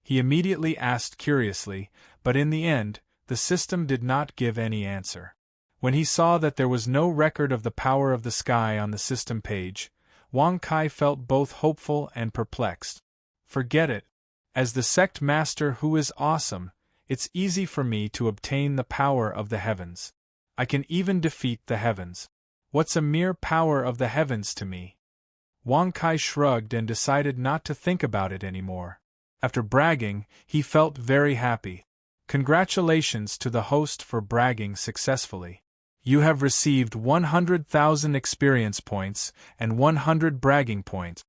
He immediately asked curiously, but in the end, the system did not give any answer. When he saw that there was no record of the power of the sky on the system page, Wang Kai felt both hopeful and perplexed. Forget it. As the sect master who is awesome, it's easy for me to obtain the power of the heavens. I can even defeat the heavens. What's a mere power of the heavens to me? Wang Kai shrugged and decided not to think about it anymore. After bragging, he felt very happy. Congratulations to the host for bragging successfully. You have received 100,000 experience points and 100 bragging points.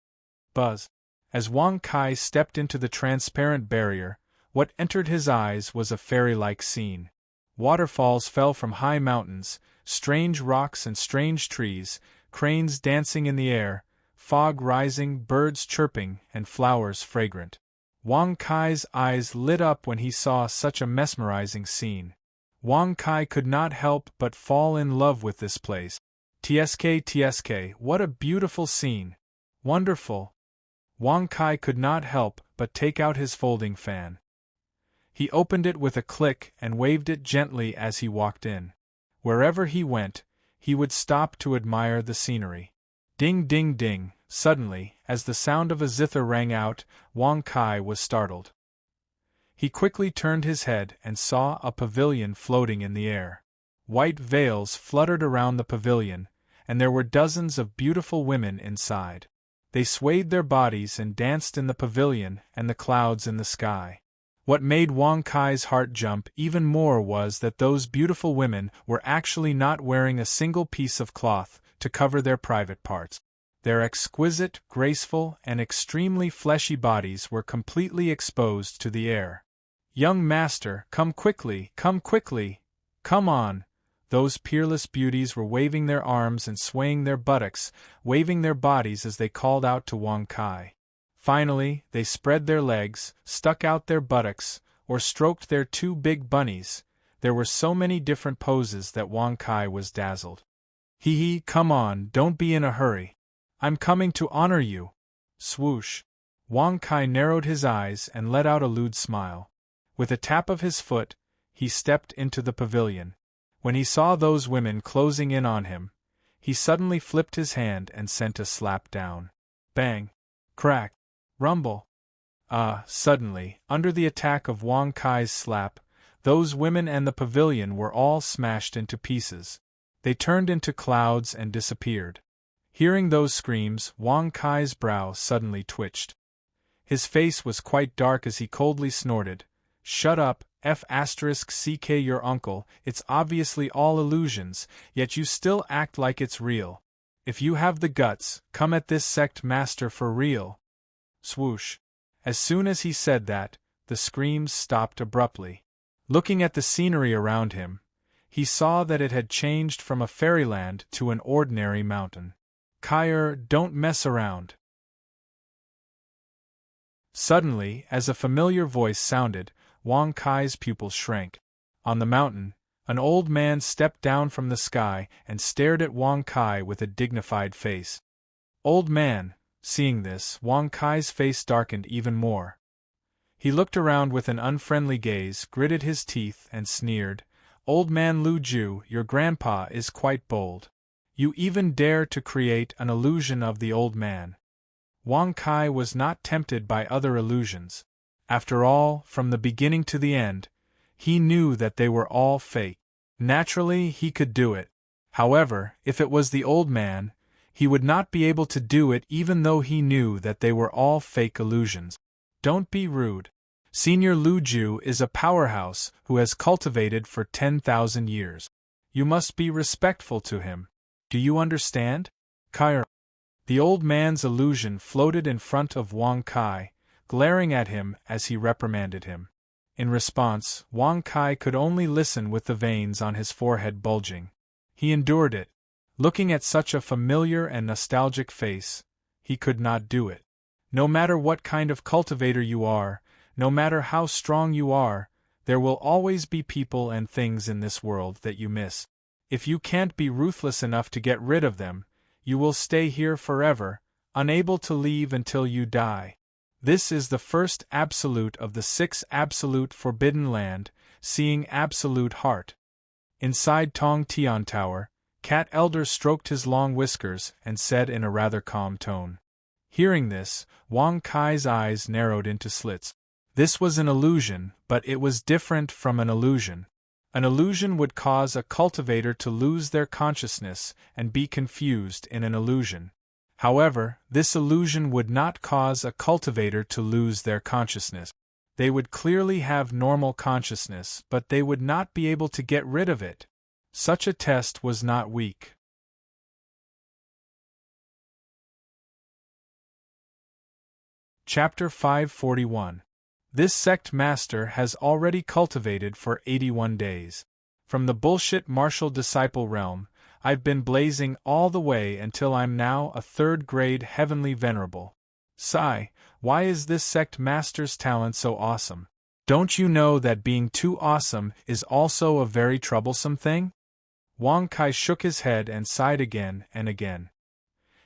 Buzz. As Wang Kai stepped into the transparent barrier, what entered his eyes was a fairy-like scene. Waterfalls fell from high mountains, strange rocks and strange trees, cranes dancing in the air, fog rising, birds chirping, and flowers fragrant. Wang Kai's eyes lit up when he saw such a mesmerizing scene. Wang Kai could not help but fall in love with this place. TSK, what a beautiful scene! Wonderful! Wang Kai could not help but take out his folding fan. He opened it with a click and waved it gently as he walked in. Wherever he went, he would stop to admire the scenery. Ding ding ding! Suddenly, as the sound of a zither rang out, Wang Kai was startled. He quickly turned his head and saw a pavilion floating in the air. White veils fluttered around the pavilion, and there were dozens of beautiful women inside. They swayed their bodies and danced in the pavilion and the clouds in the sky. What made Wang Kai's heart jump even more was that those beautiful women were actually not wearing a single piece of cloth to cover their private parts. Their exquisite, graceful, and extremely fleshy bodies were completely exposed to the air. "Young master, come quickly, come quickly! Come on!" Those peerless beauties were waving their arms and swaying their buttocks, waving their bodies as they called out to Wang Kai. Finally, they spread their legs, stuck out their buttocks, or stroked their two big bunnies. There were so many different poses that Wang Kai was dazzled. Hee, come on, don't be in a hurry. I'm coming to honor you. Swoosh. Wang Kai narrowed his eyes and let out a lewd smile. With a tap of his foot, he stepped into the pavilion. When he saw those women closing in on him, he suddenly flipped his hand and sent a slap down. Bang! Crack! Rumble! Suddenly, under the attack of Wang Kai's slap, those women and the pavilion were all smashed into pieces. They turned into clouds and disappeared. Hearing those screams, Wang Kai's brow suddenly twitched. His face was quite dark as he coldly snorted, "Shut up, F***ck your uncle, it's obviously all illusions, yet you still act like it's real. If you have the guts, come at this sect master for real." Swoosh. As soon as he said that, the screams stopped abruptly. Looking at the scenery around him, he saw that it had changed from a fairyland to an ordinary mountain. "Kaier, don't mess around." Suddenly, as a familiar voice sounded, Wang Kai's pupils shrank. On the mountain, an old man stepped down from the sky and stared at Wang Kai with a dignified face. Old man. Seeing this, Wang Kai's face darkened even more. He looked around with an unfriendly gaze, gritted his teeth, and sneered, "Old man Lu Ju, your grandpa is quite bold. You even dare to create an illusion of the old man." Wang Kai was not tempted by other illusions. After all, from the beginning to the end, he knew that they were all fake. Naturally, he could do it. However, if it was the old man, he would not be able to do it even though he knew that they were all fake illusions. Don't be rude. Senior Lu Ju is a powerhouse who has cultivated for 10,000 years. You must be respectful to him. Do you understand? Kaier. The old man's illusion floated in front of Wang Kai, glaring at him as he reprimanded him. In response, Wang Kai could only listen with the veins on his forehead bulging. He endured it. Looking at such a familiar and nostalgic face, he could not do it. No matter what kind of cultivator you are, no matter how strong you are, there will always be people and things in this world that you miss. If you can't be ruthless enough to get rid of them, you will stay here forever, unable to leave until you die. This is the first absolute of the 6 absolute forbidden land, seeing absolute heart. Inside Tong Tian Tower, Cat Elder stroked his long whiskers and said in a rather calm tone. Hearing this, Wang Kai's eyes narrowed into slits. This was an illusion, but it was different from an illusion. An illusion would cause a cultivator to lose their consciousness and be confused in an illusion. However, this illusion would not cause a cultivator to lose their consciousness. They would clearly have normal consciousness, but they would not be able to get rid of it. Such a test was not weak. Chapter 541. This sect master has already cultivated for 81 days. From the bullshit martial disciple realm, I've been blazing all the way until I'm now a third-grade heavenly venerable. Sigh, why is this sect master's talent so awesome? Don't you know that being too awesome is also a very troublesome thing? Wang Kai shook his head and sighed again and again.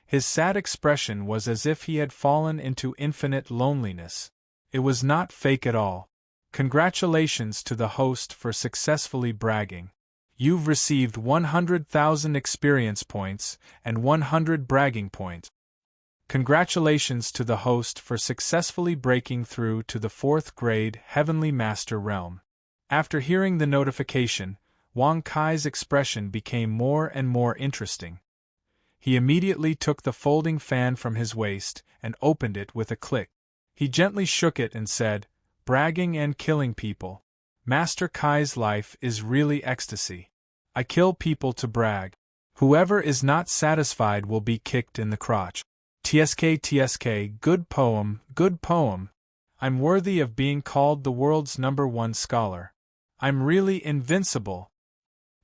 His sad expression was as if he had fallen into infinite loneliness. It was not fake at all. Congratulations to the host for successfully bragging. You've received 100,000 experience points and 100 bragging points. Congratulations to the host for successfully breaking through to the 4th grade Heavenly Master realm. After hearing the notification, Wang Kai's expression became more and more interesting. He immediately took the folding fan from his waist and opened it with a click. He gently shook it and said, "Bragging and killing people. Master Kai's life is really ecstasy. I kill people to brag. Whoever is not satisfied will be kicked in the crotch. TSK, good poem, good poem. I'm worthy of being called the world's #1 scholar. I'm really invincible."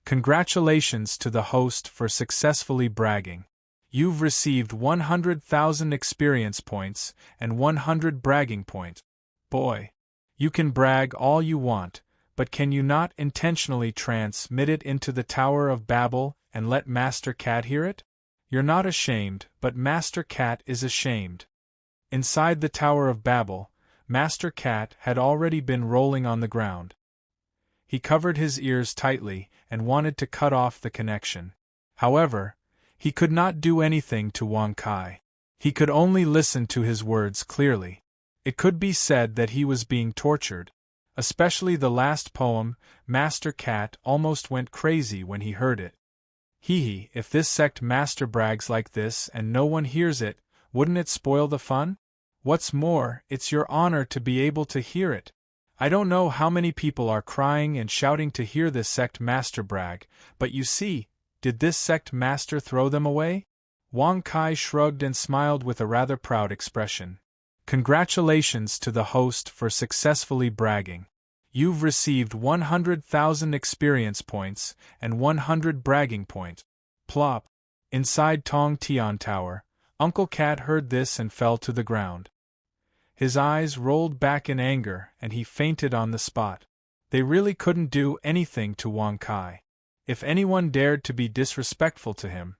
Congratulations to the host for successfully bragging. You've received 100,000 experience points and 100 bragging points. Boy, you can brag all you want, but can you not intentionally transmit it into the Tower of Babel and let Master Cat hear it? You're not ashamed, but Master Cat is ashamed. Inside the Tower of Babel, Master Cat had already been rolling on the ground. He covered his ears tightly and wanted to cut off the connection. However, he could not do anything to Wang Kai. He could only listen to his words clearly. It could be said that he was being tortured. Especially the last poem, Master Cat almost went crazy when he heard it. Hee, if this sect master brags like this and no one hears it, wouldn't it spoil the fun? What's more, it's your honor to be able to hear it. I don't know how many people are crying and shouting to hear this sect master brag, but you see, did this sect master throw them away? Wang Kai shrugged and smiled with a rather proud expression. Congratulations to the host for successfully bragging. You've received 100,000 experience points and 100 bragging points. Plop. Inside Tong Tian Tower, Uncle Cat heard this and fell to the ground. His eyes rolled back in anger and he fainted on the spot. They really couldn't do anything to Wang Kai. If anyone dared to be disrespectful to him,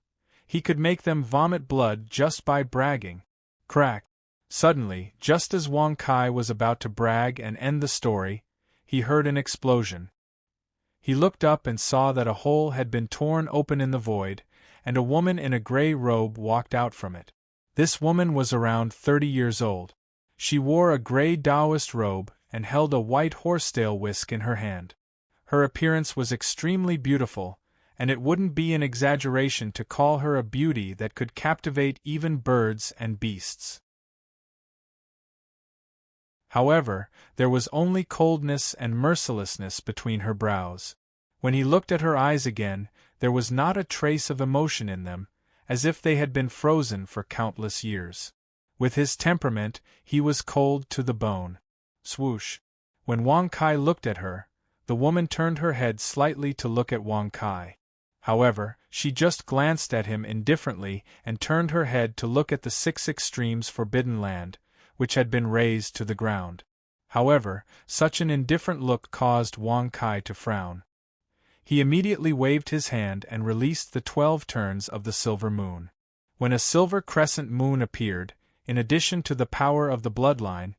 he could make them vomit blood just by bragging. Crack. Suddenly, just as Wang Kai was about to brag and end the story, he heard an explosion. He looked up and saw that a hole had been torn open in the void, and a woman in a gray robe walked out from it. This woman was around 30 years old. She wore a gray Taoist robe and held a white horsetail whisk in her hand. Her appearance was extremely beautiful, and it wouldn't be an exaggeration to call her a beauty that could captivate even birds and beasts. However, there was only coldness and mercilessness between her brows. When he looked at her eyes again, there was not a trace of emotion in them, as if they had been frozen for countless years. With his temperament, he was cold to the bone. Swoosh. When Wang Kai looked at her, the woman turned her head slightly to look at Wang Kai. However, she just glanced at him indifferently and turned her head to look at the 6 extremes forbidden land, which had been razed to the ground. However, such an indifferent look caused Wang Kai to frown. He immediately waved his hand and released the 12 turns of the silver moon. When a silver crescent moon appeared, in addition to the power of the bloodline,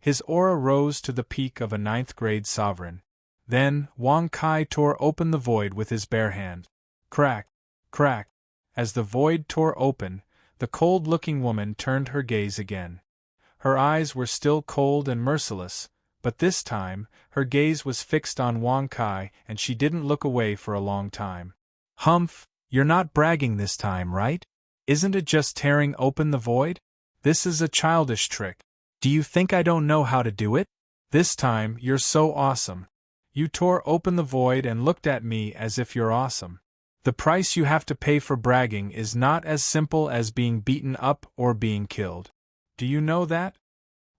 his aura rose to the peak of a 9th-grade sovereign. Then, Wang Kai tore open the void with his bare hand. Crack, crack. As the void tore open, the cold-looking woman turned her gaze again. Her eyes were still cold and merciless, but this time, her gaze was fixed on Wang Kai and she didn't look away for a long time. Humph, you're not bragging this time, right? Isn't it just tearing open the void? This is a childish trick. Do you think I don't know how to do it? This time, you're so awesome. You tore open the void and looked at me as if you're awesome. The price you have to pay for bragging is not as simple as being beaten up or being killed. Do you know that?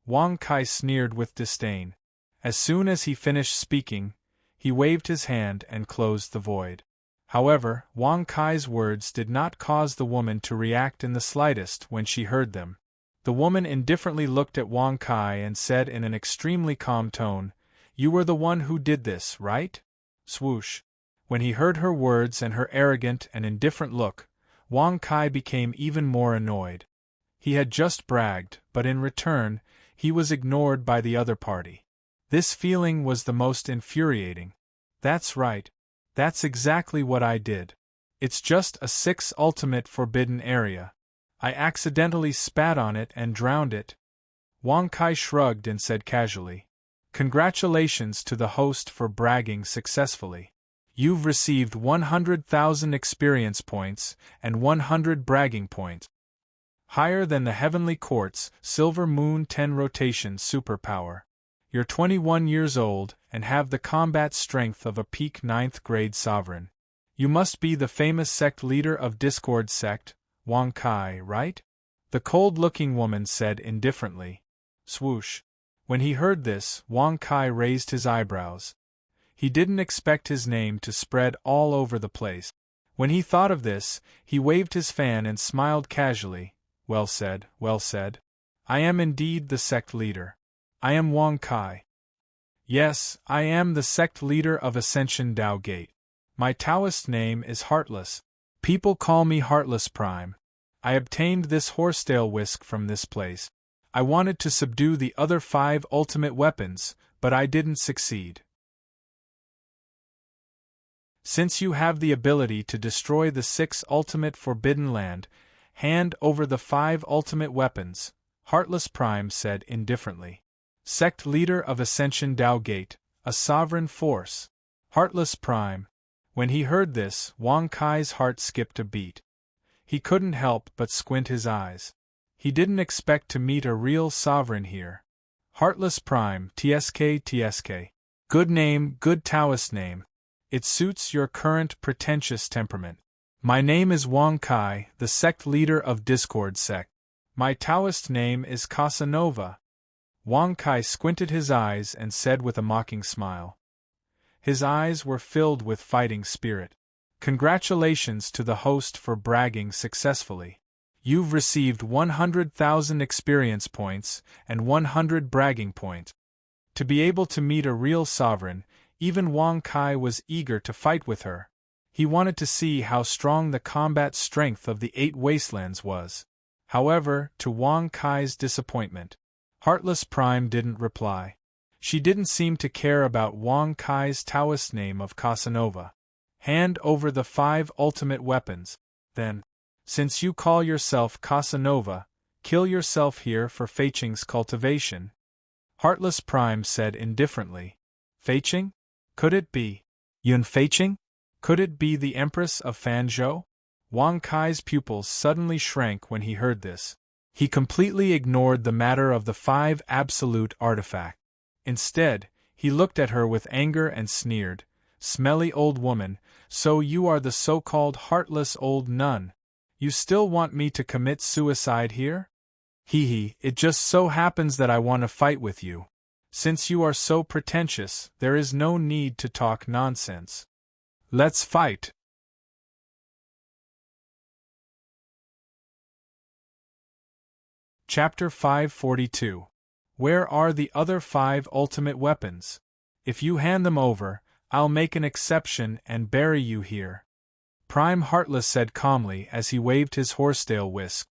Wang Kai sneered with disdain. As soon as he finished speaking, he waved his hand and closed the void. However, Wang Kai's words did not cause the woman to react in the slightest when she heard them. The woman indifferently looked at Wang Kai and said in an extremely calm tone, "You were the one who did this, right?" Swoosh. When he heard her words and her arrogant and indifferent look, Wang Kai became even more annoyed. He had just bragged, but in return, he was ignored by the other party. This feeling was the most infuriating. That's right. That's exactly what I did. It's just a 6 ultimate forbidden area. I accidentally spat on it and drowned it. Wang Kai shrugged and said casually, "Congratulations to the host for bragging successfully. You've received 100,000 experience points and 100 bragging points. Higher than the Heavenly Court's Silver Moon 10 rotation superpower. You're 21 years old and have the combat strength of a peak 9th grade sovereign. You must be the famous sect leader of Discord sect, Wang Kai, right?" The cold-looking woman said indifferently. Swoosh. When he heard this, Wang Kai raised his eyebrows. He didn't expect his name to spread all over the place. When he thought of this, he waved his fan and smiled casually. Well said, well said. I am indeed the sect leader. I am Wang Kai. Yes, I am the sect leader of Ascension Tao Gate. My Taoist name is Heartless. People call me Heartless Prime. I obtained this horsetail whisk from this place. I wanted to subdue the other 5 ultimate weapons, but I didn't succeed. Since you have the ability to destroy the 6 ultimate forbidden land, hand over the 5 ultimate weapons, Heartless Prime said indifferently. Sect leader of Ascension Tao Gate, a sovereign force. Heartless Prime. When he heard this, Wang Kai's heart skipped a beat. He couldn't help but squint his eyes. He didn't expect to meet a real sovereign here. Heartless Prime, TSK. Good name, good Taoist name. It suits your current pretentious temperament. My name is Wang Kai, the sect leader of Discord sect. My Taoist name is Casanova. Wang Kai squinted his eyes and said with a mocking smile. His eyes were filled with fighting spirit. Congratulations to the host for bragging successfully. You've received 100,000 experience points and 100 bragging points. To be able to meet a real sovereign, even Wang Kai was eager to fight with her. He wanted to see how strong the combat strength of the 8 wastelands was. However, to Wang Kai's disappointment, Heartless Prime didn't reply. She didn't seem to care about Wang Kai's Taoist name of Casanova. Hand over the 5 ultimate weapons, then. Since you call yourself Casanova, kill yourself here for Feiqing's cultivation. Heartless Prime said indifferently. Feiqing? Could it be Yun Feiqing? Could it be the Empress of Fanzhou? Wang Kai's pupils suddenly shrank when he heard this. He completely ignored the matter of the 5 absolute artifacts. Instead, he looked at her with anger and sneered. Smelly old woman, so you are the so-called heartless old nun. You still want me to commit suicide here? Hee, it just so happens that I want to fight with you. Since you are so pretentious, there is no need to talk nonsense. Let's fight. Chapter 542. Where are the other 5 ultimate weapons? If you hand them over, I'll make an exception and bury you here. Prime Heartless said calmly as he waved his horsetail whisk.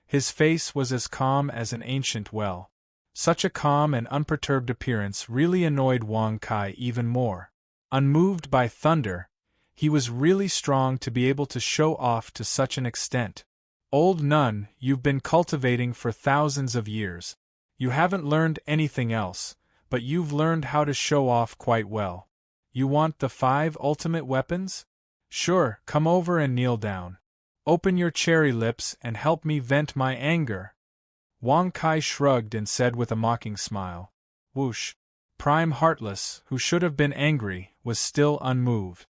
His face was as calm as an ancient well. Such a calm and unperturbed appearance really annoyed Wang Kai even more. Unmoved by thunder, he was really strong to be able to show off to such an extent. Old nun, you've been cultivating for thousands of years. You haven't learned anything else, but you've learned how to show off quite well. You want the 5 ultimate weapons? Sure, come over and kneel down. Open your cherry lips and help me vent my anger. Wang Kai shrugged and said with a mocking smile. Whoosh. Prime Heartless, who should have been angry, was still unmoved.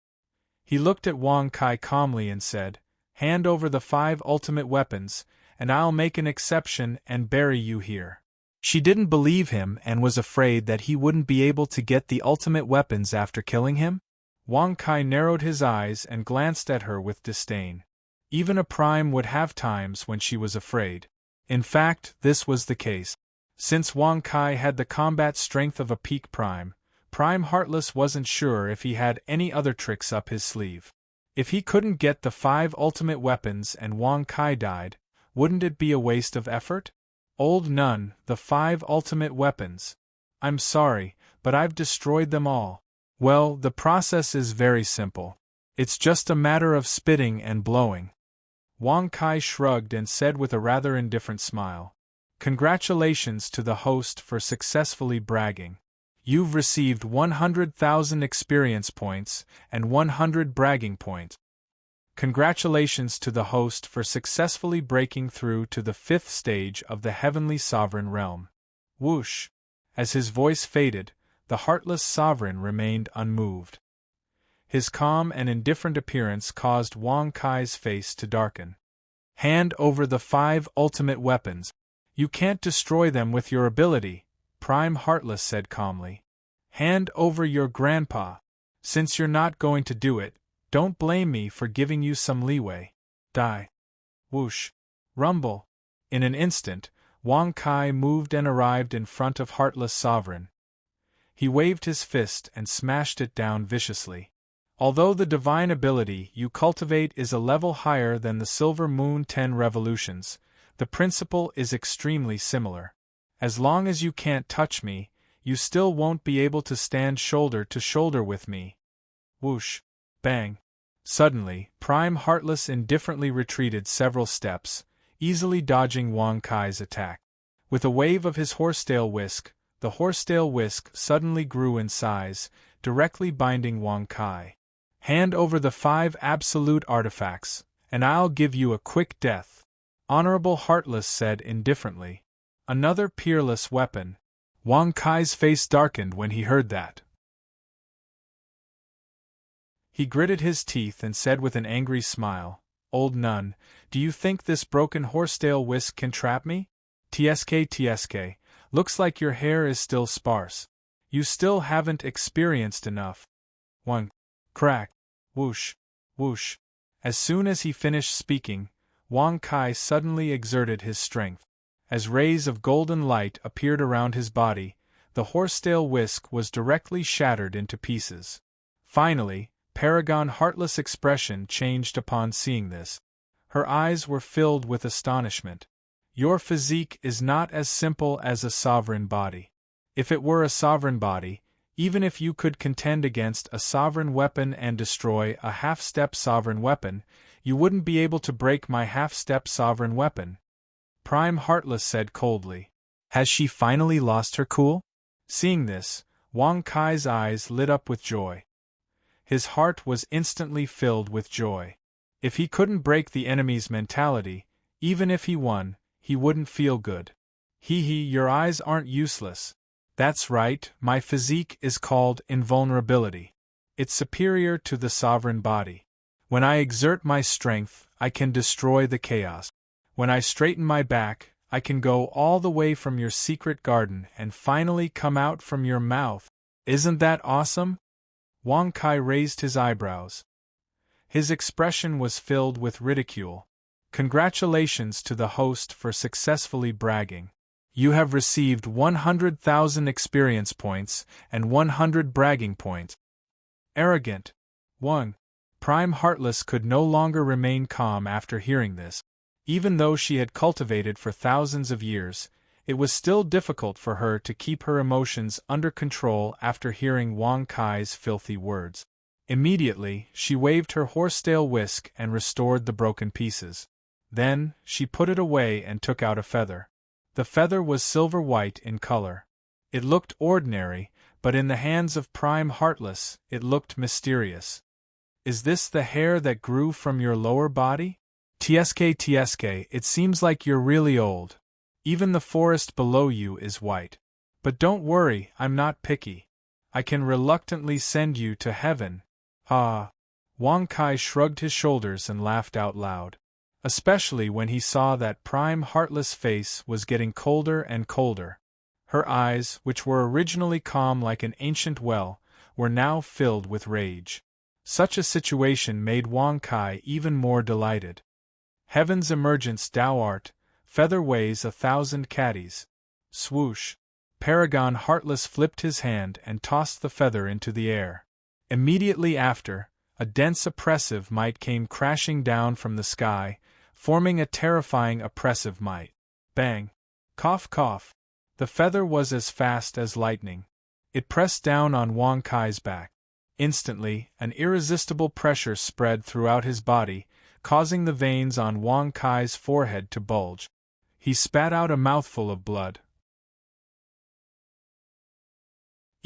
He looked at Wang Kai calmly and said, "Hand over the 5 ultimate weapons, and I'll make an exception and bury you here." She didn't believe him and was afraid that he wouldn't be able to get the ultimate weapons after killing him. Wang Kai narrowed his eyes and glanced at her with disdain. Even a prime would have times when she was afraid. In fact, this was the case. Since Wang Kai had the combat strength of a peak prime, Prime Heartless wasn't sure if he had any other tricks up his sleeve. If he couldn't get the 5 ultimate weapons and Wang Kai died, wouldn't it be a waste of effort? Old Nun, the 5 ultimate weapons. I'm sorry, but I've destroyed them all. Well, the process is very simple. It's just a matter of spitting and blowing. Wang Kai shrugged and said with a rather indifferent smile, "Congratulations to the host for successfully bragging. You've received 100,000 experience points and 100 bragging points. Congratulations to the host for successfully breaking through to the 5th stage of the Heavenly Sovereign Realm." Whoosh! As his voice faded, the Heartless Sovereign remained unmoved. His calm and indifferent appearance caused Wang Kai's face to darken. "Hand over the 5 ultimate weapons. You can't destroy them with your ability," Prime Heartless said calmly. "Hand over your grandpa. Since you're not going to do it, don't blame me for giving you some leeway. Die." Whoosh! Rumble! In an instant, Wang Kai moved and arrived in front of Heartless Sovereign. He waved his fist and smashed it down viciously. Although the divine ability you cultivate is a level higher than the Silver Moon 10 revolutions, the principle is extremely similar. As long as you can't touch me, you still won't be able to stand shoulder to shoulder with me. Whoosh! Bang! Suddenly, Prime Heartless indifferently retreated several steps, easily dodging Wang Kai's attack. With a wave of his horsetail whisk, the horsetail whisk suddenly grew in size, directly binding Wang Kai. "Hand over the 5 absolute artifacts, and I'll give you a quick death," Honorable Heartless said indifferently. "Another peerless weapon." Wang Kai's face darkened when he heard that. He gritted his teeth and said with an angry smile, "Old Nun, do you think this broken horsetail whisk can trap me? TSK, looks like your hair is still sparse. You still haven't experienced enough." One crack, whoosh, whoosh. As soon as he finished speaking, Wang Kai suddenly exerted his strength. As rays of golden light appeared around his body, the horsetail whisk was directly shattered into pieces. Finally, Paragon Heartless' expression changed upon seeing this. Her eyes were filled with astonishment. "Your physique is not as simple as a sovereign body. If it were a sovereign body, even if you could contend against a sovereign weapon and destroy a half-step sovereign weapon, you wouldn't be able to break my half-step sovereign weapon," Prime Heartless said coldly. Has she finally lost her cool? Seeing this, Wang Kai's eyes lit up with joy. His heart was instantly filled with joy. If he couldn't break the enemy's mentality, even if he won, he wouldn't feel good. Your eyes aren't useless. That's right, my physique is called invulnerability. It's superior to the sovereign body. When I exert my strength, I can destroy the chaos. When I straighten my back, I can go all the way from your secret garden and finally come out from your mouth. Isn't that awesome? Wang Kai raised his eyebrows. His expression was filled with ridicule. Congratulations to the host for successfully bragging. You have received 100,000 experience points and 100 bragging points. Arrogant. Wang. Prime Heartless could no longer remain calm after hearing this. Even though she had cultivated for thousands of years, it was still difficult for her to keep her emotions under control after hearing Wang Kai's filthy words. Immediately, she waved her horsetail whisk and restored the broken pieces. Then, she put it away and took out a feather. The feather was silver-white in color. It looked ordinary, but in the hands of Prime Heartless, it looked mysterious. Is this the hair that grew from your lower body? TSK, it seems like you're really old. Even the forest below you is white. But don't worry, I'm not picky. I can reluctantly send you to heaven. Ah. Wang Kai shrugged his shoulders and laughed out loud. Especially when he saw that Prime Heartless' face was getting colder and colder. Her eyes, which were originally calm like an ancient well, were now filled with rage. Such a situation made Wang Kai even more delighted. Heaven's emergence thou art, feather weighs 1,000 caddies. Swoosh! Paragon Heartless flipped his hand and tossed the feather into the air. Immediately after, a dense oppressive might came crashing down from the sky, forming a terrifying oppressive might. Bang! Cough cough! The feather was as fast as lightning. It pressed down on Wang Kai's back. Instantly, an irresistible pressure spread throughout his body, causing the veins on Wang Kai's forehead to bulge. He spat out a mouthful of blood.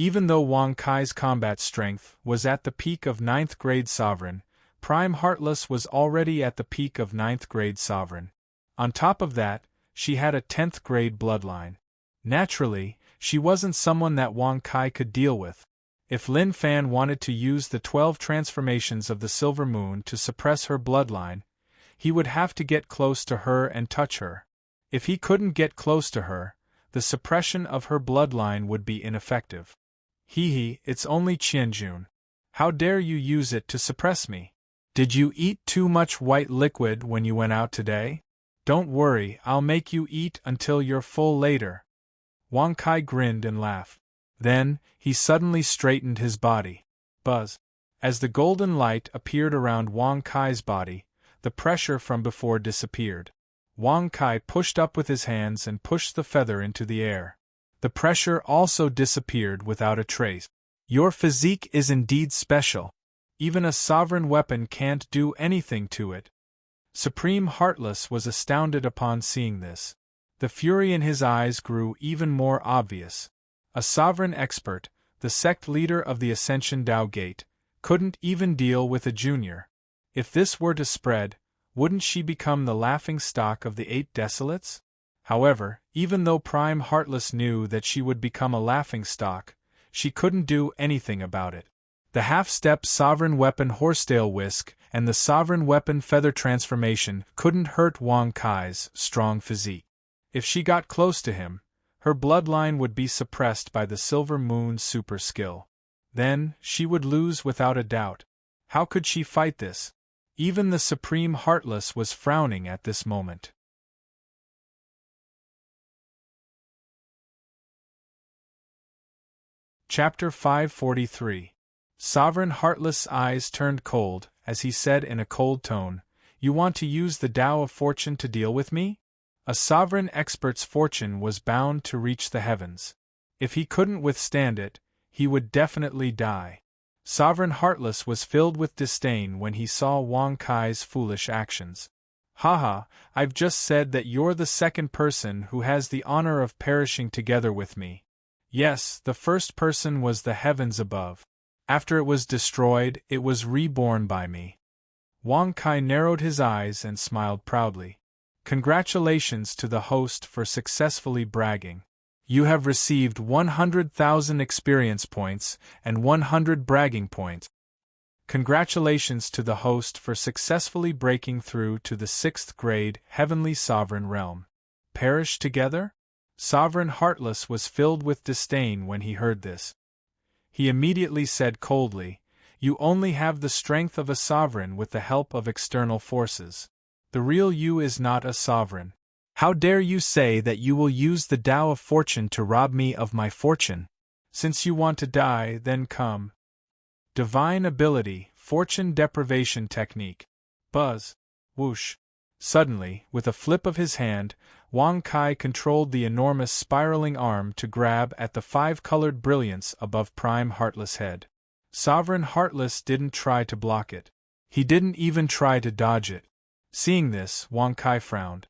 Even though Wang Kai's combat strength was at the peak of 9th grade Sovereign, Prime Heartless was already at the peak of 9th grade Sovereign. On top of that, she had a 10th grade bloodline. Naturally, she wasn't someone that Wang Kai could deal with. If Lin Fan wanted to use the 12 transformations of the Silver Moon to suppress her bloodline, he would have to get close to her and touch her. If he couldn't get close to her, the suppression of her bloodline would be ineffective. Hee, it's only Qianjun. How dare you use it to suppress me? Did you eat too much white liquid when you went out today? Don't worry, I'll make you eat until you're full later. Wang Kai grinned and laughed. Then, he suddenly straightened his body. Buzz. As the golden light appeared around Wang Kai's body, the pressure from before disappeared. Wang Kai pushed up with his hands and pushed the feather into the air. The pressure also disappeared without a trace. Your physique is indeed special. Even a sovereign weapon can't do anything to it. Supreme Heartless was astounded upon seeing this. The fury in his eyes grew even more obvious. A sovereign expert, the sect leader of the Ascension Dao Gate, couldn't even deal with a junior. If this were to spread, wouldn't she become the laughingstock of the 8 Desolates? However, even though Prime Heartless knew that she would become a laughingstock, she couldn't do anything about it. The half-step sovereign weapon Horsetail Whisk and the sovereign weapon Feather Transformation couldn't hurt Wang Kai's strong physique. If she got close to him, her bloodline would be suppressed by the Silver Moon's super skill. Then, she would lose without a doubt. How could she fight this? Even the Supreme Heartless was frowning at this moment. Chapter 543. Sovereign Heartless' eyes turned cold, as he said in a cold tone, "You want to use the Tao of Fortune to deal with me?" A sovereign expert's fortune was bound to reach the heavens. If he couldn't withstand it, he would definitely die. Sovereign Heartless was filled with disdain when he saw Wang Kai's foolish actions. Haha, I've just said that you're the second person who has the honor of perishing together with me. Yes, the first person was the heavens above. After it was destroyed, it was reborn by me. Wang Kai narrowed his eyes and smiled proudly. Congratulations to the host for successfully bragging. You have received 100,000 experience points and 100 bragging points. Congratulations to the host for successfully breaking through to the 6th grade Heavenly Sovereign Realm. Perish together? Sovereign Heartless was filled with disdain when he heard this. He immediately said coldly, "You only have the strength of a sovereign with the help of external forces. The real you is not a sovereign. How dare you say that you will use the Tao of Fortune to rob me of my fortune? Since you want to die, then come." Divine Ability, Fortune Deprivation Technique. Buzz. Whoosh. Suddenly, with a flip of his hand, Wang Kai controlled the enormous spiraling arm to grab at the 5-colored brilliance above Prime Heartless' head. Sovereign Heartless didn't try to block it. He didn't even try to dodge it. Seeing this, Wang Kai frowned.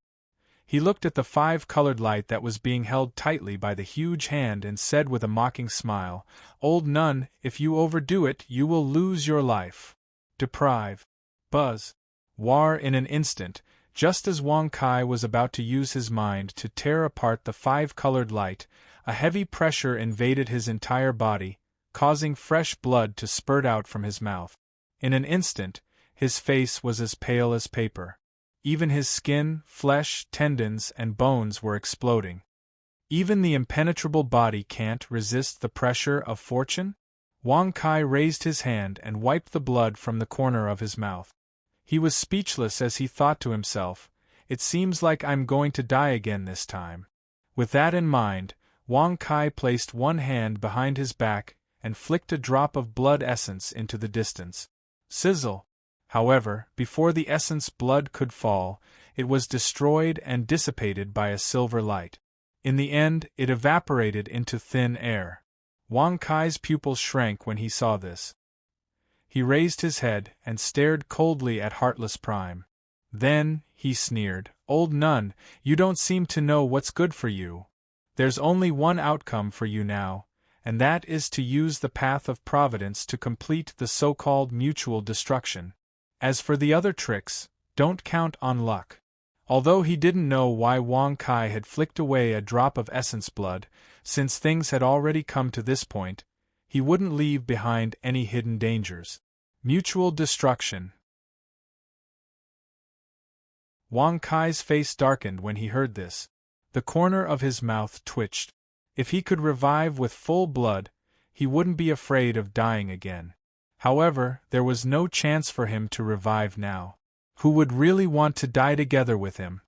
He looked at the 5-colored light that was being held tightly by the huge hand and said with a mocking smile, "Old nun, if you overdo it, you will lose your life. Deprive." Buzz. War in an instant, just as Wang Kai was about to use his mind to tear apart the 5-colored light, A heavy pressure invaded his entire body, causing fresh blood to spurt out from his mouth. In an instant, his face was as pale as paper. Even his skin, flesh, tendons, and bones were exploding. Even the impenetrable body can't resist the pressure of fortune? Wang Kai raised his hand and wiped the blood from the corner of his mouth. He was speechless as he thought to himself, "It seems like I'm going to die again this time." With that in mind, Wang Kai placed one hand behind his back and flicked a drop of blood essence into the distance. Sizzle! However, before the essence blood could fall, it was destroyed and dissipated by a silver light. In the end, it evaporated into thin air. Wang Kai's pupils shrank when he saw this. He raised his head and stared coldly at Heartless Prime. Then, he sneered, "Old nun, you don't seem to know what's good for you. There's only one outcome for you now, and that is to use the path of providence to complete the so-called mutual destruction. As for the other tricks, don't count on luck." Although he didn't know why Wang Kai had flicked away a drop of essence blood, since things had already come to this point, he wouldn't leave behind any hidden dangers. Mutual destruction. Wang Kai's face darkened when he heard this. The corner of his mouth twitched. If he could revive with full blood, he wouldn't be afraid of dying again. However, there was no chance for him to revive now. Who would really want to die together with him?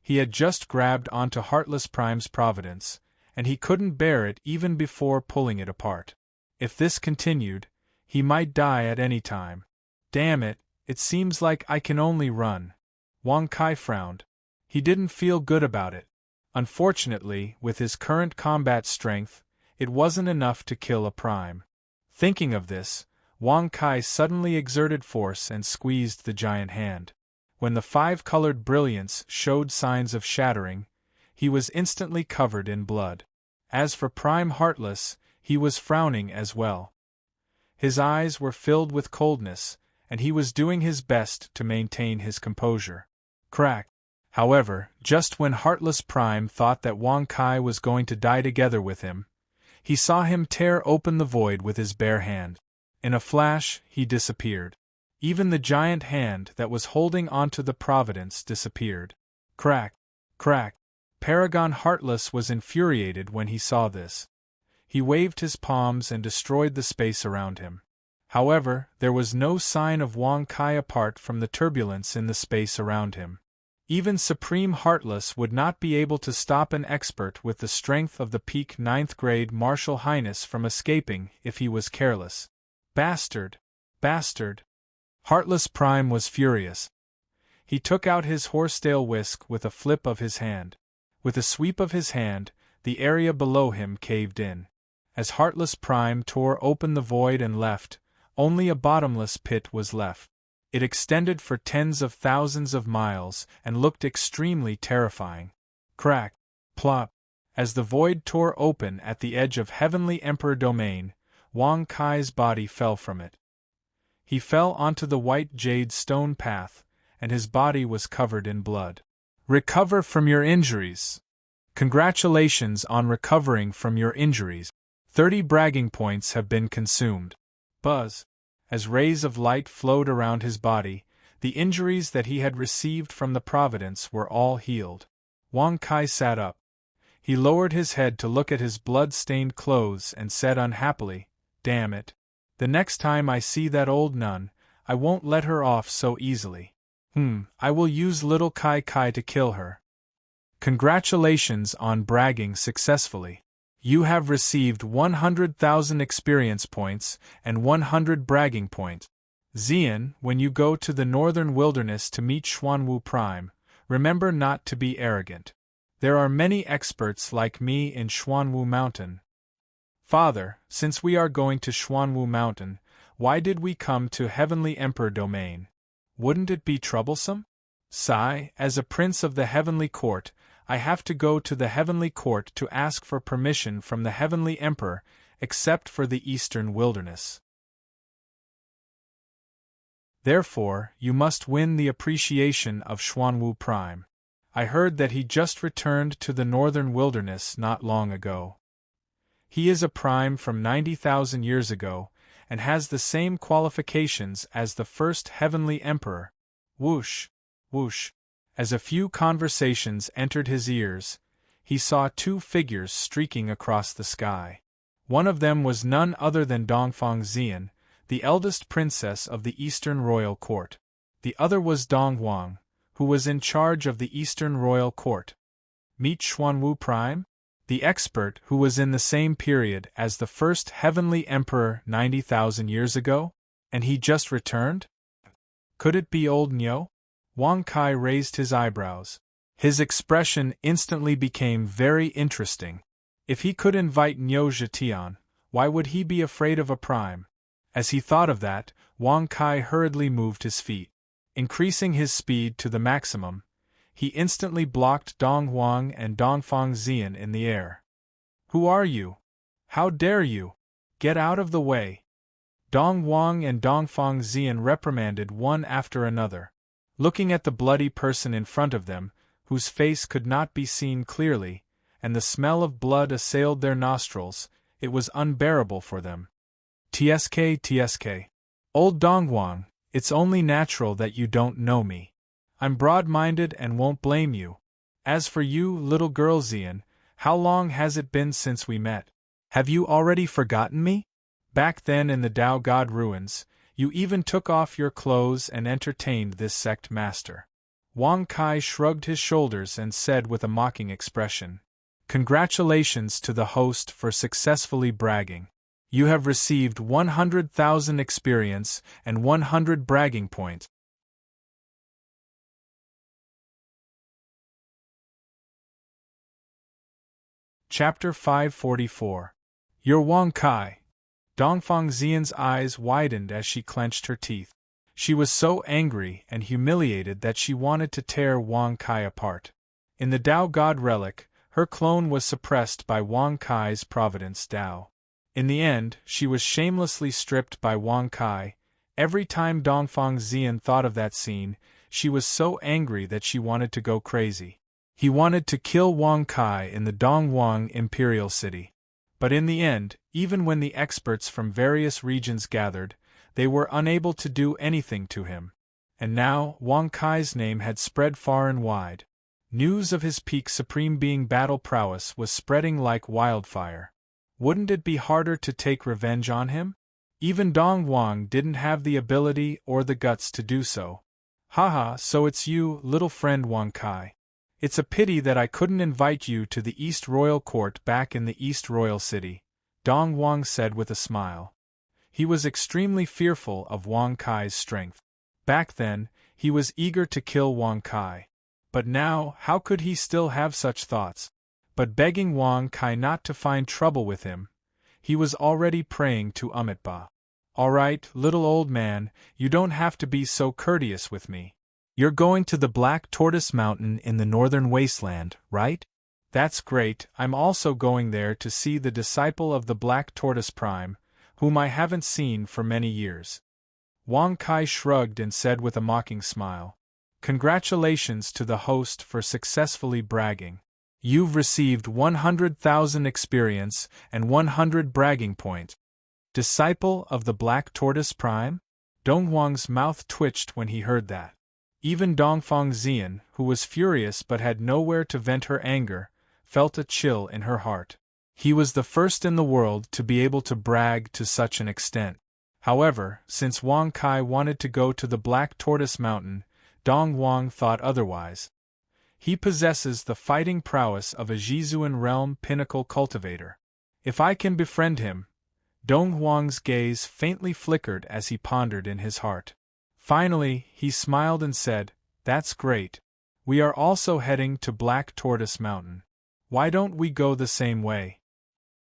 He had just grabbed onto Heartless Prime's providence, and he couldn't bear it even before pulling it apart. If this continued, he might die at any time. Damn it, it seems like I can only run. Wang Kai frowned. He didn't feel good about it. Unfortunately, with his current combat strength, it wasn't enough to kill a prime. Thinking of this, Wang Kai suddenly exerted force and squeezed the giant hand. When the five-colored brilliance showed signs of shattering, he was instantly covered in blood. As for Prime Heartless, he was frowning as well. His eyes were filled with coldness, and he was doing his best to maintain his composure. Crack! However, just when Heartless Prime thought that Wang Kai was going to die together with him, he saw him tear open the void with his bare hand. In a flash, he disappeared. Even the giant hand that was holding onto the providence disappeared. Crack! Crack! Paragon Heartless was infuriated when he saw this. He waved his palms and destroyed the space around him. However, there was no sign of Wang Kai apart from the turbulence in the space around him. Even Supreme Heartless would not be able to stop an expert with the strength of the peak 9th grade Martial Highness from escaping if he was careless. Bastard! Bastard! Heartless Prime was furious. He took out his horsetail whisk with a flip of his hand. With a sweep of his hand, the area below him caved in. As Heartless Prime tore open the void and left, only a bottomless pit was left. It extended for tens of thousands of miles and looked extremely terrifying. Crack! Plop! As the void tore open at the edge of Heavenly Emperor Domain, Wang Kai's body fell from it. He fell onto the white jade stone path, and his body was covered in blood. Recover from your injuries. Congratulations on recovering from your injuries. 30 bragging points have been consumed. Buzz. As rays of light flowed around his body, the injuries that he had received from the Providence were all healed. Wang Kai sat up. He lowered his head to look at his blood-stained clothes and said unhappily, "Damn it. The next time I see that old nun, I won't let her off so easily. I will use little Kai Kai to kill her." Congratulations on bragging successfully. You have received 100,000 experience points and 100 bragging points. Xian, when you go to the northern wilderness to meet Xuanwu Prime, remember not to be arrogant. There are many experts like me in Xuanwu Mountain. Father, since we are going to Xuanwu Mountain, why did we come to Heavenly Emperor Domain? Wouldn't it be troublesome? Sai, as a prince of the Heavenly Court, I have to go to the Heavenly Court to ask for permission from the Heavenly Emperor, except for the Eastern Wilderness. Therefore, you must win the appreciation of Xuanwu Prime. I heard that he just returned to the northern wilderness not long ago. He is a prime from 90,000 years ago, and has the same qualifications as the first heavenly emperor. Whoosh, whoosh. As a few conversations entered his ears, he saw two figures streaking across the sky. One of them was none other than Dongfang Xian, the eldest princess of the Eastern Royal Court. The other was Dong Huang, who was in charge of the Eastern Royal Court. Meet Xuanwu Prime? The expert who was in the same period as the first heavenly emperor 90,000 years ago? And he just returned? Could it be old Niu? Wang Kai raised his eyebrows. His expression instantly became very interesting. If he could invite Niu Zhetian, why would he be afraid of a prime? As he thought of that, Wang Kai hurriedly moved his feet. Increasing his speed to the maximum, he instantly blocked Dong Huang and Dongfang Xian in the air. Who are you? How dare you? Get out of the way! Dong Huang and Dongfang Xian reprimanded one after another. Looking at the bloody person in front of them, whose face could not be seen clearly, and the smell of blood assailed their nostrils, it was unbearable for them. Tsk. Old Dong Huang, it's only natural that you don't know me. I'm broad-minded and won't blame you. As for you, little girl Xian, how long has it been since we met? Have you already forgotten me? Back then in the Dao God ruins, you even took off your clothes and entertained this sect master. Wang Kai shrugged his shoulders and said with a mocking expression, Congratulations to the host for successfully bragging. You have received 100,000 experience and 100 bragging points. Chapter 544. You're Wang Kai. Dongfang Xian's eyes widened as she clenched her teeth. She was so angry and humiliated that she wanted to tear Wang Kai apart. In the Dao God relic, her clone was suppressed by Wang Kai's Providence Dao. In the end, she was shamelessly stripped by Wang Kai. Every time Dongfang Xian thought of that scene, she was so angry that she wanted to go crazy. He wanted to kill Wang Kai in the Donghuang Imperial City. But in the end, even when the experts from various regions gathered, they were unable to do anything to him. And now, Wang Kai's name had spread far and wide. News of his peak supreme being battle prowess was spreading like wildfire. Wouldn't it be harder to take revenge on him? Even Dong Huang didn't have the ability or the guts to do so. Haha, so it's you, little friend Wang Kai. It's a pity that I couldn't invite you to the East Royal Court back in the East Royal City, Dong Huang said with a smile. He was extremely fearful of Wang Kai's strength. Back then, he was eager to kill Wang Kai. But now, how could he still have such thoughts? But begging Wang Kai not to find trouble with him, he was already praying to Amitabha. All right, little old man, you don't have to be so courteous with me. You're going to the Black Tortoise Mountain in the northern wasteland, right? That's great. I'm also going there to see the disciple of the Black Tortoise Prime, whom I haven't seen for many years. Wang Kai shrugged and said with a mocking smile, Congratulations to the host for successfully bragging. You've received 100,000 experience and 100 bragging points. Disciple of the Black Tortoise Prime? Dong Huang's mouth twitched when he heard that. Even Dongfang Xian, who was furious but had nowhere to vent her anger, felt a chill in her heart. He was the first in the world to be able to brag to such an extent. However, since Wang Kai wanted to go to the Black Tortoise Mountain, Dong Huang thought otherwise. He possesses the fighting prowess of a Jizuan realm pinnacle cultivator. If I can befriend him. Dong Huang's gaze faintly flickered as he pondered in his heart. Finally, he smiled and said, That's great. We are also heading to Black Tortoise Mountain. Why don't we go the same way?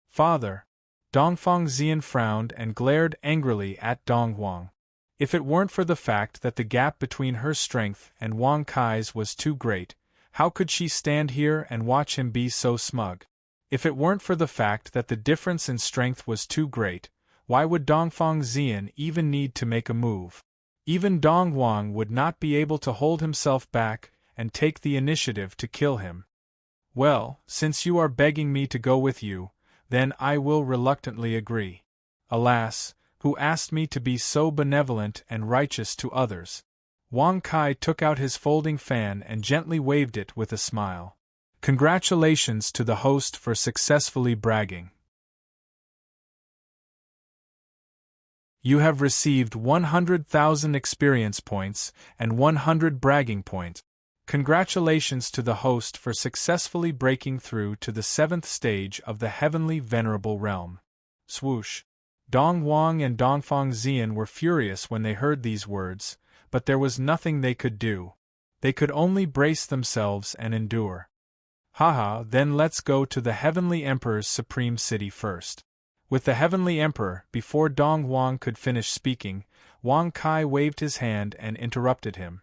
Father. Dongfang Xian frowned and glared angrily at Dong Huang. If it weren't for the fact that the gap between her strength and Wang Kai's was too great, how could she stand here and watch him be so smug? If it weren't for the fact that the difference in strength was too great, why would Dongfang Xian even need to make a move? Even Dong Huang would not be able to hold himself back, and take the initiative to kill him. Well, since you are begging me to go with you, then I will reluctantly agree. Alas, who asked me to be so benevolent and righteous to others? Wang Kai took out his folding fan and gently waved it with a smile. Congratulations to the host for successfully bragging. You have received 100,000 experience points and 100 bragging points. Congratulations to the host for successfully breaking through to the 7th stage of the heavenly venerable realm. Swoosh. Dong Wang and Dongfang Xian were furious when they heard these words, but there was nothing they could do. They could only brace themselves and endure. Haha, then let's go to the Heavenly Emperor's supreme city first. With the Heavenly Emperor, before Dong Wang could finish speaking, Wang Kai waved his hand and interrupted him.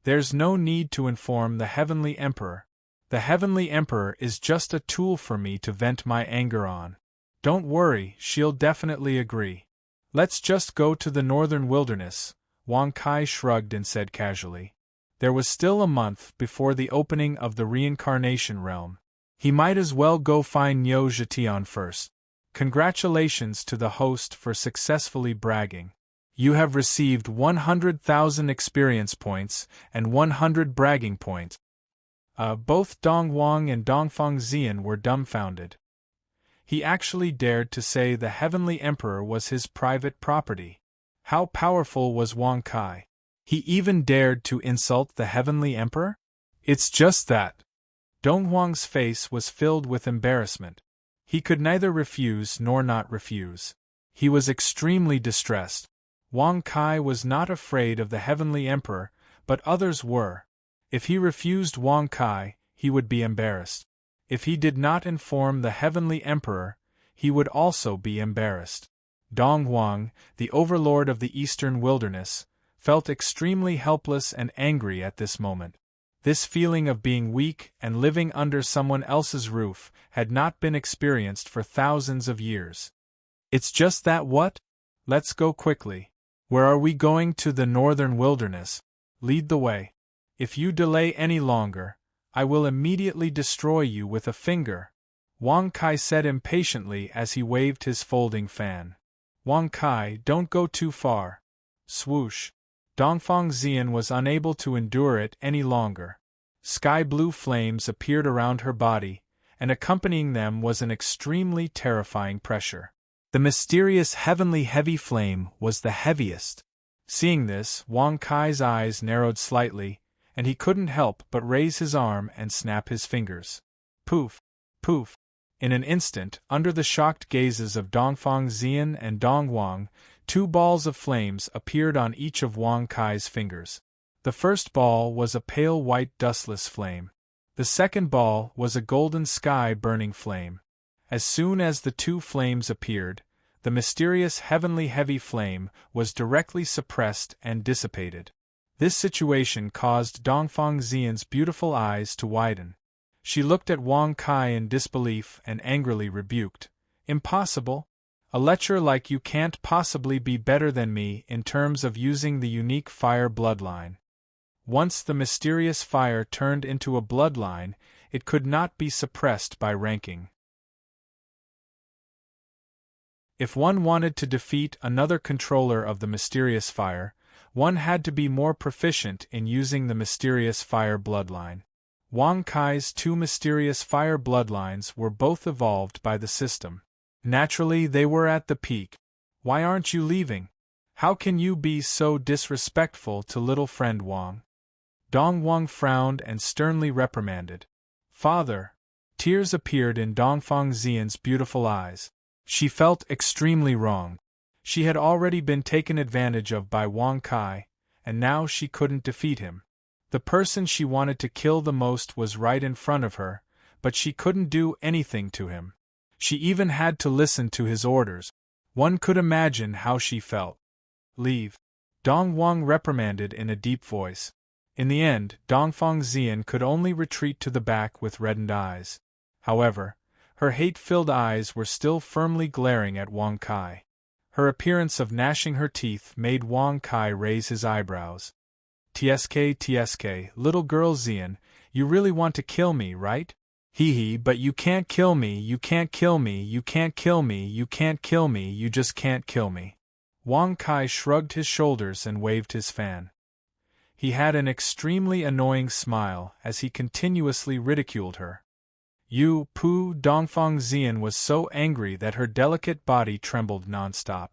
There's no need to inform the Heavenly Emperor. The Heavenly Emperor is just a tool for me to vent my anger on. Don't worry, she'll definitely agree. Let's just go to the northern wilderness, Wang Kai shrugged and said casually. There was still a month before the opening of the reincarnation realm. He might as well go find Niu Zhetian first. Congratulations to the host for successfully bragging. You have received 100,000 experience points and 100 bragging points. Both Dong Wang and Dongfang Xian were dumbfounded. He actually dared to say the Heavenly Emperor was his private property. How powerful was Wang Kai? He even dared to insult the Heavenly Emperor? It's just that. Dong Wang's face was filled with embarrassment. He could neither refuse nor not refuse. He was extremely distressed. Wang Kai was not afraid of the Heavenly Emperor, but others were. If he refused Wang Kai, he would be embarrassed. If he did not inform the Heavenly Emperor, he would also be embarrassed. Dong Wang, the overlord of the Eastern Wilderness, felt extremely helpless and angry at this moment. This feeling of being weak and living under someone else's roof had not been experienced for thousands of years. It's just that what? Let's go quickly. Where are we going? To the northern wilderness. Lead the way. If you delay any longer, I will immediately destroy you with a finger, Wang Kai said impatiently as he waved his folding fan. Wang Kai, don't go too far. Swoosh. Dongfang Xian was unable to endure it any longer. Sky-blue flames appeared around her body, and accompanying them was an extremely terrifying pressure. The mysterious heavenly heavy flame was the heaviest. Seeing this, Wang Kai's eyes narrowed slightly, and he couldn't help but raise his arm and snap his fingers. Poof! Poof! In an instant, under the shocked gazes of Dongfang Xian and Dong Wang, 2 balls of flames appeared on each of Wang Kai's fingers. The first ball was a pale white dustless flame. The second ball was a golden sky-burning flame. As soon as the 2 flames appeared, the mysterious heavenly heavy flame was directly suppressed and dissipated. This situation caused Dongfang Xian's beautiful eyes to widen. She looked at Wang Kai in disbelief and angrily rebuked. Impossible? A lecher like you can't possibly be better than me in terms of using the unique fire bloodline. Once the mysterious fire turned into a bloodline, it could not be suppressed by ranking. If one wanted to defeat another controller of the mysterious fire, one had to be more proficient in using the mysterious fire bloodline. Wang Kai's 2 mysterious fire bloodlines were both evolved by the system. Naturally, they were at the peak. Why aren't you leaving? How can you be so disrespectful to little friend Wang? Dong Wang frowned and sternly reprimanded. Father! Tears appeared in Dongfang Xian's beautiful eyes. She felt extremely wrong. She had already been taken advantage of by Wang Kai, and now she couldn't defeat him. The person she wanted to kill the most was right in front of her, but she couldn't do anything to him. She even had to listen to his orders. One could imagine how she felt. Leave. Dong Wang reprimanded in a deep voice. In the end, Dongfang Xian could only retreat to the back with reddened eyes. However, her hate-filled eyes were still firmly glaring at Wang Kai. Her appearance of gnashing her teeth made Wang Kai raise his eyebrows. Tsk, little girl Xian, you really want to kill me, right? Hee hee, but you can't kill me, you can't kill me, you can't kill me, you can't kill me, you just can't kill me. Wang Kai shrugged his shoulders and waved his fan. He had an extremely annoying smile as he continuously ridiculed her. Yu Pu Dongfang Xian was so angry that her delicate body trembled nonstop.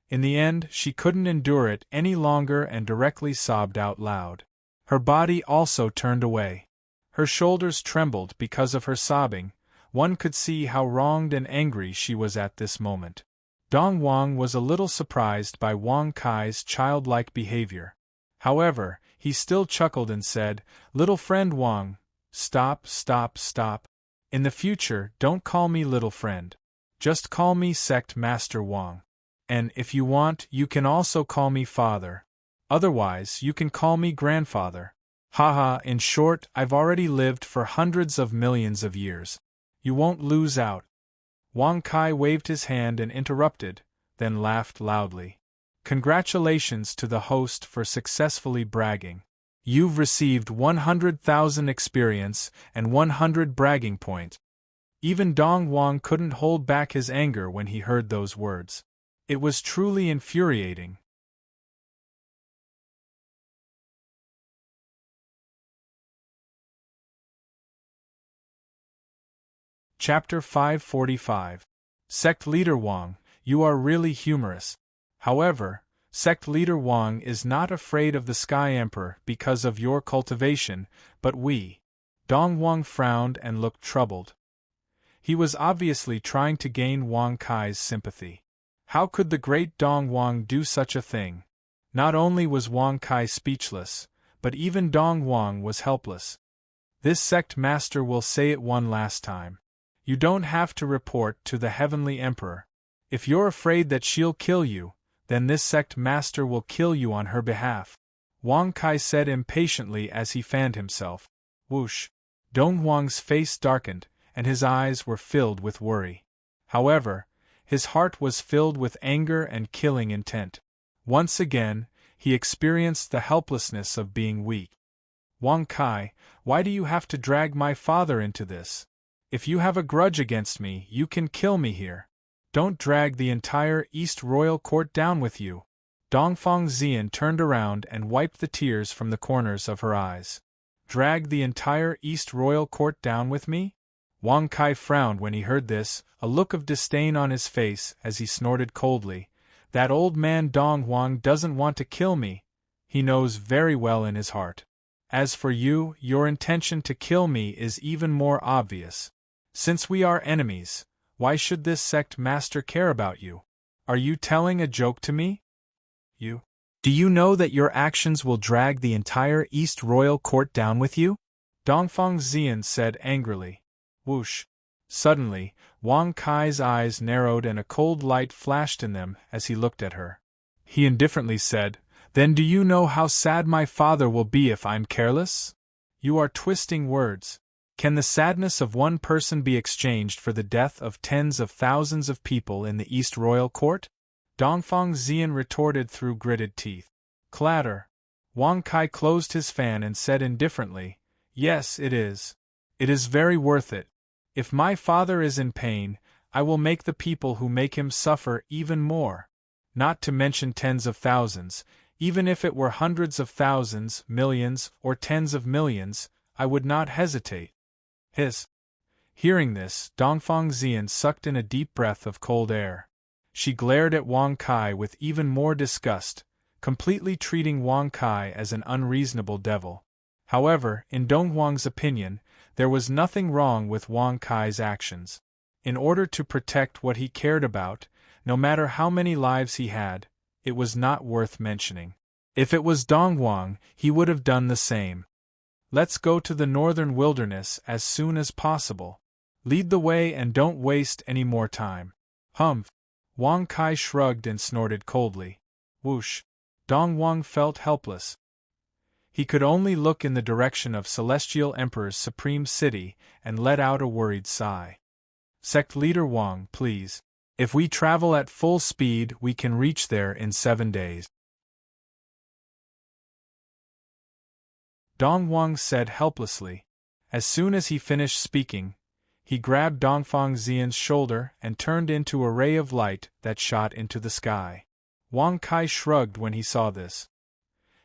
In the end, she couldn't endure it any longer and directly sobbed out loud. Her body also turned away. Her shoulders trembled because of her sobbing. One could see how wronged and angry she was at this moment. Dong Wang was a little surprised by Wang Kai's childlike behavior. However, he still chuckled and said, "Little friend Wang, stop, stop, stop. In the future, don't call me little friend. Just call me Sect Master Wang. And if you want, you can also call me father. Otherwise, you can call me grandfather. Haha, in short, I've already lived for hundreds of millions of years. You won't lose out." Wang Kai waved his hand and interrupted, then laughed loudly. "Congratulations to the host for successfully bragging. You've received 100,000 experience and 100 bragging points." Even Dong Wang couldn't hold back his anger when he heard those words. It was truly infuriating. Chapter 545. Sect Leader Wang, you are really humorous. However, Sect Leader Wang is not afraid of the Sky Emperor because of your cultivation, but we. Dong Wang frowned and looked troubled. He was obviously trying to gain Wang Kai's sympathy. How could the great Dong Wang do such a thing? Not only was Wang Kai speechless, but even Dong Wang was helpless. This sect master will say it one last time. You don't have to report to the Heavenly Emperor. If you're afraid that she'll kill you, then this sect master will kill you on her behalf. Wang Kai said impatiently as he fanned himself. Whoosh! Dong Wang's face darkened, and his eyes were filled with worry. However, his heart was filled with anger and killing intent. Once again, he experienced the helplessness of being weak. Wang Kai, why do you have to drag my father into this? If you have a grudge against me, you can kill me here. Don't drag the entire East Royal Court down with you. Dongfang Xian turned around and wiped the tears from the corners of her eyes. Drag the entire East Royal Court down with me? Wang Kai frowned when he heard this, a look of disdain on his face as he snorted coldly. That old man Dong Wang doesn't want to kill me. He knows very well in his heart. As for you, your intention to kill me is even more obvious. Since we are enemies, why should this sect master care about you? Are you telling a joke to me? Do you know that your actions will drag the entire East Royal Court down with you? Dongfang Xian said angrily. Whoosh! Suddenly, Wang Kai's eyes narrowed and a cold light flashed in them as he looked at her. He indifferently said, "Then do you know how sad my father will be if I'm careless?" You are twisting words. Can the sadness of one person be exchanged for the death of tens of thousands of people in the East Royal Court? Dongfang Xian retorted through gritted teeth. Clatter! Wang Kai closed his fan and said indifferently, "Yes, it is. It is very worth it. If my father is in pain, I will make the people who make him suffer even more. Not to mention tens of thousands, even if it were hundreds of thousands, millions, or tens of millions, I would not hesitate." Hiss! Hearing this, Dongfang Xian sucked in a deep breath of cold air. She glared at Wang Kai with even more disgust, completely treating Wang Kai as an unreasonable devil. However, in Dong Wang's opinion, there was nothing wrong with Wang Kai's actions. In order to protect what he cared about, no matter how many lives he had, it was not worth mentioning. If it was Dong Wang, he would have done the same. Let's go to the northern wilderness as soon as possible. Lead the way and don't waste any more time. Humph! Wang Kai shrugged and snorted coldly. Whoosh! Dong Wang felt helpless. He could only look in the direction of Celestial Emperor's supreme city and let out a worried sigh. Sect Leader Wang, please. If we travel at full speed, we can reach there in 7 days. Dong Wang said helplessly. As soon as he finished speaking, he grabbed Dongfang Xian's shoulder and turned into a ray of light that shot into the sky. Wang Kai shrugged when he saw this.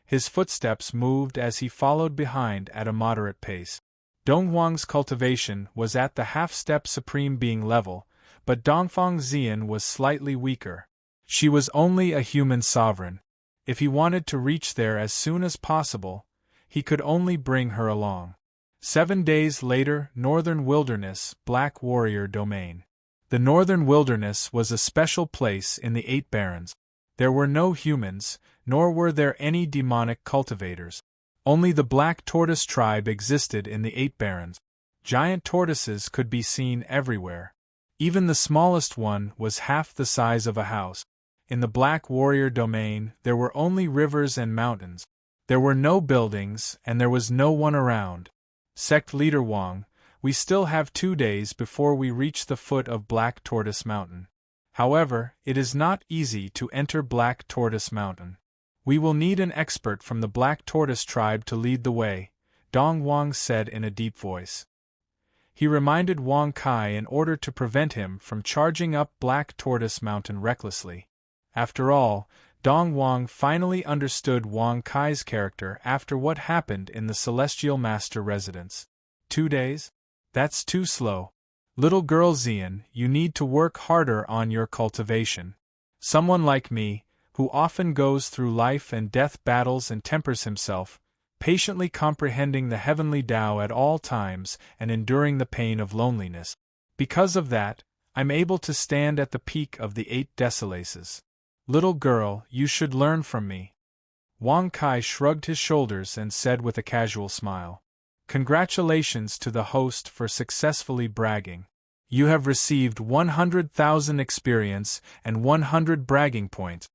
His footsteps moved as he followed behind at a moderate pace. Dong Wang's cultivation was at the half-step supreme being level, but Dongfang Xian was slightly weaker. She was only a human sovereign. If he wanted to reach there as soon as possible, he could only bring her along. 7 days later, Northern Wilderness, Black Warrior Domain. The Northern Wilderness was a special place in the 8 Barrens. There were no humans, nor were there any demonic cultivators. Only the Black Tortoise tribe existed in the 8 Barrens. Giant tortoises could be seen everywhere. Even the smallest one was half the size of a house. In the Black Warrior Domain, there were only rivers and mountains. There were no buildings, and there was no one around. Sect Leader Wang, we still have 2 days before we reach the foot of Black Tortoise Mountain. However, it is not easy to enter Black Tortoise Mountain. We will need an expert from the Black Tortoise tribe to lead the way, Dong Wang said in a deep voice. He reminded Wang Kai in order to prevent him from charging up Black Tortoise Mountain recklessly. After all, Dong Wang finally understood Wang Kai's character after what happened in the Celestial Master residence. 2 days? That's too slow. Little girl Xian, you need to work harder on your cultivation. Someone like me, who often goes through life and death battles and tempers himself, patiently comprehending the heavenly Tao at all times and enduring the pain of loneliness. Because of that, I'm able to stand at the peak of the 8 Desolaces. Little girl, you should learn from me. Wang Kai shrugged his shoulders and said with a casual smile. Congratulations to the host for successfully bragging. You have received 100,000 experience and 100 bragging points.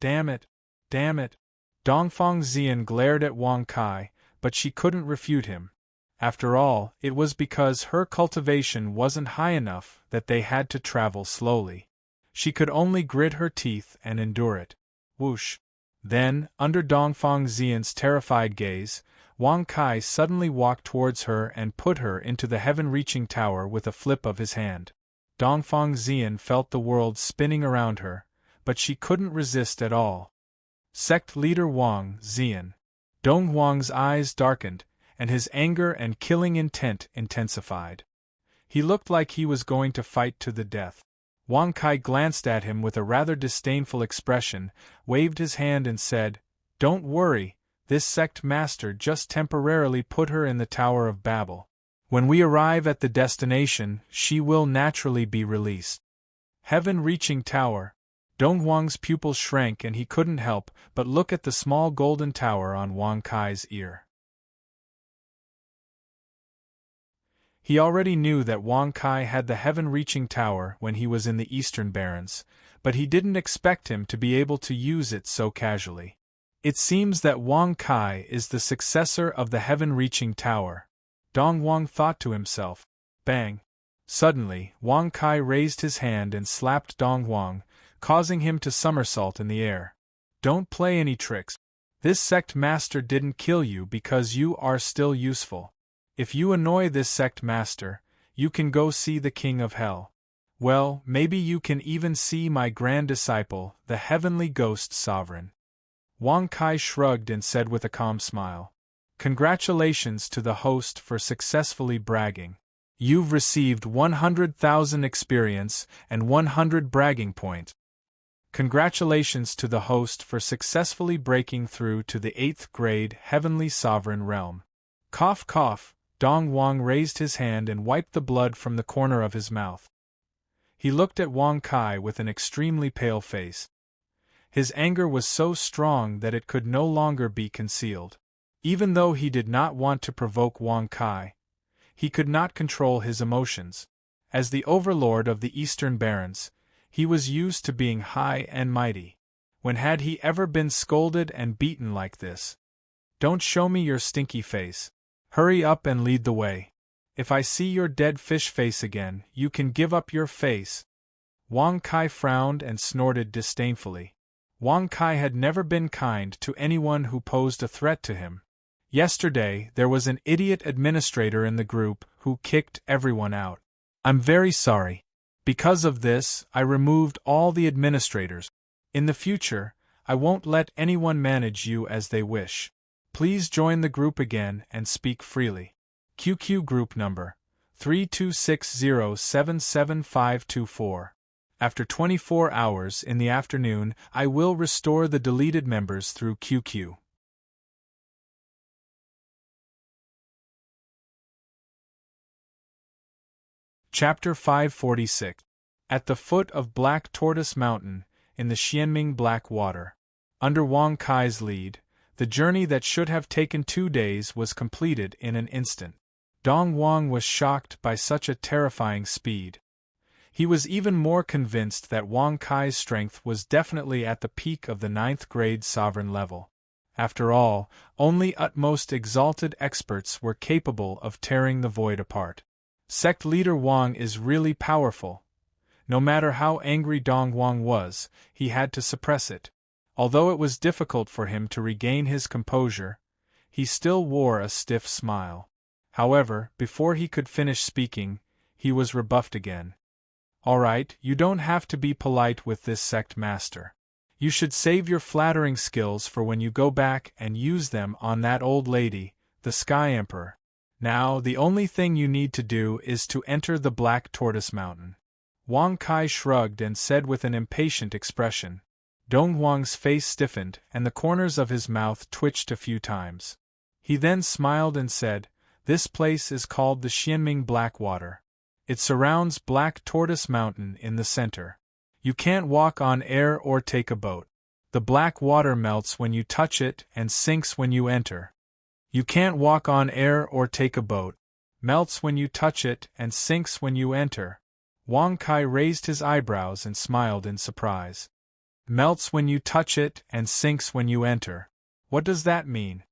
Damn it. Damn it. Dongfang Xian glared at Wang Kai, but she couldn't refute him. After all, it was because her cultivation wasn't high enough that they had to travel slowly. She could only grit her teeth and endure it. Whoosh. Then, under Dongfang Xian's terrified gaze, Wang Kai suddenly walked towards her and put her into the heaven-reaching tower with a flip of his hand. Dongfang Xian felt the world spinning around her, but she couldn't resist at all. Sect Leader Wang Xian. Dong Wang's eyes darkened, and his anger and killing intent intensified. He looked like he was going to fight to the death. Wang Kai glanced at him with a rather disdainful expression, waved his hand and said, "Don't worry, this sect master just temporarily put her in the Tower of Babel. When we arrive at the destination, she will naturally be released." Heaven-reaching tower. Dong Wang's pupils shrank and he couldn't help but look at the small golden tower on Wang Kai's ear. He already knew that Wang Kai had the heaven-reaching tower when he was in the Eastern Barrens, but he didn't expect him to be able to use it so casually. It seems that Wang Kai is the successor of the heaven-reaching tower. Dong Wang thought to himself. Bang! Suddenly, Wang Kai raised his hand and slapped Dong Wang, causing him to somersault in the air. Don't play any tricks. This sect master didn't kill you because you are still useful. If you annoy this sect master, you can go see the King of Hell. Well, maybe you can even see my grand disciple, the Heavenly Ghost Sovereign. Wang Kai shrugged and said with a calm smile. Congratulations to the host for successfully bragging. You've received 100,000 experience and 100 bragging points. Congratulations to the host for successfully breaking through to the 8th grade Heavenly Sovereign Realm. Cough cough. Dong Wang raised his hand and wiped the blood from the corner of his mouth. He looked at Wang Kai with an extremely pale face. His anger was so strong that it could no longer be concealed. Even though he did not want to provoke Wang Kai, he could not control his emotions. As the overlord of the Eastern Barrens, he was used to being high and mighty. When had he ever been scolded and beaten like this? Don't show me your stinky face. Hurry up and lead the way. If I see your dead fish face again, you can give up your face. Wang Kai frowned and snorted disdainfully. Wang Kai had never been kind to anyone who posed a threat to him. Yesterday, there was an idiot administrator in the group who kicked everyone out. I'm very sorry. Because of this, I removed all the administrators. In the future, I won't let anyone manage you as they wish. Please join the group again and speak freely. QQ group number 3260775524. After 24 hours in the afternoon, I will restore the deleted members through QQ. Chapter 546. At the foot of Black Tortoise Mountain, in the Xianming Black Water. Under Wang Kai's lead, the journey that should have taken 2 days was completed in an instant. Dong Wang was shocked by such a terrifying speed. He was even more convinced that Wang Kai's strength was definitely at the peak of the 9th grade sovereign level. After all, only utmost exalted experts were capable of tearing the void apart. Sect leader Wang is really powerful. No matter how angry Dong Wang was, he had to suppress it. Although it was difficult for him to regain his composure, he still wore a stiff smile. However, before he could finish speaking, he was rebuffed again. All right, you don't have to be polite with this sect master. You should save your flattering skills for when you go back and use them on that old lady, the Sky Emperor. Now, the only thing you need to do is to enter the Black Tortoise Mountain. Wang Kai shrugged and said with an impatient expression. Dong Wang's face stiffened and the corners of his mouth twitched a few times. He then smiled and said, "This place is called the Xianming Black Water. It surrounds Black Tortoise Mountain in the center. You can't walk on air or take a boat. The black water melts when you touch it and sinks when you enter. You can't walk on air or take a boat. Melts when you touch it and sinks when you enter." Wang Kai raised his eyebrows and smiled in surprise. Melts when you touch it and sinks when you enter. What does that mean?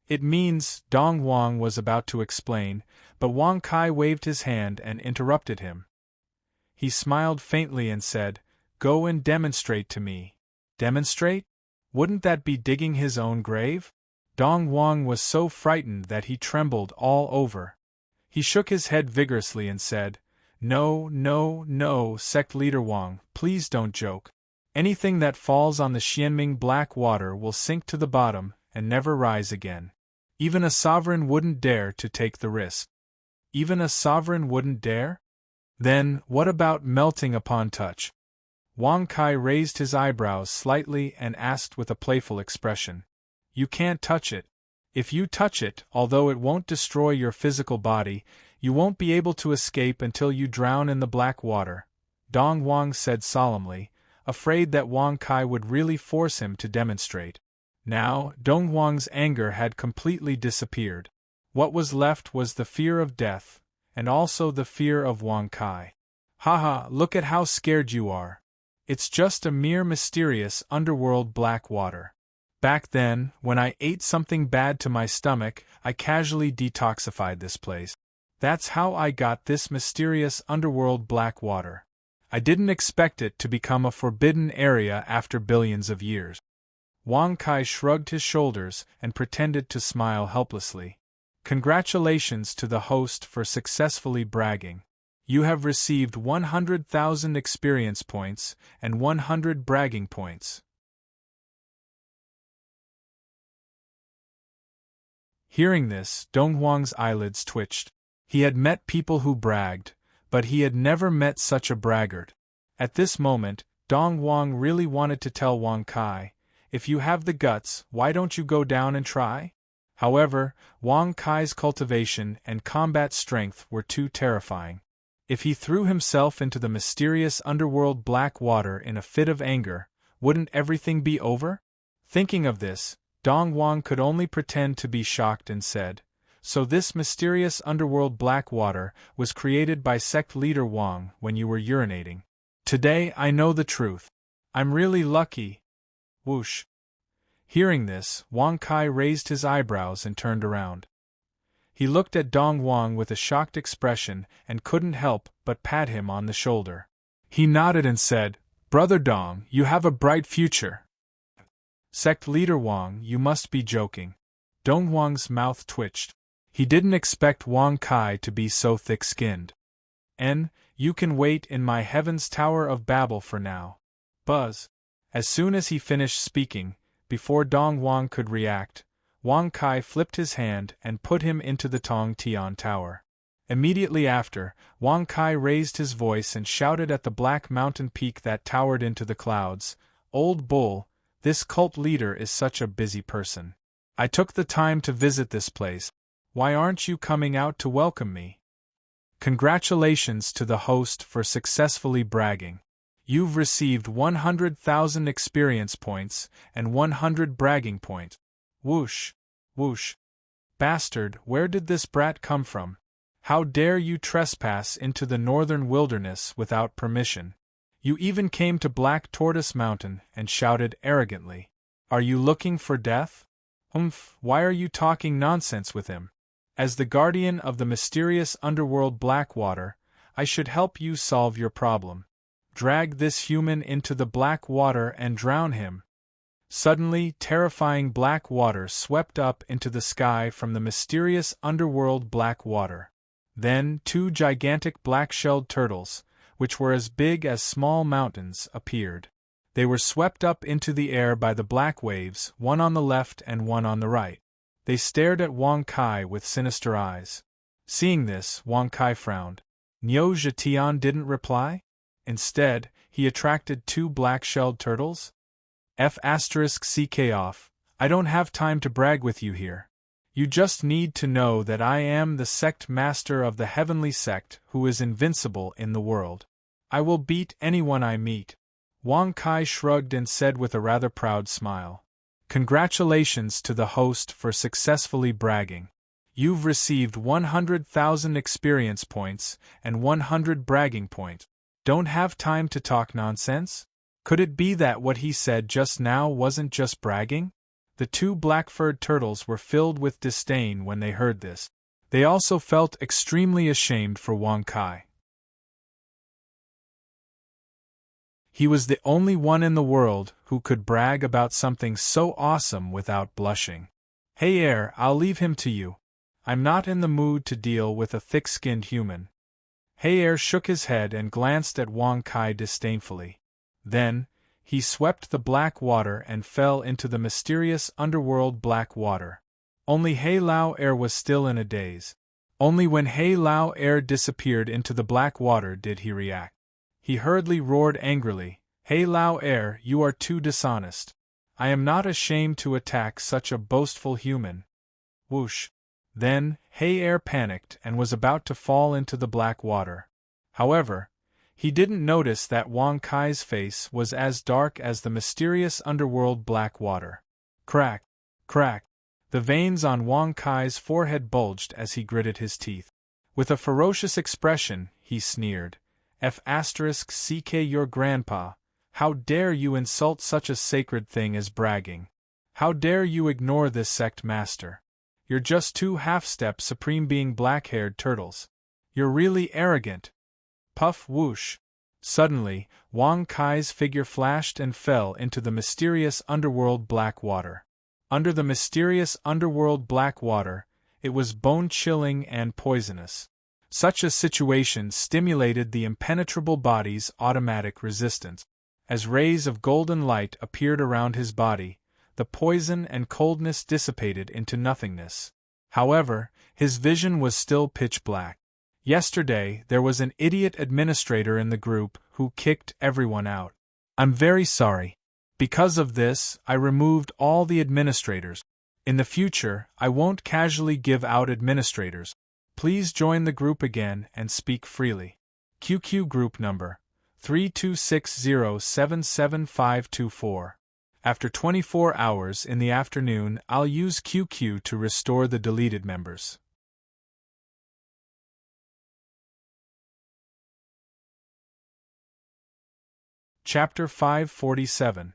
It means, Dong Wang was about to explain, but Wang Kai waved his hand and interrupted him. He smiled faintly and said, "Go and demonstrate to me." Demonstrate? Wouldn't that be digging his own grave? Dong Wang was so frightened that he trembled all over. He shook his head vigorously and said, "No, no, no, sect leader Wang, please don't joke. Anything that falls on the Xianming Black Water will sink to the bottom and never rise again. Even a sovereign wouldn't dare to take the risk." Even a sovereign wouldn't dare? Then, what about melting upon touch? Wang Kai raised his eyebrows slightly and asked with a playful expression. You can't touch it. If you touch it, although it won't destroy your physical body, you won't be able to escape until you drown in the black water, Dong Wang said solemnly, afraid that Wang Kai would really force him to demonstrate. Now, Dong Wang's anger had completely disappeared. What was left was the fear of death, and also the fear of Wang Kai. Haha, look at how scared you are. It's just a mere mysterious underworld black water. Back then, when I ate something bad to my stomach, I casually detoxified this place. That's how I got this mysterious underworld black water. I didn't expect it to become a forbidden area after billions of years. Wang Kai shrugged his shoulders and pretended to smile helplessly. Congratulations to the host for successfully bragging. You have received 100,000 experience points and 100 bragging points. Hearing this, Dong Wang's eyelids twitched. He had met people who bragged, but he had never met such a braggart. At this moment, Dong Wang really wanted to tell Wang Kai, "If you have the guts, why don't you go down and try?" However, Wang Kai's cultivation and combat strength were too terrifying. If he threw himself into the mysterious underworld black water in a fit of anger, wouldn't everything be over? Thinking of this, Dong Wang could only pretend to be shocked and said, "So this mysterious underworld black water was created by sect leader Wang when you were urinating. Today I know the truth. I'm really lucky." Whoosh. Hearing this, Wang Kai raised his eyebrows and turned around. He looked at Dong Wang with a shocked expression and couldn't help but pat him on the shoulder. He nodded and said, "Brother Dong, you have a bright future." "Sect leader Wang, you must be joking." Dong Huang's mouth twitched. He didn't expect Wang Kai to be so thick-skinned. You can wait in my Heaven's Tower of Babel for now. Buzz. As soon as he finished speaking, before Dong Huang could react, Wang Kai flipped his hand and put him into the Tong Tian Tower. Immediately after, Wang Kai raised his voice and shouted at the black mountain peak that towered into the clouds, "Old bull, this cult leader is such a busy person. I took the time to visit this place. Why aren't you coming out to welcome me?" Congratulations to the host for successfully bragging. You've received 100,000 experience points and 100 bragging points. Whoosh, whoosh. Bastard, where did this brat come from? How dare you trespass into the northern wilderness without permission? You even came to Black Tortoise Mountain and shouted arrogantly. Are you looking for death? Why are you talking nonsense with him? As the guardian of the mysterious underworld Blackwater, I should help you solve your problem. Drag this human into the black water and drown him. Suddenly, terrifying black water swept up into the sky from the mysterious underworld Blackwater. Then 2 gigantic black-shelled turtles, which were as big as small mountains, appeared. They were swept up into the air by the black waves, one on the left and one on the right. They stared at Wang Kai with sinister eyes. Seeing this, Wang Kai frowned. Niu Zhetian didn't reply? Instead, he attracted 2 black-shelled turtles? F***ck off, I don't have time to brag with you here. You just need to know that I am the sect master of the heavenly sect who is invincible in the world. I will beat anyone I meet. Wang Kai shrugged and said with a rather proud smile. Congratulations to the host for successfully bragging. You've received 100,000 experience points and 100 bragging points. Don't have time to talk nonsense? Could it be that what he said just now wasn't just bragging? The 2 black-furred turtles were filled with disdain when they heard this. They also felt extremely ashamed for Wang Kai. He was the only one in the world who could brag about something so awesome without blushing. Hey I'll leave him to you. I'm not in the mood to deal with a thick-skinned human. Hey shook his head and glanced at Wang Kai disdainfully. Then, he swept the black water and fell into the mysterious underworld Blackwater. Only He Lao was still in a daze. Only when He Lao disappeared into the black water did he react. He hurriedly roared angrily, He Lao you are too dishonest. I am not ashamed to attack such a boastful human. Whoosh. Then, He panicked and was about to fall into the black water. However, he didn't notice that Wang Kai's face was as dark as the mysterious underworld Blackwater. Crack, crack. The veins on Wang Kai's forehead bulged as he gritted his teeth. With a ferocious expression, he sneered. F***ck your grandpa, how dare you insult such a sacred thing as bragging? How dare you ignore this sect master? You're just 2 half-step supreme being black-haired turtles. You're really arrogant. Puff whoosh. Suddenly, Wang Kai's figure flashed and fell into the mysterious underworld Blackwater. Under the mysterious underworld Blackwater, it was bone-chilling and poisonous. Such a situation stimulated the impenetrable body's automatic resistance. As rays of golden light appeared around his body, the poison and coldness dissipated into nothingness. However, his vision was still pitch black. Yesterday, there was an idiot administrator in the group who kicked everyone out. I'm very sorry. Because of this, I removed all the administrators. In the future, I won't casually give out administrators. Please join the group again and speak freely. QQ group number 3260775524. After 24 hours in the afternoon, I'll use QQ to restore the deleted members. Chapter 547.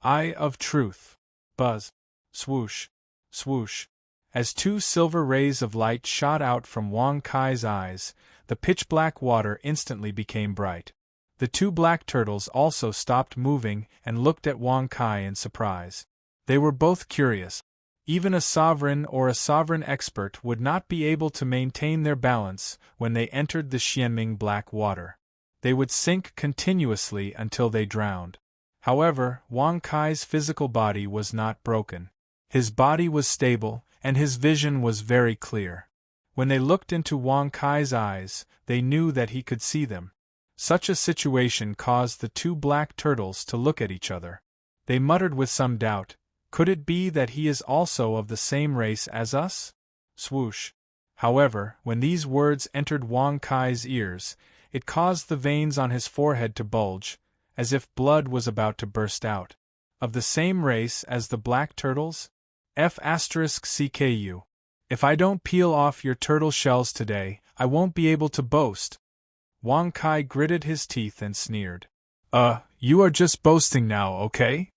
Eye of Truth. Buzz. Swoosh. Swoosh. As 2 silver rays of light shot out from Wang Kai's eyes, the pitch-black water instantly became bright. The 2 black turtles also stopped moving and looked at Wang Kai in surprise. They were both curious. Even a sovereign or a sovereign expert would not be able to maintain their balance when they entered the Xianming black water. They would sink continuously until they drowned. However, Wang Kai's physical body was not broken. His body was stable, and his vision was very clear. When they looked into Wang Kai's eyes, they knew that he could see them. Such a situation caused the two black turtles to look at each other. They muttered with some doubt, "Could it be that he is also of the same race as us?" Swoosh. However, when these words entered Wang Kai's ears, it caused the veins on his forehead to bulge, as if blood was about to burst out. Of the same race as the black turtles? F***CKU. If I don't peel off your turtle shells today, I won't be able to boast. Wang Kai gritted his teeth and sneered. You are just boasting now, okay?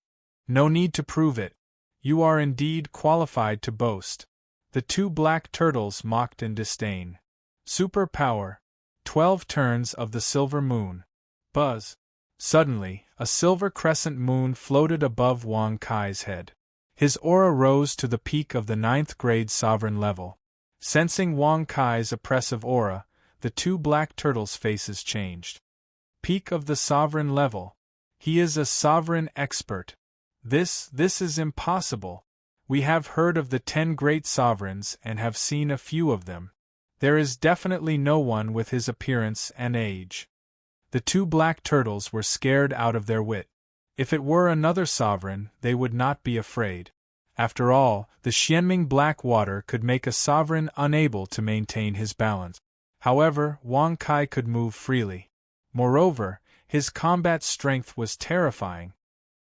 No need to prove it. You are indeed qualified to boast. The two black turtles mocked in disdain. Super power. 12 turns of the silver moon. Buzz. Suddenly, a silver crescent moon floated above Wang Kai's head. His aura rose to the peak of the 9th grade sovereign level. Sensing Wang Kai's oppressive aura, the two black turtles' faces changed. Peak of the sovereign level. He is a sovereign expert. This is impossible. We have heard of the 10 great sovereigns and have seen a few of them. There is definitely no one with his appearance and age. The two black turtles were scared out of their wit. If it were another sovereign, they would not be afraid. After all, the Xianming black water could make a sovereign unable to maintain his balance. However, Wang Kai could move freely. Moreover, his combat strength was terrifying.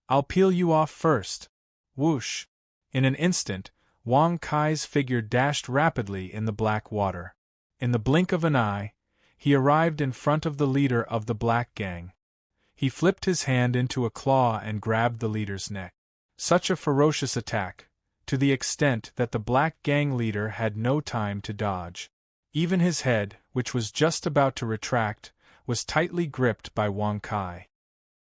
I'll peel you off first. Whoosh! In an instant, Wang Kai's figure dashed rapidly in the black water. In the blink of an eye, he arrived in front of the leader of the black gang. He flipped his hand into a claw and grabbed the leader's neck. Such a ferocious attack, to the extent that the black gang leader had no time to dodge. Even his head, which was just about to retract, was tightly gripped by Wang Kai.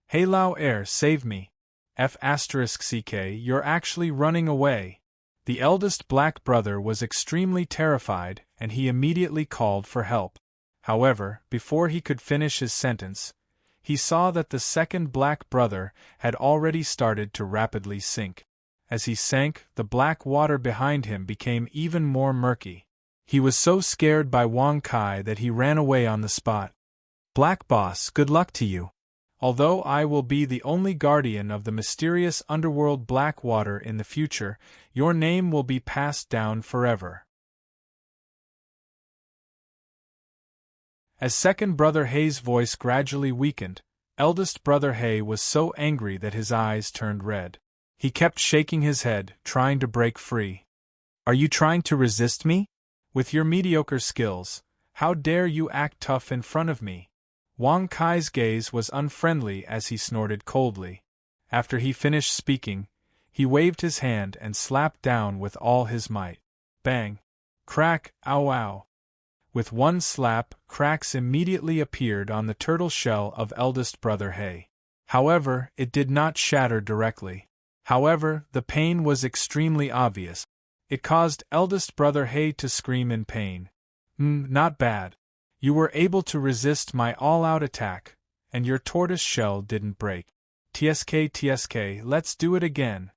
Hey Lao Air, save me. F***CK, you're actually running away. The eldest black brother was extremely terrified, and he immediately called for help. However, before he could finish his sentence, he saw that the second black brother had already started to rapidly sink. As he sank, the black water behind him became even more murky. He was so scared by Wang Kai that he ran away on the spot. Black Boss, good luck to you. Although I will be the only guardian of the mysterious underworld black water in the future, your name will be passed down forever. As second brother Hei's voice gradually weakened, eldest brother Hei was so angry that his eyes turned red. He kept shaking his head, trying to break free. Are you trying to resist me? With your mediocre skills, how dare you act tough in front of me? Wang Kai's gaze was unfriendly as he snorted coldly. After he finished speaking, he waved his hand and slapped down with all his might. Bang! Crack! Ow ow! With one slap, cracks immediately appeared on the turtle shell of eldest brother Hei. However, it did not shatter directly. However, the pain was extremely obvious. It caused eldest brother Hei to scream in pain. Not bad. You were able to resist my all-out attack, and your tortoise shell didn't break. TSK, let's do it again.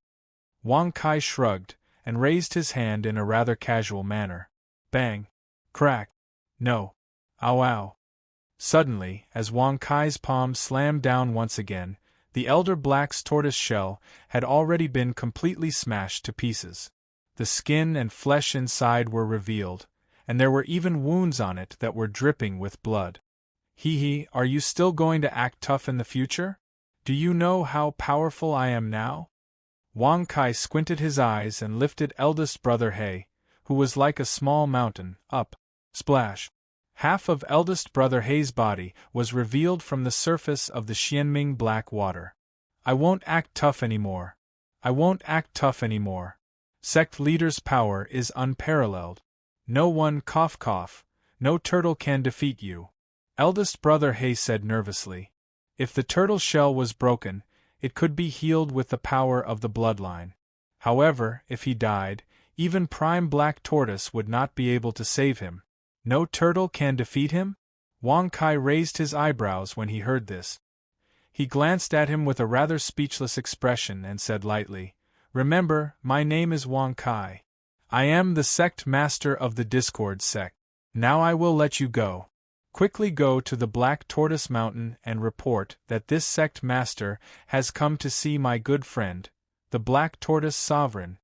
Wang Kai shrugged, and raised his hand in a rather casual manner. Bang! Crack! No. Ow ow. Suddenly, as Wang Kai's palm slammed down once again, the elder black's tortoise shell had already been completely smashed to pieces. The skin and flesh inside were revealed, and there were even wounds on it that were dripping with blood. Hee, are you still going to act tough in the future? Do you know how powerful I am now? Wang Kai squinted his eyes and lifted eldest brother Hei, who was like a small mountain, up. Splash! Half of eldest brother Hei's body was revealed from the surface of the Xianming black water. I won't act tough anymore. I won't act tough anymore. Sect leader's power is unparalleled. No one, cough cough, no turtle can defeat you. Eldest brother Hei said nervously. If the turtle shell was broken, it could be healed with the power of the bloodline. However, if he died, Even Prime Black Tortoise would not be able to save him. No turtle can defeat him? Wang Kai raised his eyebrows when he heard this. He glanced at him with a rather speechless expression and said lightly, "Remember, my name is Wang Kai. I am the sect master of the Discord sect. Now I will let you go. Quickly go to the Black Tortoise Mountain and report that this sect master has come to see my good friend, the Black Tortoise Sovereign."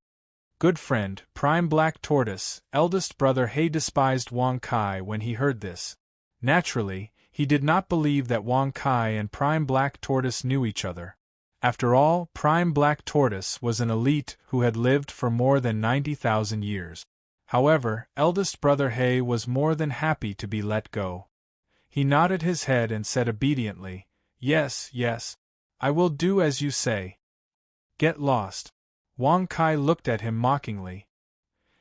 Good friend, Prime Black Tortoise, eldest brother He despised Wang Kai when he heard this. Naturally, he did not believe that Wang Kai and Prime Black Tortoise knew each other. After all, Prime Black Tortoise was an elite who had lived for more than 90,000 years. However, eldest brother He was more than happy to be let go. He nodded his head and said obediently, "Yes, yes. I will do as you say." Get lost. Wang Kai looked at him mockingly.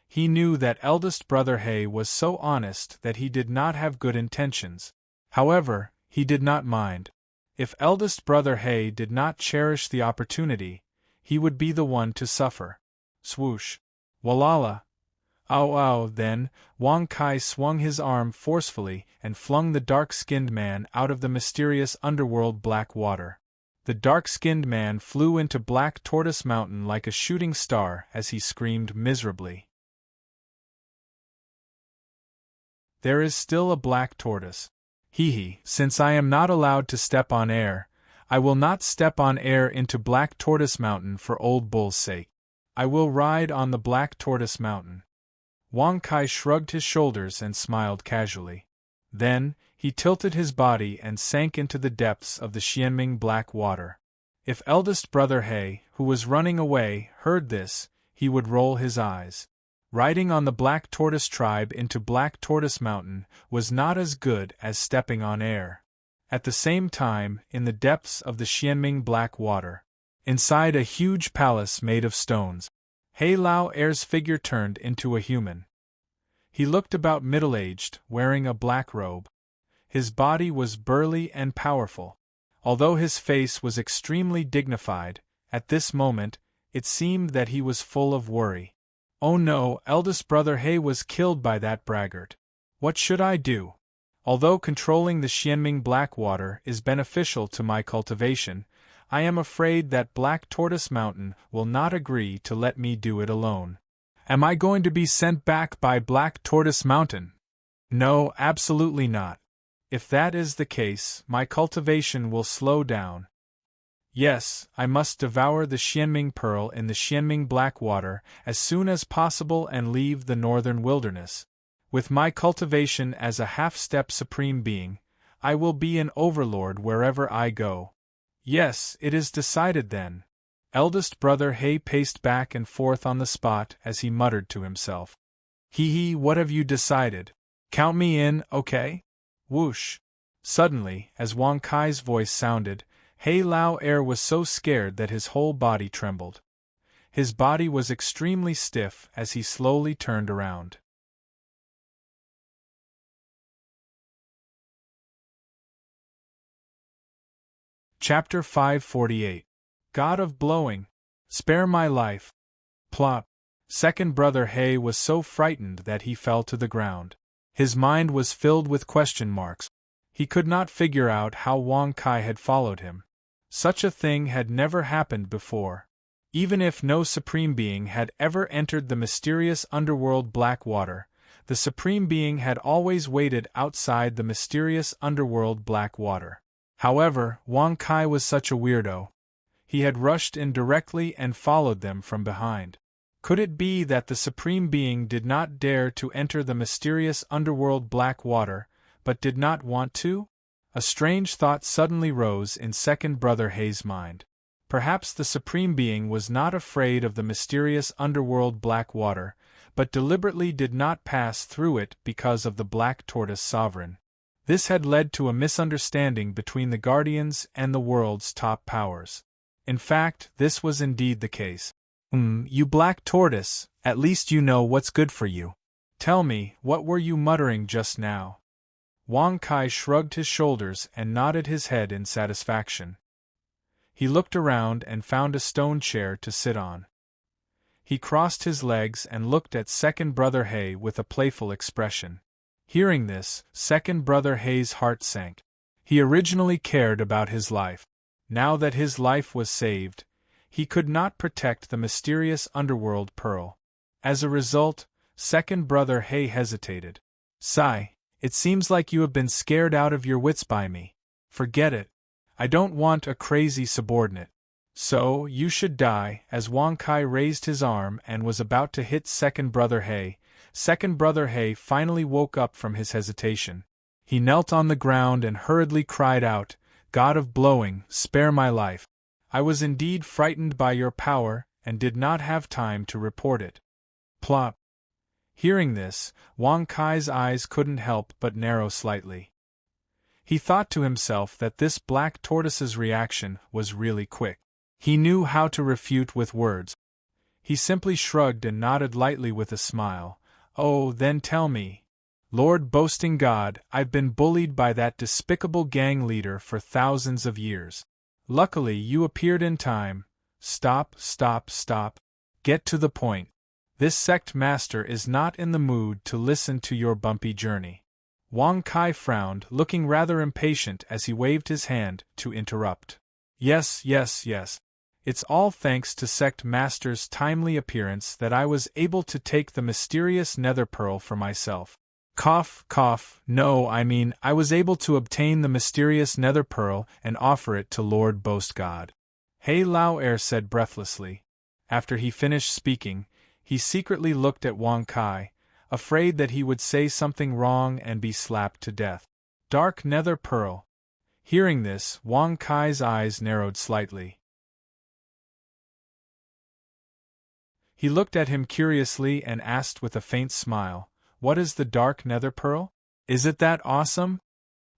He knew that eldest brother He was so honest that he did not have good intentions. However, he did not mind. If eldest brother He did not cherish the opportunity, he would be the one to suffer. Swoosh. Walala. Ow ow. Then, Wang Kai swung his arm forcefully and flung the dark-skinned man out of the mysterious underworld black water. The dark-skinned man flew into Black Tortoise Mountain like a shooting star as he screamed miserably. There is still a black tortoise. Hee. Since I am not allowed to step on air, I will not step on air into Black Tortoise Mountain for Old Bull's sake. I will ride on the Black Tortoise Mountain. Wang Kai shrugged his shoulders and smiled casually. Then, he tilted his body and sank into the depths of the Xianming black water. If eldest brother He, who was running away, heard this, he would roll his eyes. Riding on the Black Tortoise tribe into Black Tortoise Mountain was not as good as stepping on air. At the same time, in the depths of the Xianming black water, inside a huge palace made of stones, He Lao Air's figure turned into a human. He looked about middle-aged, wearing a black robe. His body was burly and powerful. Although his face was extremely dignified, at this moment, it seemed that he was full of worry. Oh no, eldest brother He was killed by that braggart. What should I do? Although controlling the Xianming black water is beneficial to my cultivation, I am afraid that Black Tortoise Mountain will not agree to let me do it alone. Am I going to be sent back by Black Tortoise Mountain? No, absolutely not. If that is the case, my cultivation will slow down. Yes, I must devour the Xianming pearl in the Xianming black water as soon as possible and leave the northern wilderness. With my cultivation as a half-step supreme being, I will be an overlord wherever I go. Yes, it is decided then. Eldest brother He paced back and forth on the spot as he muttered to himself. Hee, what have you decided? Count me in, okay? Whoosh. Suddenly, as Wang Kai's voice sounded, He Lao Air was so scared that his whole body trembled. His body was extremely stiff as he slowly turned around. Chapter 548. God of Blowing. Spare my life. Plop. Second brother He was so frightened that he fell to the ground. His mind was filled with question marks. He could not figure out how Wang Kai had followed him. Such a thing had never happened before. Even if no Supreme Being had ever entered the mysterious underworld black water, the Supreme Being had always waited outside the mysterious underworld black water. However, Wang Kai was such a weirdo. He had rushed in directly and followed them from behind. Could it be that the Supreme Being did not dare to enter the mysterious underworld black water, but did not want to? A strange thought suddenly rose in second brother He's mind. Perhaps the Supreme Being was not afraid of the mysterious underworld black water, but deliberately did not pass through it because of the Black Tortoise Sovereign. This had led to a misunderstanding between the Guardians and the world's top powers. In fact, this was indeed the case. You Black Tortoise, at least you know what's good for you. Tell me, what were you muttering just now? Wang Kai shrugged his shoulders and nodded his head in satisfaction. He looked around and found a stone chair to sit on. He crossed his legs and looked at second brother Hay with a playful expression. Hearing this, second brother Hay's heart sank. He originally cared about his life. Now that his life was saved, he could not protect the mysterious underworld pearl. As a result, second brother Hay hesitated. Sigh, it seems like you have been scared out of your wits by me. Forget it. I don't want a crazy subordinate. So, you should die. As Wang Kai raised his arm and was about to hit second brother Hay finally woke up from his hesitation. He knelt on the ground and hurriedly cried out, God of blowing, spare my life. I was indeed frightened by your power, and did not have time to report it. Plop. Hearing this, Wang Kai's eyes couldn't help but narrow slightly. He thought to himself that this black tortoise's reaction was really quick. He knew how to refute with words. He simply shrugged and nodded lightly with a smile. Oh, then tell me. Lord boasting God, I've been bullied by that despicable gang leader for thousands of years. Luckily you appeared in time. Stop. Get to the point. This sect master is not in the mood to listen to your bumpy journey. Wang Kai frowned, looking rather impatient as he waved his hand to interrupt. Yes. It's all thanks to sect master's timely appearance that I was able to take the mysterious nether pearl for myself. Cough. No, I mean, I was able to obtain the mysterious nether pearl and offer it to Lord Boast God. Hay Lao Er said breathlessly. After he finished speaking, he secretly looked at Wang Kai, afraid that he would say something wrong and be slapped to death. Dark nether pearl. Hearing this, Wang Kai's eyes narrowed slightly. He looked at him curiously and asked with a faint smile, What is the dark nether pearl? Is it that awesome?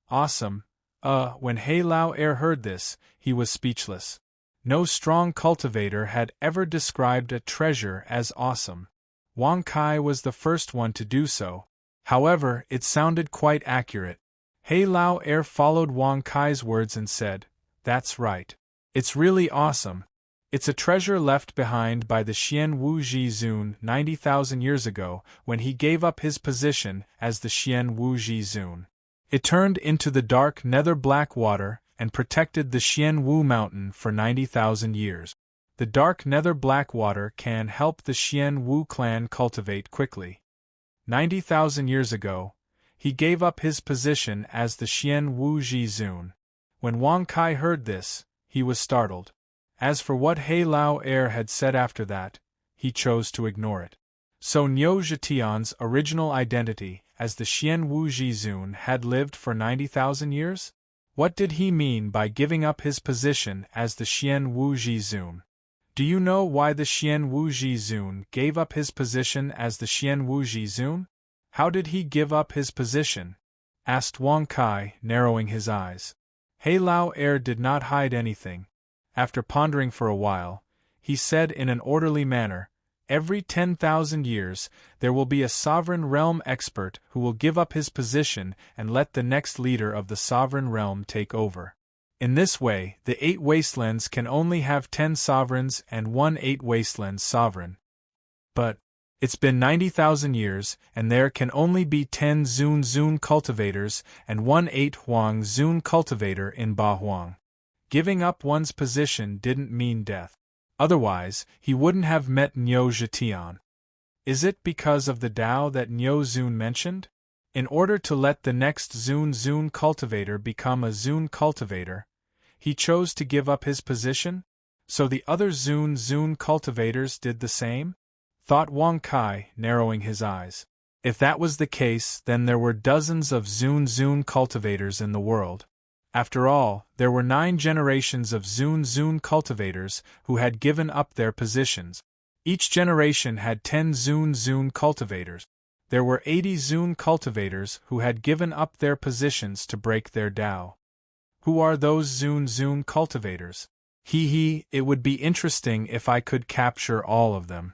Awesome. When Hay Lao Er heard this, he was speechless. No strong cultivator had ever described a treasure as awesome. Wang Kai was the first one to do so. However, it sounded quite accurate. Hay Lao Er followed Wang Kai's words and said, That's right. It's really awesome. It's a treasure left behind by the Xian Wu Ji Zun 90,000 years ago when he gave up his position as the Xian Wu Ji Zun. It turned into the dark nether black water and protected the Xian Wu mountain for 90,000 years. The dark nether black water can help the Xian Wu clan cultivate quickly. 90,000 years ago, he gave up his position as the Xian Wu Ji Zun. When Wang Kai heard this, he was startled. As for what Hay Lao Er had said after that, he chose to ignore it. So Niu Zhetian's original identity as the Xian Wu Ji Zun had lived for 90,000 years? What did he mean by giving up his position as the Xian Wu Ji Zun? Do you know why the Xian Wu Ji Zun gave up his position as the Xian Wu Ji Zun? How did he give up his position? Asked Wang Kai, narrowing his eyes. Hay Lao Er did not hide anything. After pondering for a while, he said in an orderly manner, Every 10,000 years, there will be a sovereign realm expert who will give up his position and let the next leader of the sovereign realm take over. In this way, the 8 wastelands can only have 10 sovereigns and 1 8 wasteland sovereign. But it's been 90,000 years, and there can only be 10 Zun cultivators and 1 8 Huang Zun cultivator in Ba Huang. Giving up one's position didn't mean death. Otherwise, he wouldn't have met Niu Zhetian. Is it because of the Tao that Niu Zun mentioned? In order to let the next Zun cultivator become a Zun cultivator, he chose to give up his position? So the other Zun cultivators did the same? Thought Wang Kai, narrowing his eyes. If that was the case, then there were dozens of Zun cultivators in the world. After all, there were 9 generations of Zun cultivators who had given up their positions. Each generation had 10 Zun cultivators. There were 80 Zun cultivators who had given up their positions to break their Tao. Who are those Zun cultivators? It would be interesting if I could capture all of them.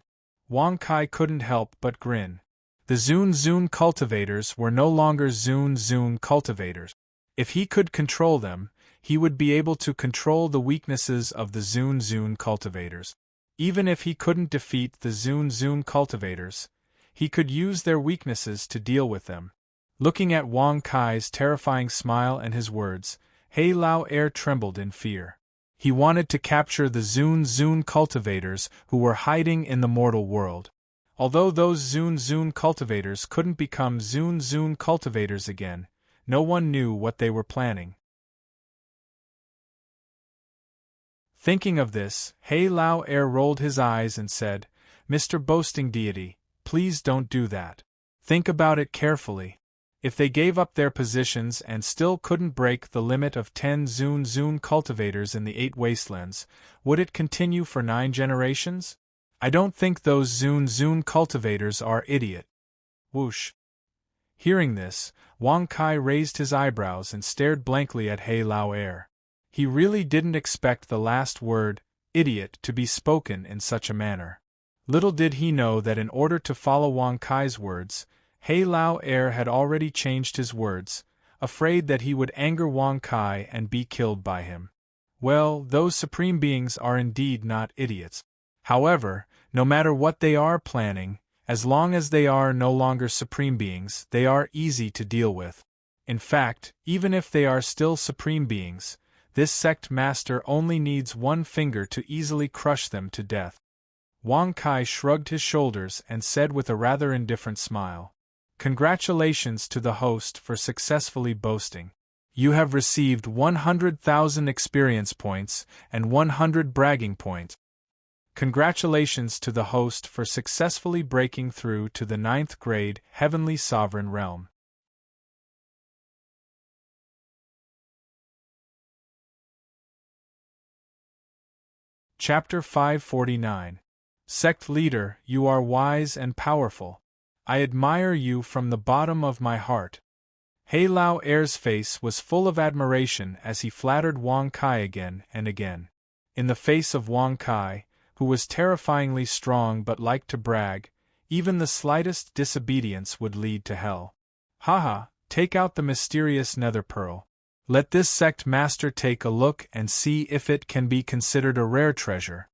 Wang Kai couldn't help but grin. The Zun cultivators were no longer Zun cultivators. If he could control them, he would be able to control the weaknesses of the Zun cultivators. Even if he couldn't defeat the Zun cultivators, he could use their weaknesses to deal with them. Looking at Wang Kai's terrifying smile and his words, He Lao Er trembled in fear. He wanted to capture the Zun cultivators who were hiding in the mortal world. Although those Zun cultivators couldn't become Zun cultivators again, no one knew what they were planning. Thinking of this, He Lao Er rolled his eyes and said, Mr. Boasting Deity, please don't do that. Think about it carefully. If they gave up their positions and still couldn't break the limit of 10 Zun cultivators in the 8 wastelands, would it continue for 9 generations? I don't think those Zun cultivators are idiot. Whoosh. Hearing this, Wang Kai raised his eyebrows and stared blankly at He Lao Er. He really didn't expect the last word, idiot, to be spoken in such a manner. Little did he know that in order to follow Wang Kai's words, He Lao Er had already changed his words, afraid that he would anger Wang Kai and be killed by him. Well, those supreme beings are indeed not idiots. However, no matter what they are planning, as long as they are no longer supreme beings, they are easy to deal with. In fact, even if they are still supreme beings, this sect master only needs one finger to easily crush them to death. Wang Kai shrugged his shoulders and said with a rather indifferent smile, Congratulations to the host for successfully boasting. You have received 100,000 experience points and 100 bragging points. Congratulations to the host for successfully breaking through to the 9th grade Heavenly Sovereign Realm. Chapter 549. Sect Leader, you are wise and powerful. I admire you from the bottom of my heart. He Lao Er's face was full of admiration as he flattered Wang Kai again and again. In the face of Wang Kai, who was terrifyingly strong but liked to brag, even the slightest disobedience would lead to hell. Haha, take out the mysterious nether pearl. Let this sect master take a look and see if it can be considered a rare treasure.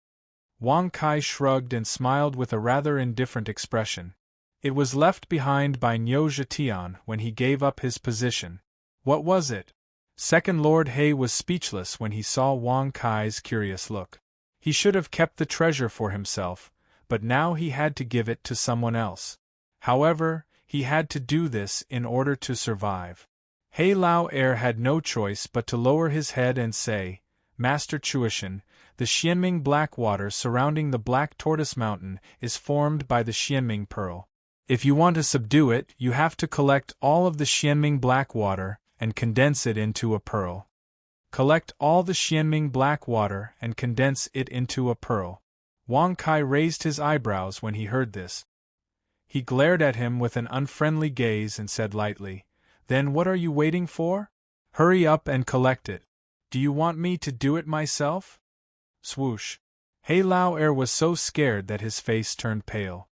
Wang Kai shrugged and smiled with a rather indifferent expression. It was left behind by Niu Zhetian when he gave up his position. What was it? Second Lord He was speechless when he saw Wang Kai's curious look. He should have kept the treasure for himself, but now he had to give it to someone else. However, he had to do this in order to survive. He Lao Er had no choice but to lower his head and say, Master Chuishan, the Xianming black water surrounding the Black Tortoise Mountain is formed by the Xianming pearl. If you want to subdue it, you have to collect all of the Xianming black water and condense it into a pearl. Collect all the Xianming black water and condense it into a pearl. Wang Kai raised his eyebrows when he heard this. He glared at him with an unfriendly gaze and said lightly, Then what are you waiting for? Hurry up and collect it. Do you want me to do it myself? Swoosh. He Lao Er was so scared that his face turned pale.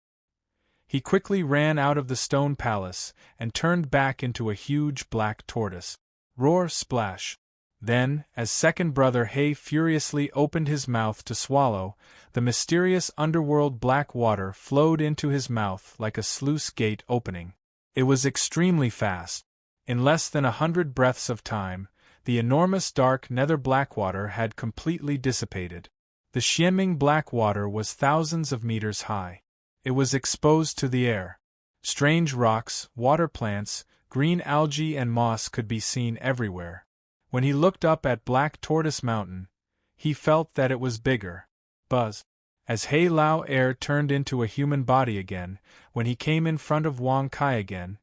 He quickly ran out of the stone palace and turned back into a huge black tortoise. Roar, splash. Then, as second brother He furiously opened his mouth to swallow, the mysterious underworld black water flowed into his mouth like a sluice gate opening. It was extremely fast. In less than 100 breaths of time, the enormous dark nether black water had completely dissipated. The Xianming black water was thousands of meters high. It was exposed to the air. Strange rocks, water plants, green algae and moss could be seen everywhere. When he looked up at Black Tortoise Mountain, he felt that it was bigger. Buzz. As He Lao Er turned into a human body again, when he came in front of Wang Kai again,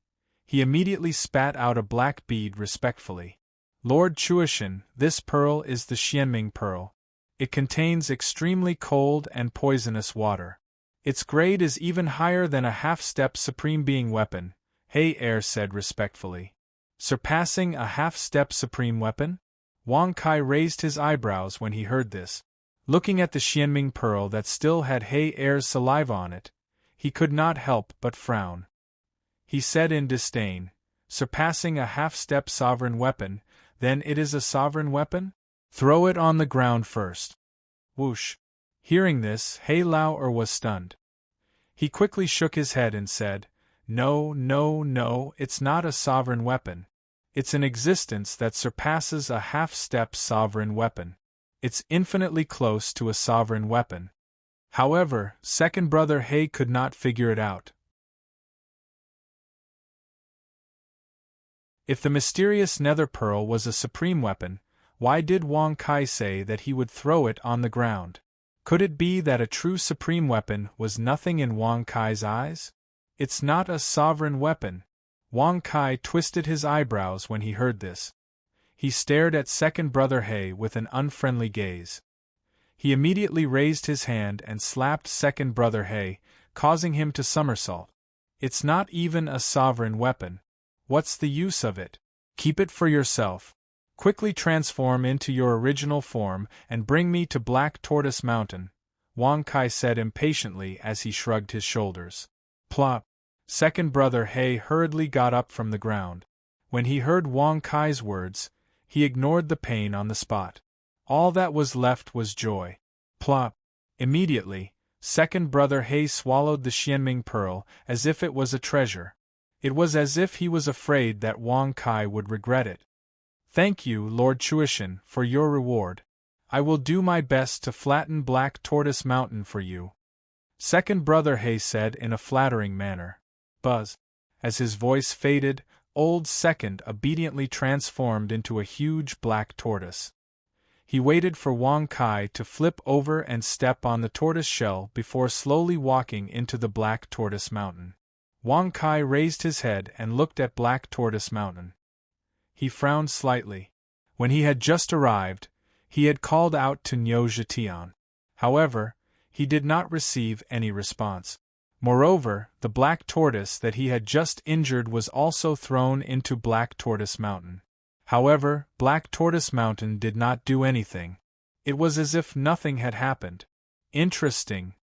he immediately spat out a black bead respectfully. Lord Chuishan, this pearl is the Xianming pearl. It contains extremely cold and poisonous water. Its grade is even higher than a half-step Supreme Being weapon, He Er said respectfully. Surpassing a half-step Supreme weapon? Wang Kai raised his eyebrows when he heard this. Looking at the Xianming pearl that still had He Er's saliva on it, he could not help but frown. He said in disdain, Surpassing a half-step sovereign weapon, then it is a sovereign weapon? Throw it on the ground first. Whoosh. Hearing this, He Lao was stunned. He quickly shook his head and said, "No, no, no, it's not a sovereign weapon. It's an existence that surpasses a half-step sovereign weapon. It's infinitely close to a sovereign weapon." However, second brother He could not figure it out. If the mysterious nether pearl was a supreme weapon, why did Wang Kai say that he would throw it on the ground? Could it be that a true supreme weapon was nothing in Wang Kai's eyes? It's not a sovereign weapon. Wang Kai twisted his eyebrows when he heard this. He stared at second brother He with an unfriendly gaze. He immediately raised his hand and slapped second brother He, causing him to somersault. It's not even a sovereign weapon. What's the use of it? Keep it for yourself. Quickly transform into your original form and bring me to Black Tortoise Mountain, Wang Kai said impatiently as he shrugged his shoulders. Plop! Second brother He hurriedly got up from the ground. When he heard Wang Kai's words, he ignored the pain on the spot. All that was left was joy. Plop! Immediately, second brother He swallowed the Xianming pearl as if it was a treasure. It was as if he was afraid that Wang Kai would regret it. Thank you, Lord Chuishan, for your reward. I will do my best to flatten Black Tortoise Mountain for you. Second brother He said in a flattering manner. Buzz. As his voice faded, old second obediently transformed into a huge black tortoise. He waited for Wang Kai to flip over and step on the tortoise shell before slowly walking into the Black Tortoise Mountain. Wang Kai raised his head and looked at Black Tortoise Mountain. He frowned slightly. When he had just arrived, he had called out to Niu Zhetian. However, he did not receive any response. Moreover, the black tortoise that he had just injured was also thrown into Black Tortoise Mountain. However, Black Tortoise Mountain did not do anything. It was as if nothing had happened. Interesting.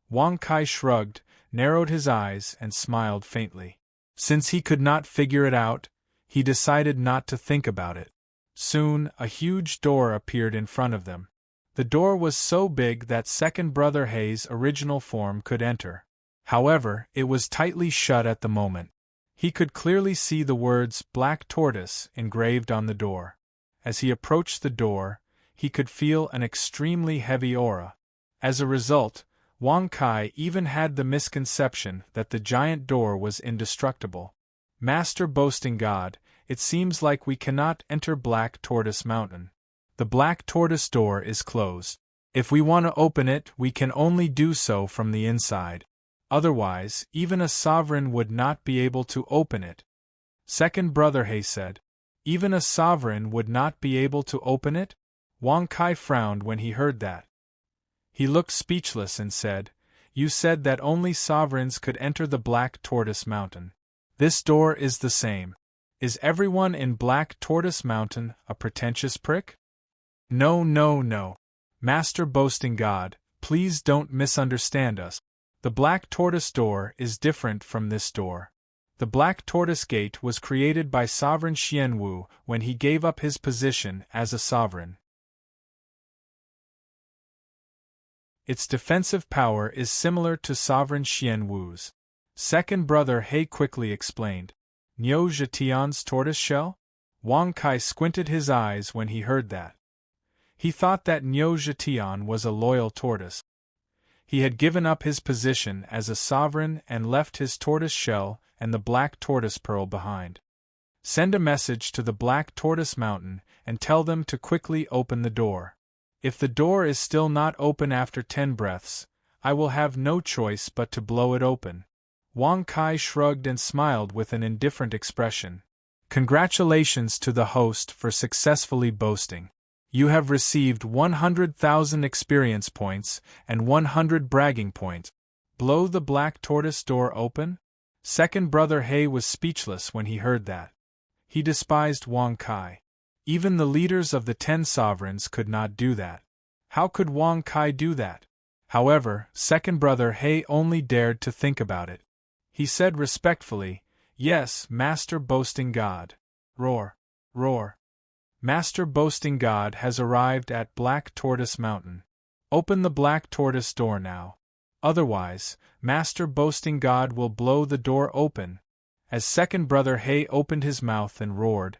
Wang Kai shrugged, narrowed his eyes and smiled faintly. Since he could not figure it out, he decided not to think about it. Soon, a huge door appeared in front of them. The door was so big that second brother He's original form could enter. However, it was tightly shut at the moment. He could clearly see the words Black Tortoise engraved on the door. As he approached the door, he could feel an extremely heavy aura. As a result, Wang Kai even had the misconception that the giant door was indestructible. Master Boasting God, it seems like we cannot enter Black Tortoise Mountain. The Black Tortoise door is closed. If we want to open it, we can only do so from the inside. Otherwise, even a sovereign would not be able to open it. Second brother He said. Even a sovereign would not be able to open it? Wang Kai frowned when he heard that. He looked speechless and said, You said that only sovereigns could enter the Black Tortoise Mountain. This door is the same. Is everyone in Black Tortoise Mountain a pretentious prick? No, no, no. Master Boasting God, please don't misunderstand us. The Black Tortoise door is different from this door. The Black Tortoise Gate was created by Sovereign Xian Wu when he gave up his position as a sovereign. Its defensive power is similar to Sovereign Xian Wu's. Second brother He quickly explained. Niu Zhetian's tortoise shell? Wang Kai squinted his eyes when he heard that. He thought that Niu Zhetian was a loyal tortoise. He had given up his position as a sovereign and left his tortoise shell and the Black Tortoise Pearl behind. Send a message to the Black Tortoise Mountain and tell them to quickly open the door. If the door is still not open after 10 breaths, I will have no choice but to blow it open. Wang Kai shrugged and smiled with an indifferent expression. Congratulations to the host for successfully boasting. You have received 100,000 experience points and 100 bragging points. Blow the Black Tortoise door open? Second brother He was speechless when he heard that. He despised Wang Kai. Even the leaders of the 10 sovereigns could not do that. How could Wang Kai do that? However, second brother He only dared to think about it. He said respectfully, Yes, Master Boasting God. Roar, roar. Master Boasting God has arrived at Black Tortoise Mountain. Open the black tortoise door now. Otherwise, Master Boasting God will blow the door open. As second brother Hay opened his mouth and roared,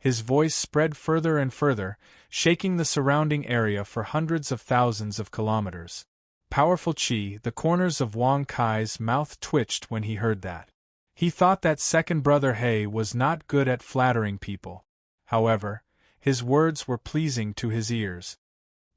his voice spread further and further, shaking the surrounding area for hundreds of thousands of kilometers. Powerful Chi, the corners of Wang Kai's mouth twitched when he heard that. He thought that second brother Hay was not good at flattering people. However, his words were pleasing to his ears.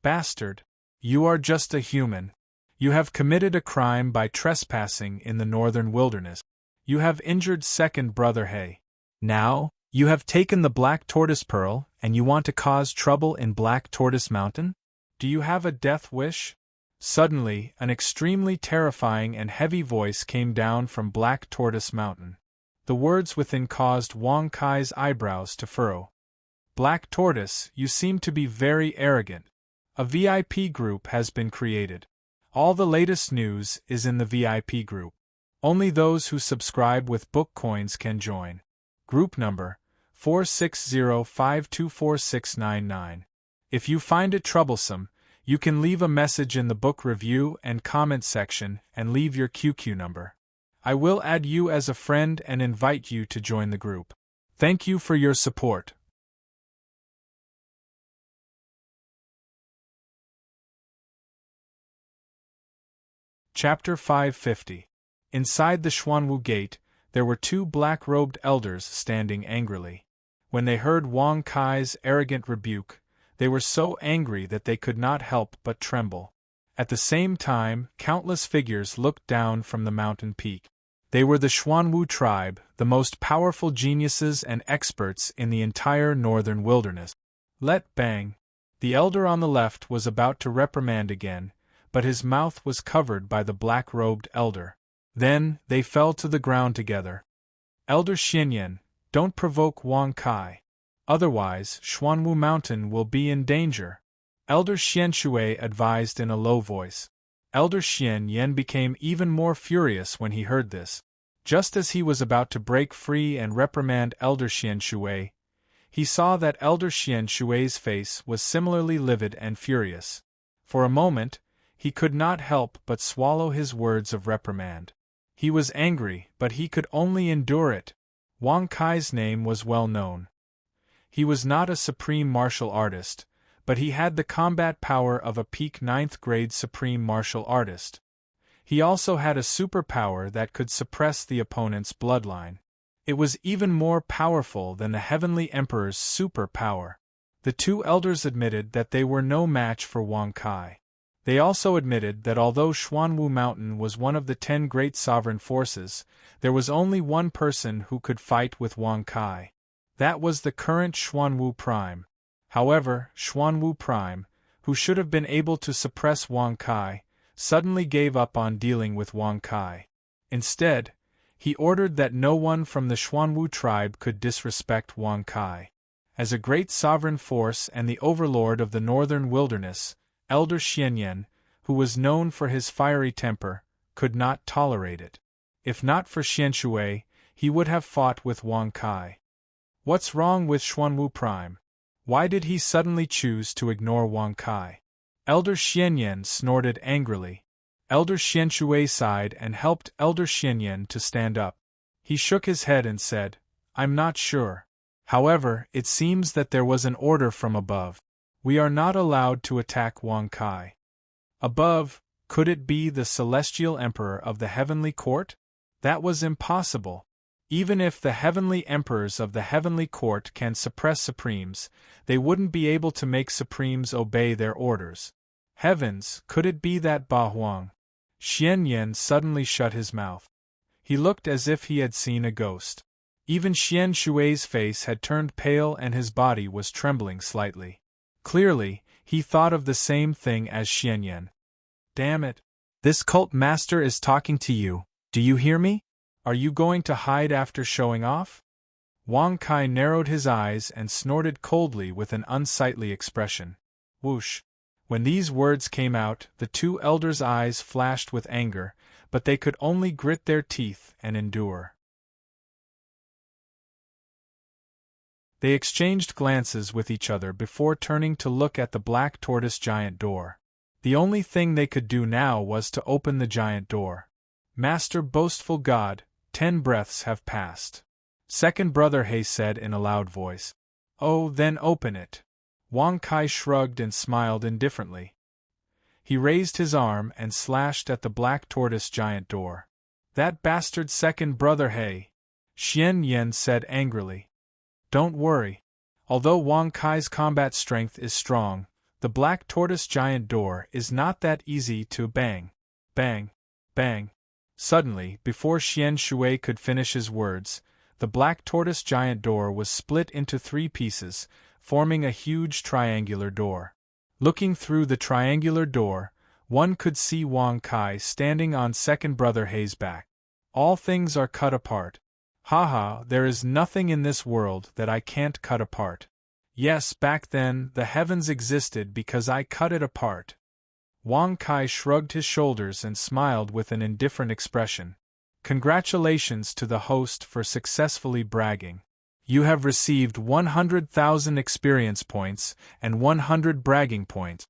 Bastard! You are just a human. You have committed a crime by trespassing in the northern wilderness. You have injured second brother Hay. Now, you have taken the Black Tortoise Pearl, and you want to cause trouble in Black Tortoise Mountain? Do you have a death wish? Suddenly, an extremely terrifying and heavy voice came down from Black Tortoise Mountain. The words within caused Wang Kai's eyebrows to furrow. Black Tortoise, you seem to be very arrogant. A VIP group has been created. All the latest news is in the VIP group. Only those who subscribe with book coins can join. Group number 460524699. If you find it troublesome, you can leave a message in the book review and comment section and leave your QQ number. I will add you as a friend and invite you to join the group. Thank you for your support. Chapter 550. Inside the Xuanwu Gate, there were two black-robed elders standing angrily. When they heard Wang Kai's arrogant rebuke, they were so angry that they could not help but tremble. At the same time, countless figures looked down from the mountain peak. They were the Xuanwu tribe, the most powerful geniuses and experts in the entire northern wilderness. Let bang! The elder on the left was about to reprimand again, but his mouth was covered by the black-robed elder. Then, they fell to the ground together. Elder Xianyan, don't provoke Wang Kai. Otherwise, Xuanwu Mountain will be in danger. Elder Xianshui advised in a low voice. Elder Xianyan became even more furious when he heard this. Just as he was about to break free and reprimand Elder Xianshui, he saw that Elder Xianshui's face was similarly livid and furious. For a moment, he could not help but swallow his words of reprimand. He was angry, but he could only endure it. Wang Kai's name was well known. He was not a supreme martial artist, but he had the combat power of a peak 9th grade supreme martial artist. He also had a superpower that could suppress the opponent's bloodline. It was even more powerful than the Heavenly Emperor's superpower. The two elders admitted that they were no match for Wang Kai. They also admitted that although Xuanwu Mountain was one of the 10 great sovereign forces, there was only one person who could fight with Wang Kai. That was the current Xuanwu Prime. However, Xuanwu Prime, who should have been able to suppress Wang Kai, suddenly gave up on dealing with Wang Kai. Instead, he ordered that no one from the Xuanwu tribe could disrespect Wang Kai. As a great sovereign force and the overlord of the northern wilderness, Elder Xianyan, who was known for his fiery temper, could not tolerate it. If not for Xianshui, he would have fought with Wang Kai. What's wrong with Xuanwu Prime? Why did he suddenly choose to ignore Wang Kai? Elder Xianyan snorted angrily. Elder Xianshui sighed and helped Elder Xianyan to stand up. He shook his head and said, I'm not sure. However, it seems that there was an order from above. We are not allowed to attack Wang Kai. Above, could it be the Celestial Emperor of the Heavenly Court? That was impossible. Even if the Heavenly Emperors of the Heavenly Court can suppress Supremes, they wouldn't be able to make Supremes obey their orders. Heavens, could it be that Ba Huang? Xianyan suddenly shut his mouth. He looked as if he had seen a ghost. Even Xianshui's face had turned pale and his body was trembling slightly. Clearly, he thought of the same thing as Xianyan. Damn it! This cult master is talking to you. Do you hear me? Are you going to hide after showing off? Wang Kai narrowed his eyes and snorted coldly with an unsightly expression. Whoosh! When these words came out, the two elders' eyes flashed with anger, but they could only grit their teeth and endure. They exchanged glances with each other before turning to look at the black tortoise giant door. The only thing they could do now was to open the giant door. Master boastful God, 10 breaths have passed. Second brother He said in a loud voice. Oh, then open it. Wang Kai shrugged and smiled indifferently. He raised his arm and slashed at the black tortoise giant door. That bastard second brother He! Xian Yan said angrily. Don't worry. Although Wang Kai's combat strength is strong, the black tortoise giant door is not that easy to bang. Bang. Bang. Suddenly, before Xian Shui could finish his words, the black tortoise giant door was split into 3 pieces, forming a huge triangular door. Looking through the triangular door, one could see Wang Kai standing on second brother He's back. All things are cut apart. Haha, there is nothing in this world that I can't cut apart. Yes, back then, the heavens existed because I cut it apart. Wang Kai shrugged his shoulders and smiled with an indifferent expression. Congratulations to the host for successfully bragging. You have received 100,000 experience points and 100 bragging points.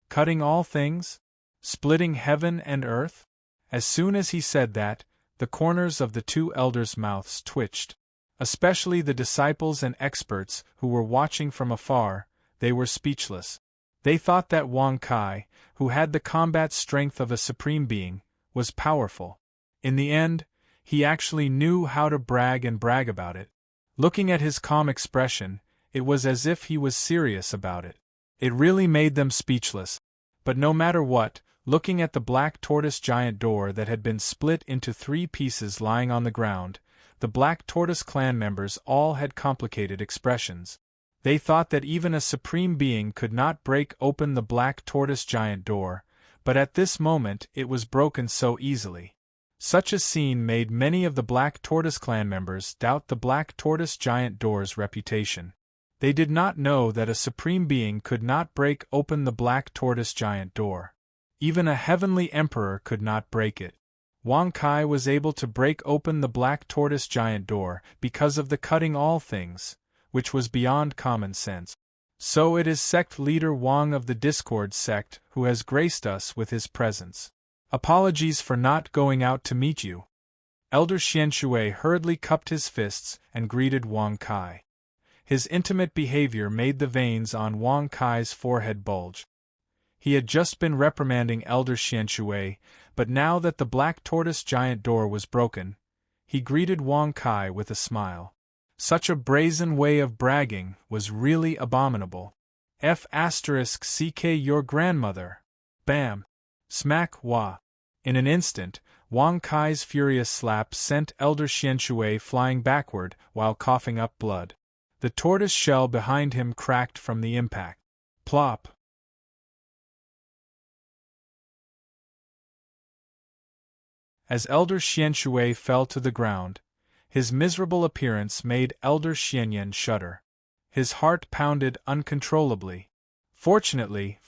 Cutting all things? Splitting heaven and earth? As soon as he said that, the corners of the 2 elders' mouths twitched. Especially the disciples and experts who were watching from afar, they were speechless. They thought that Wang Kai, who had the combat strength of a supreme being, was powerful. In the end, he actually knew how to brag and brag about it. Looking at his calm expression, it was as if he was serious about it. It really made them speechless. But no matter what, looking at the black tortoise giant door that had been split into 3 pieces lying on the ground, the Black Tortoise clan members all had complicated expressions. They thought that even a supreme being could not break open the Black Tortoise giant door, but at this moment it was broken so easily. Such a scene made many of the Black Tortoise clan members doubt the Black Tortoise giant door's reputation. They did not know that a supreme being could not break open the Black Tortoise giant door. Even a heavenly emperor could not break it. Wang Kai was able to break open the Black Tortoise giant door because of the cutting all things, which was beyond common sense. So it is sect leader Wang of the Discord sect who has graced us with his presence. Apologies for not going out to meet you. Elder Xianshui hurriedly cupped his fists and greeted Wang Kai. His intimate behavior made the veins on Wang Kai's forehead bulge. He had just been reprimanding Elder Xianshui, but now that the Black Tortoise giant door was broken, he greeted Wang Kai with a smile. Such a brazen way of bragging was really abominable. F***ck your grandmother. Bam! Smack wah! In an instant, Wang Kai's furious slap sent Elder Xianshui flying backward while coughing up blood. The tortoise shell behind him cracked from the impact. Plop! As Elder Xianshui fell to the ground, his miserable appearance made Elder Xianyan shudder. His heart pounded uncontrollably. Fortunately,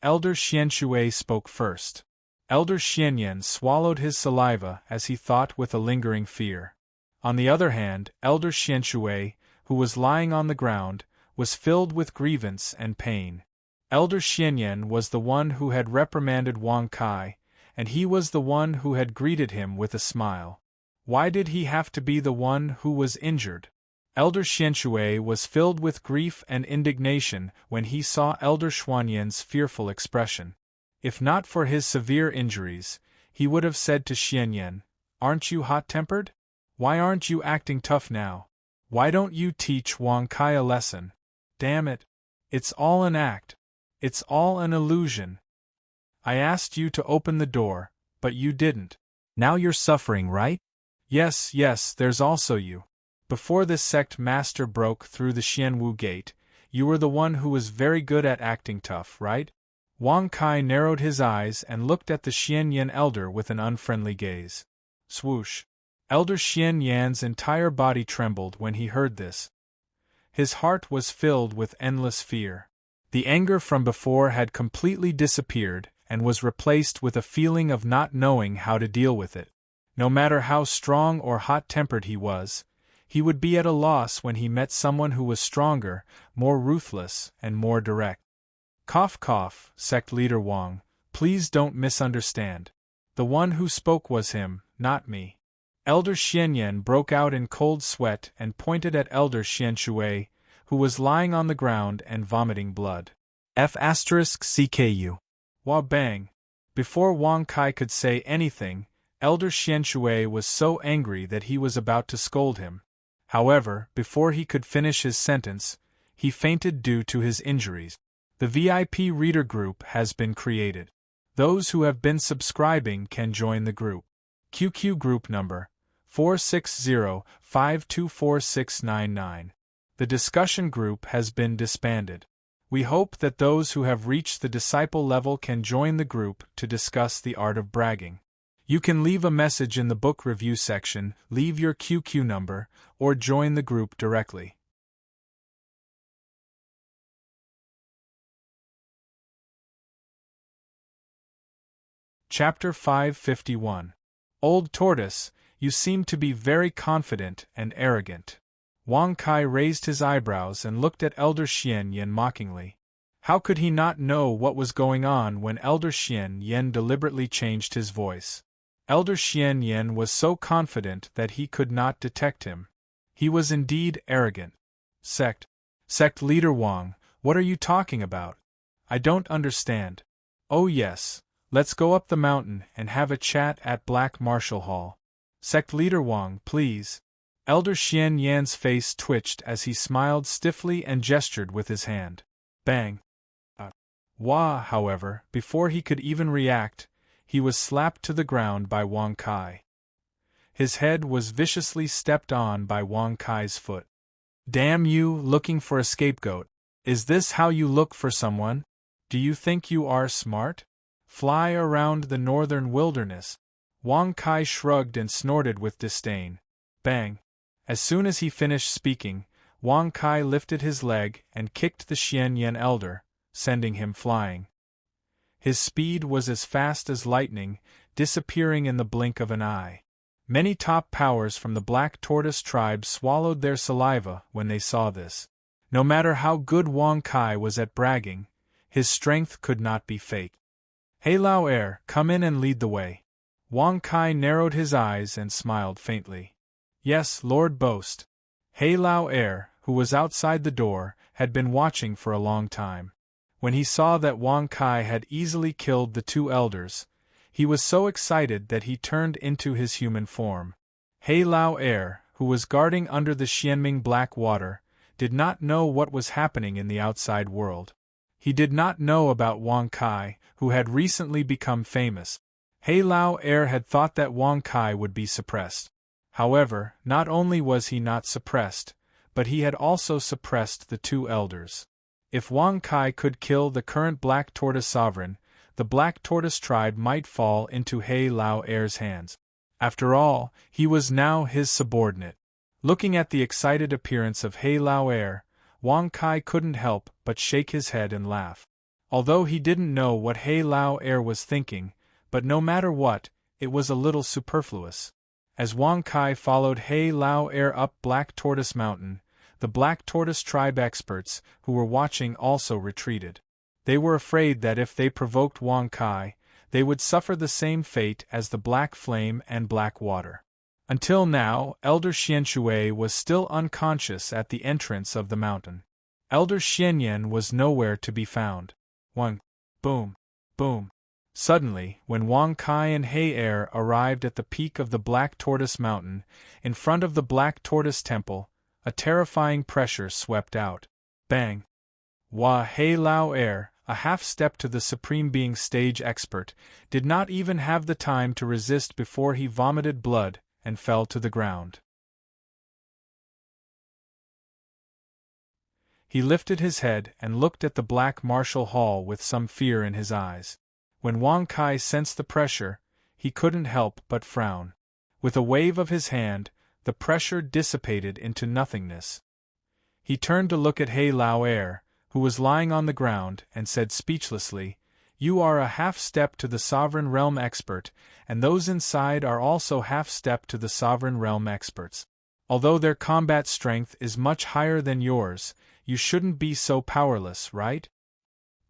Elder Xianshui spoke first. Elder Xianyan swallowed his saliva as he thought with a lingering fear. On the other hand, Elder Xianshui, who was lying on the ground, was filled with grievance and pain. Elder Xianyan was the one who had reprimanded Wang Kai, and he was the one who had greeted him with a smile. Why did he have to be the one who was injured? Elder Xianshui was filled with grief and indignation when he saw Elder Xuanyan's fearful expression. If not for his severe injuries, he would have said to Xianyan, "Aren't you hot-tempered? Why aren't you acting tough now? Why don't you teach Wang Kai a lesson? Damn it! It's all an act. It's all an illusion. I asked you to open the door, but you didn't. Now you're suffering, right? Yes, there's also you. Before this sect master broke through the Xianwu gate, you were the one who was very good at acting tough, right?" Wang Kai narrowed his eyes and looked at the Xianyan elder with an unfriendly gaze. Swoosh! Elder Xianyan's entire body trembled when he heard this. His heart was filled with endless fear. The anger from before had completely disappeared and was replaced with a feeling of not knowing how to deal with it. No matter how strong or hot-tempered he would be at a loss when he met someone who was stronger, more ruthless, and more direct. Cough cough, sect leader Wang, please don't misunderstand. The one who spoke was him, not me. Elder Xianyan broke out in cold sweat and pointed at Elder Xianshui, who was lying on the ground and vomiting blood. F***CKU. Wah bang. Before Wang Kai could say anything, Elder Xianshui was so angry that he was about to scold him. However, before he could finish his sentence, he fainted due to his injuries. The VIP reader group has been created. Those who have been subscribing can join the group. QQ group number 460-524699. The discussion group has been disbanded. We hope that those who have reached the disciple level can join the group to discuss the art of bragging. You can leave a message in the book review section, leave your QQ number, or join the group directly. Chapter 551. Old Tortoise, you seem to be very confident and arrogant. Wang Kai raised his eyebrows and looked at Elder Xianyan mockingly. How could he not know what was going on when Elder Xianyan deliberately changed his voice? Elder Xianyan was so confident that he could not detect him. He was indeed arrogant. Sect leader Wang, what are you talking about? I don't understand. Oh yes. Let's go up the mountain and have a chat at Black Marshal Hall. Sect leader Wang, please. Elder Xianyan's face twitched as he smiled stiffly and gestured with his hand. Bang. Wah, however, before he could even react, he was slapped to the ground by Wang Kai. His head was viciously stepped on by Wang Kai's foot. Damn you, looking for a scapegoat. Is this how you look for someone? Do you think you are smart? Fly around the northern wilderness. Wang Kai shrugged and snorted with disdain. Bang. As soon as he finished speaking, Wang Kai lifted his leg and kicked the Xianyan elder, sending him flying. His speed was as fast as lightning, disappearing in the blink of an eye. Many top powers from the Black Tortoise tribe swallowed their saliva when they saw this. No matter how good Wang Kai was at bragging, his strength could not be faked. Hey Lao Air, come in and lead the way. Wang Kai narrowed his eyes and smiled faintly. Yes, Lord Boast. Hey Lao Air, who was outside the door, had been watching for a long time. When he saw that Wang Kai had easily killed the two elders, he was so excited that he turned into his human form. Hey Lao Air, who was guarding under the Xianming Black Water, did not know what was happening in the outside world. He did not know about Wang Kai, who had recently become famous. Hey Lao Air had thought that Wang Kai would be suppressed. However, not only was he not suppressed, but he had also suppressed the two elders. If Wang Kai could kill the current Black Tortoise sovereign, the Black Tortoise tribe might fall into Hey Lao Air's hands. After all, he was now his subordinate. Looking at the excited appearance of Hey Lao Air, Wang Kai couldn't help but shake his head and laugh. Although he didn't know what Hey Lao Air was thinking, but no matter what, it was a little superfluous. As Wang Kai followed Hey Lao Air up Black Tortoise Mountain, the Black Tortoise tribe experts who were watching also retreated. They were afraid that if they provoked Wang Kai, they would suffer the same fate as the Black Flame and Black Water. Until now, Elder Xianshui was still unconscious at the entrance of the mountain. Elder Xianyan was nowhere to be found. One. Boom. Boom. Suddenly, when Wang Kai and Hey Air arrived at the peak of the Black Tortoise Mountain, in front of the Black Tortoise Temple, a terrifying pressure swept out. Bang! Wah Hey Lao Air, a half-step to the Supreme Being stage expert, did not even have the time to resist before he vomited blood and fell to the ground. He lifted his head and looked at the Black Marshal Hall with some fear in his eyes. When Wang Kai sensed the pressure, he couldn't help but frown. With a wave of his hand, the pressure dissipated into nothingness. He turned to look at Hey Lao Air, who was lying on the ground, and said speechlessly, "You are a half-step to the Sovereign Realm expert, and those inside are also half-step to the Sovereign Realm experts. Although their combat strength is much higher than yours, you shouldn't be so powerless, right?"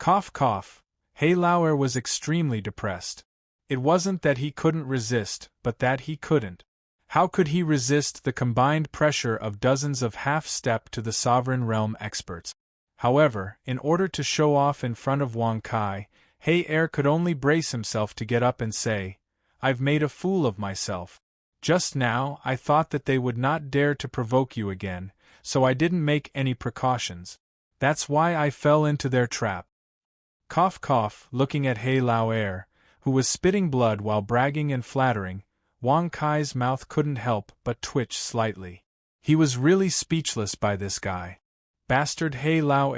Cough cough. He Lao was extremely depressed. It wasn't that he couldn't resist, but that he couldn't. How could he resist the combined pressure of dozens of half-step to the sovereign realm experts? However, in order to show off in front of Wang Kai, He could only brace himself to get up and say, "I've made a fool of myself. Just now I thought that they would not dare to provoke you again, so I didn't make any precautions. That's why I fell into their trap." Cough cough. Looking at He Lao, who was spitting blood while bragging and flattering, Wang Kai's mouth couldn't help but twitch slightly. He was really speechless by this guy. Bastard He Lao,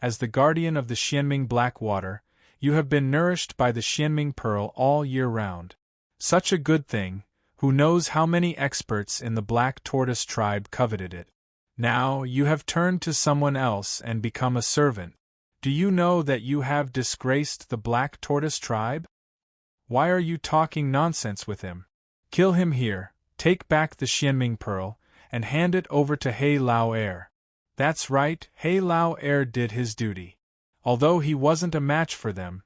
as the guardian of the Xianming Black Water, you have been nourished by the Xianming Pearl all year round. Such a good thing, who knows how many experts in the Black Tortoise tribe coveted it. Now you have turned to someone else and become a servant. Do you know that you have disgraced the Black Tortoise tribe? Why are you talking nonsense with him? Kill him here, take back the Xianming Pearl, and hand it over to He Lao. That's right, He Lao did his duty. Although he wasn't a match for them,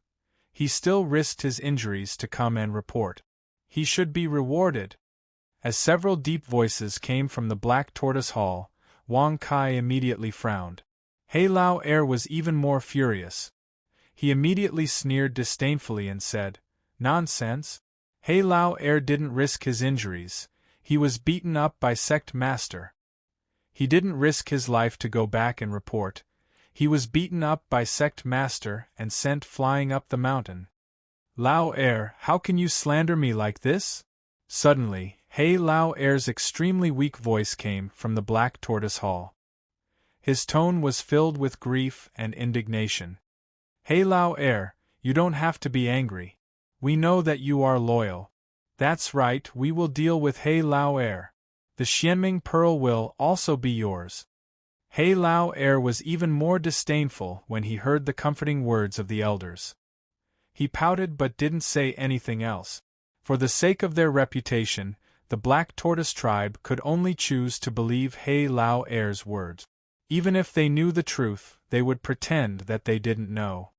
he still risked his injuries to come and report. He should be rewarded. As several deep voices came from the Black Tortoise Hall, Wang Kai immediately frowned. He Lao was even more furious. He immediately sneered disdainfully and said, "Nonsense? He Lao didn't risk his injuries, he was beaten up by Sect Master. He didn't risk his life to go back and report. He was beaten up by Sect Master and sent flying up the mountain." "Lao, how can you slander me like this?" Suddenly, He Lao's extremely weak voice came from the Black Tortoise Hall. His tone was filled with grief and indignation. "He Lao, you don't have to be angry. We know that you are loyal. That's right, we will deal with He Lao. The Xianming Pearl will also be yours." He Lao was even more disdainful when he heard the comforting words of the elders. He pouted but didn't say anything else. For the sake of their reputation, the Black Tortoise tribe could only choose to believe He Lao's words. Even if they knew the truth, they would pretend that they didn't know.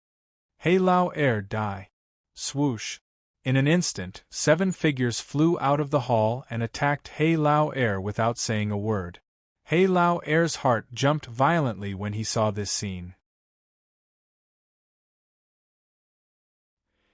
He Lao die. Swoosh. In an instant, 7 figures flew out of the hall and attacked He Lao without saying a word. He Lao's heart jumped violently when he saw this scene.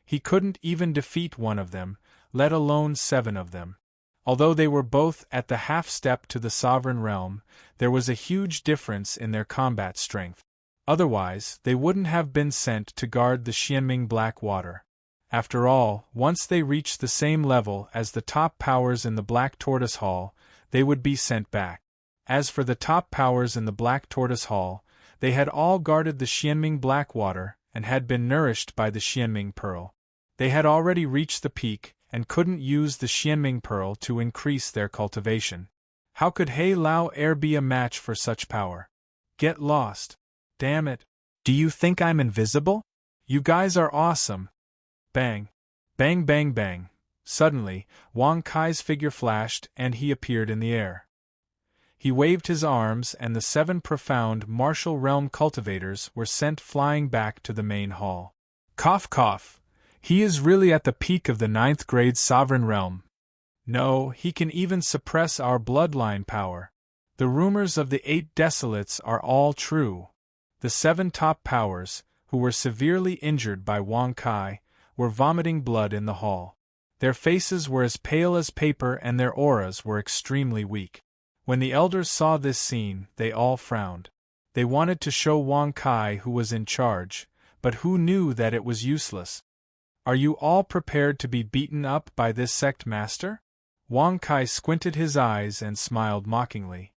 He couldn't even defeat one of them, let alone 7 of them. Although they were both at the half-step to the sovereign realm, there was a huge difference in their combat strength. Otherwise, they wouldn't have been sent to guard the Xianming Black Water. After all, once they reached the same level as the top powers in the Black Tortoise Hall, they would be sent back. As for the top powers in the Black Tortoise Hall, they had all guarded the Xianming Black Water and had been nourished by the Xianming Pearl. They had already reached the peak and couldn't use the Xianming Pearl to increase their cultivation. How could He Lao be a match for such power? Get lost. Damn it. Do you think I'm invisible? You guys are awesome. Bang. Bang bang bang. Suddenly, Wang Kai's figure flashed and he appeared in the air. He waved his arms and the 7 profound martial realm cultivators were sent flying back to the main hall. Cough cough. He is really at the peak of the 9th grade sovereign realm. No, he can even suppress our bloodline power. The rumors of the 8 desolates are all true. The 7 top powers, who were severely injured by Wang Kai, were vomiting blood in the hall. Their faces were as pale as paper and their auras were extremely weak. When the elders saw this scene, they all frowned. They wanted to show Wang Kai who was in charge, but who knew that it was useless. "Are you all prepared to be beaten up by this sect master?" Wang Kai squinted his eyes and smiled mockingly.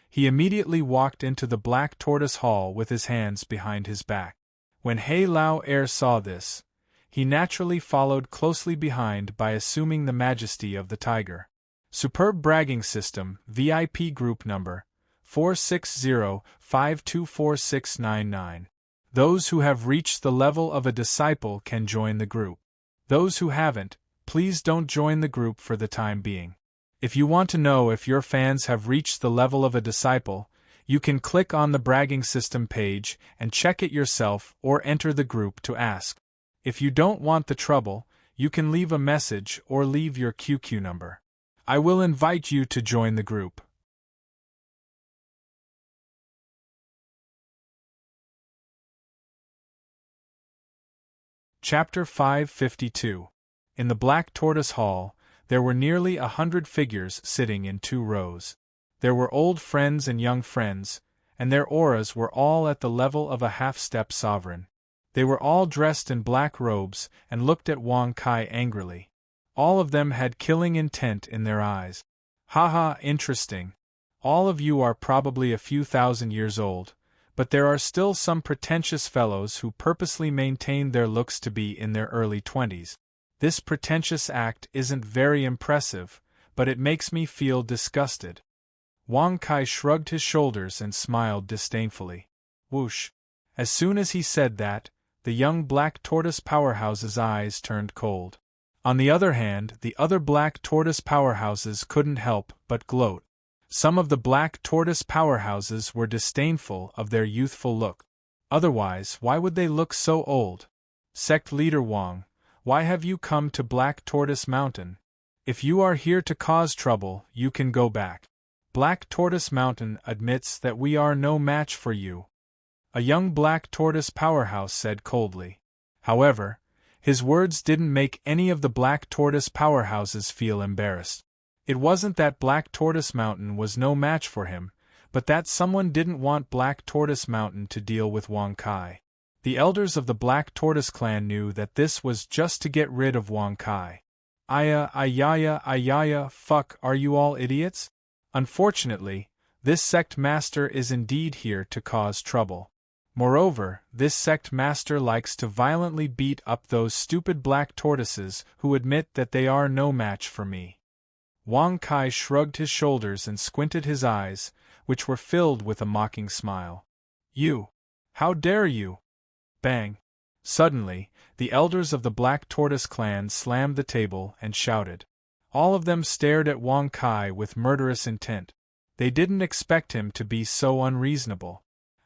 He immediately walked into the Black Tortoise Hall with his hands behind his back. When He Lao saw this, he naturally followed closely behind by assuming the majesty of the tiger. Superb bragging system, VIP group number 460524699. Those who have reached the level of a disciple can join the group. Those who haven't, please don't join the group for the time being. If you want to know if your fans have reached the level of a disciple, You can click on the bragging system page and check it yourself or enter the group to ask. If you don't want the trouble, you can leave a message or leave your QQ number. I will invite you to join the group. Chapter 552. In the Black Tortoise Hall, there were nearly 100 figures sitting in 2 rows. There were old friends and young friends, and their auras were all at the level of a half-step sovereign. They were all dressed in black robes and looked at Wang Kai angrily. All of them had killing intent in their eyes. Haha, interesting. All of you are probably a few thousand years old, but there are still some pretentious fellows who purposely maintain their looks to be in their early 20s. This pretentious act isn't very impressive, but it makes me feel disgusted. Wang Kai shrugged his shoulders and smiled disdainfully. Whoosh! As soon as he said that, the young Black Tortoise powerhouse's eyes turned cold. On the other hand, the other Black Tortoise powerhouses couldn't help but gloat. Some of the Black Tortoise powerhouses were disdainful of their youthful look. Otherwise, why would they look so old? Sect Leader Wang, why have you come to Black Tortoise Mountain? If you are here to cause trouble, you can go back. Black Tortoise Mountain admits that we are no match for you. A young Black Tortoise powerhouse said coldly. However, his words didn't make any of the Black Tortoise powerhouses feel embarrassed. It wasn't that Black Tortoise Mountain was no match for him, but that someone didn't want Black Tortoise Mountain to deal with Wang Kai. The elders of the Black Tortoise clan knew that this was just to get rid of Wang Kai. Ayaya, fuck, are you all idiots? Unfortunately, this sect master is indeed here to cause trouble. Moreover, this sect master likes to violently beat up those stupid black tortoises who admit that they are no match for me. Wang Kai shrugged his shoulders and squinted his eyes, which were filled with a mocking smile. You! How dare you! Bang! Suddenly, the elders of the Black Tortoise clan slammed the table and shouted. All of them stared at Wang Kai with murderous intent. They didn't expect him to be so unreasonable.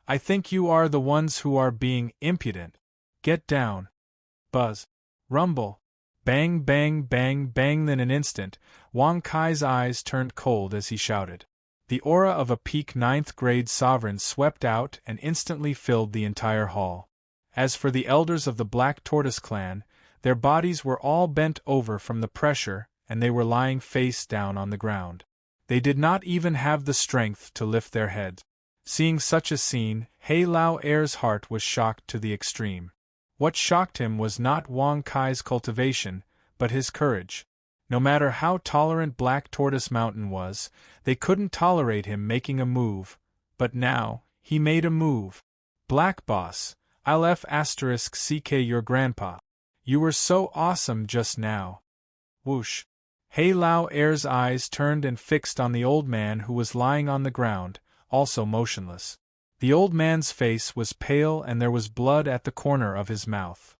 I think you are the ones who are being impudent. Get down. Buzz. Rumble. Bang, bang, bang, bang. In an instant, Wang Kai's eyes turned cold as he shouted. The aura of a peak 9th grade sovereign swept out and instantly filled the entire hall. As for the elders of the Black Tortoise clan, their bodies were all bent over from the pressure, and they were lying face down on the ground. They did not even have the strength to lift their heads. Seeing such a scene, He Lao Er's heart was shocked to the extreme. What shocked him was not Wang Kai's cultivation, but his courage. No matter how tolerant Black Tortoise Mountain was, they couldn't tolerate him making a move. But now, he made a move. Black Boss, I'll *CK your grandpa. You were so awesome just now. Whoosh. He Lao Er's eyes turned and fixed on the old man who was lying on the ground, also motionless. The old man's face was pale and there was blood at the corner of his mouth.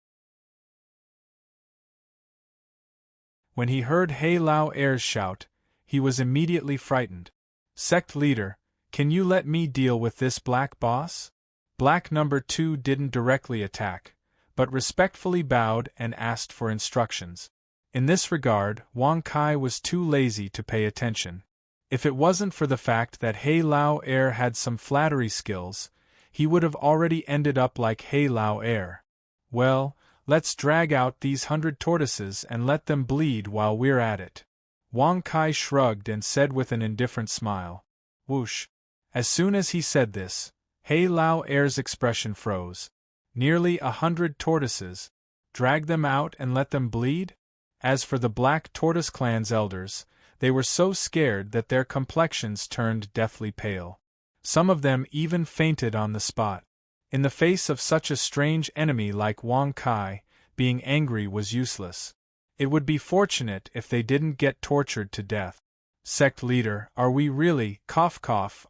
When he heard He Lao Er's shout, he was immediately frightened. Sect leader, can you let me deal with this Black Boss? Black number 2 didn't directly attack, but respectfully bowed and asked for instructions. In this regard, Wang Kai was too lazy to pay attention. If it wasn't for the fact that He Lao Er had some flattery skills, he would have already ended up like He Lao Er. Well, let's drag out these 100 tortoises and let them bleed while we're at it. Wang Kai shrugged and said with an indifferent smile. Whoosh. As soon as he said this, He Lao Er's expression froze. Nearly 100 tortoises. Drag them out and let them bleed? As for the Black Tortoise clan's elders, they were so scared that their complexions turned deathly pale. Some of them even fainted on the spot. In the face of such a strange enemy like Wang Kai, being angry was useless. It would be fortunate if they didn't get tortured to death. Sect leader, are we really,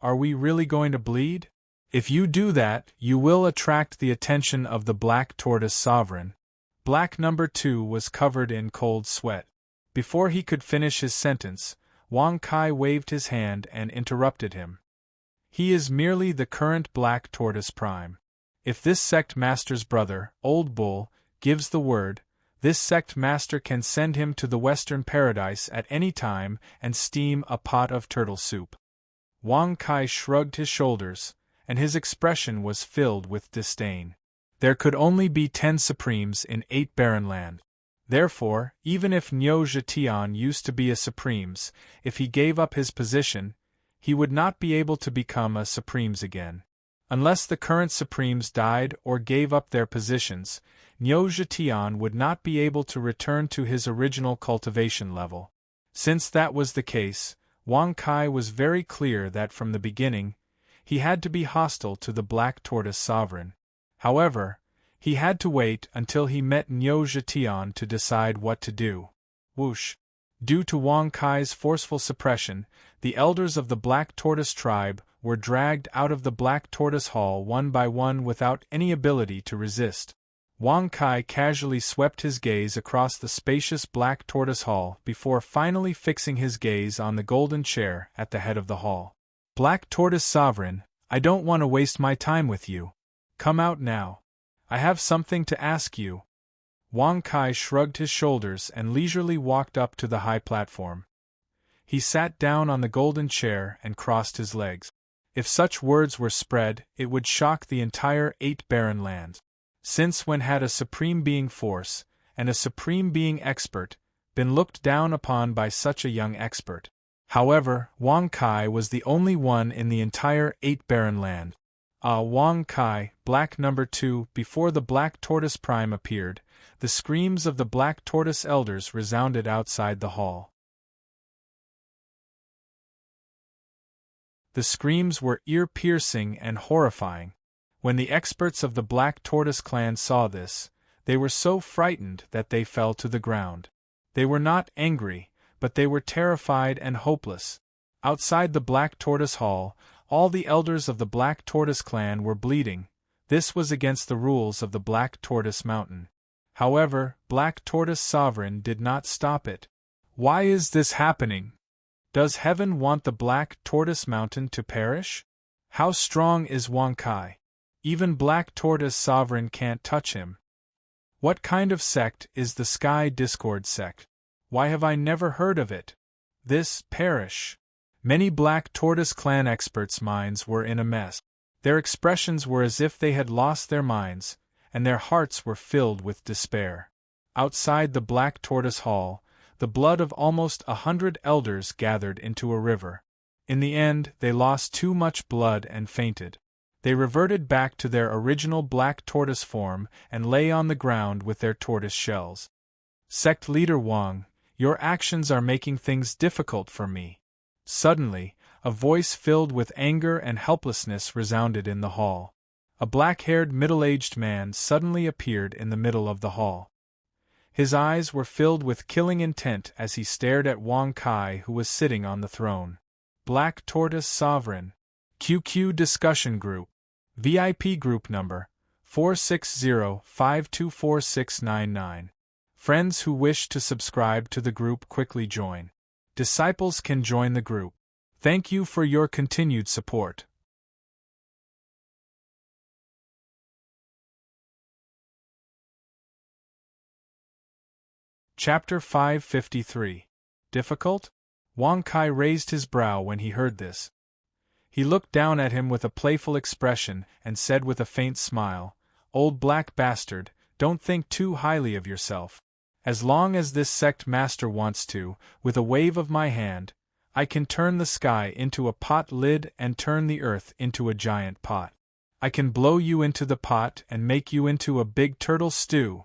are we really going to bleed? If you do that, you will attract the attention of the Black Tortoise Sovereign. Black number 2 was covered in cold sweat. Before he could finish his sentence, Wang Kai waved his hand and interrupted him. He is merely the current Black Tortoise Prime. If this sect master's brother, Old Bull, gives the word, this sect master can send him to the Western Paradise at any time and steam a pot of turtle soup. Wang Kai shrugged his shoulders, and his expression was filled with disdain. There could only be 10 Supremes in 8 barren land. Therefore, even if Niu Zhetian used to be a Supremes, if he gave up his position, he would not be able to become a Supremes again. Unless the current Supremes died or gave up their positions, Niu Zhetian would not be able to return to his original cultivation level. Since that was the case, Wang Kai was very clear that from the beginning, he had to be hostile to the Black Tortoise Sovereign. However, he had to wait until he met Niu Zhetian to decide what to do. Whoosh! Due to Wang Kai's forceful suppression, the elders of the Black Tortoise tribe were dragged out of the Black Tortoise Hall one by one without any ability to resist. Wang Kai casually swept his gaze across the spacious Black Tortoise Hall before finally fixing his gaze on the golden chair at the head of the hall. Black Tortoise Sovereign, I don't want to waste my time with you. Come out now. I have something to ask you. Wang Kai shrugged his shoulders and leisurely walked up to the high platform. He sat down on the golden chair and crossed his legs. If such words were spread, it would shock the entire 8 barren lands. Since when had a supreme being force, and a supreme being expert, been looked down upon by such a young expert? However, Wang Kai was the only one in the entire 8 barren land. Wang Kai, Black Number 2, before the Black Tortoise Prime appeared, the screams of the Black Tortoise elders resounded outside the hall. The screams were ear-piercing and horrifying. When the experts of the Black Tortoise clan saw this, they were so frightened that they fell to the ground. They were not angry, but they were terrified and hopeless. Outside the Black Tortoise Hall, all the elders of the Black Tortoise clan were bleeding. This was against the rules of the Black Tortoise Mountain. However, Black Tortoise Sovereign did not stop it. Why is this happening? Does heaven want the Black Tortoise Mountain to perish? How strong is Wang Kai? Even Black Tortoise Sovereign can't touch him. What kind of sect is the Sky Discord sect? Why have I never heard of it? This perish. Many Black Tortoise clan experts' minds were in a mess. Their expressions were as if they had lost their minds, and their hearts were filled with despair. Outside the Black Tortoise Hall, the blood of almost 100 elders gathered into a river. In the end, they lost too much blood and fainted. They reverted back to their original Black Tortoise form and lay on the ground with their tortoise shells. Sect leader Wang, your actions are making things difficult for me. Suddenly, a voice filled with anger and helplessness resounded in the hall. A black-haired middle-aged man suddenly appeared in the middle of the hall. His eyes were filled with killing intent as he stared at Wang Kai, who was sitting on the throne. Black Tortoise Sovereign. QQ Discussion Group. VIP Group Number 460-524699. Friends who wish to subscribe to the group quickly join. Disciples can join the group. Thank you for your continued support. Chapter 553. Difficult? Wang Kai raised his brow when he heard this. He looked down at him with a playful expression and said with a faint smile, "Old black bastard, don't think too highly of yourself. As long as this sect master wants to, with a wave of my hand, I can turn the sky into a pot lid and turn the earth into a giant pot. I can blow you into the pot and make you into a big turtle stew."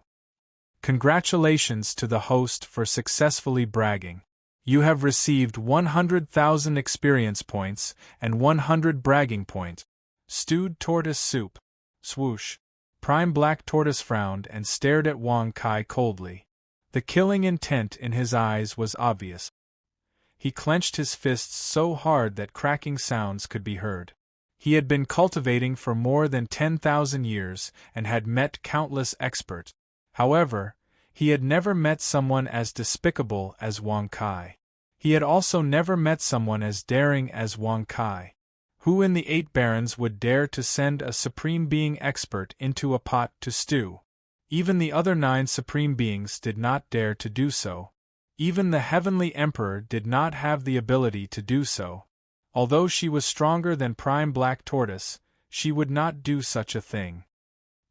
Congratulations to the host for successfully bragging. You have received 100,000 experience points and 100 bragging points. Stewed tortoise soup. Swoosh. Prime Black Tortoise frowned and stared at Wang Kai coldly. The killing intent in his eyes was obvious. He clenched his fists so hard that cracking sounds could be heard. He had been cultivating for more than 10,000 years and had met countless experts. However, he had never met someone as despicable as Wang Kai. He had also never met someone as daring as Wang Kai. Who in the 8 barons would dare to send a Supreme Being expert into a pot to stew? Even the other 9 Supreme Beings did not dare to do so. Even the Heavenly Emperor did not have the ability to do so. Although she was stronger than Prime Black Tortoise, she would not do such a thing.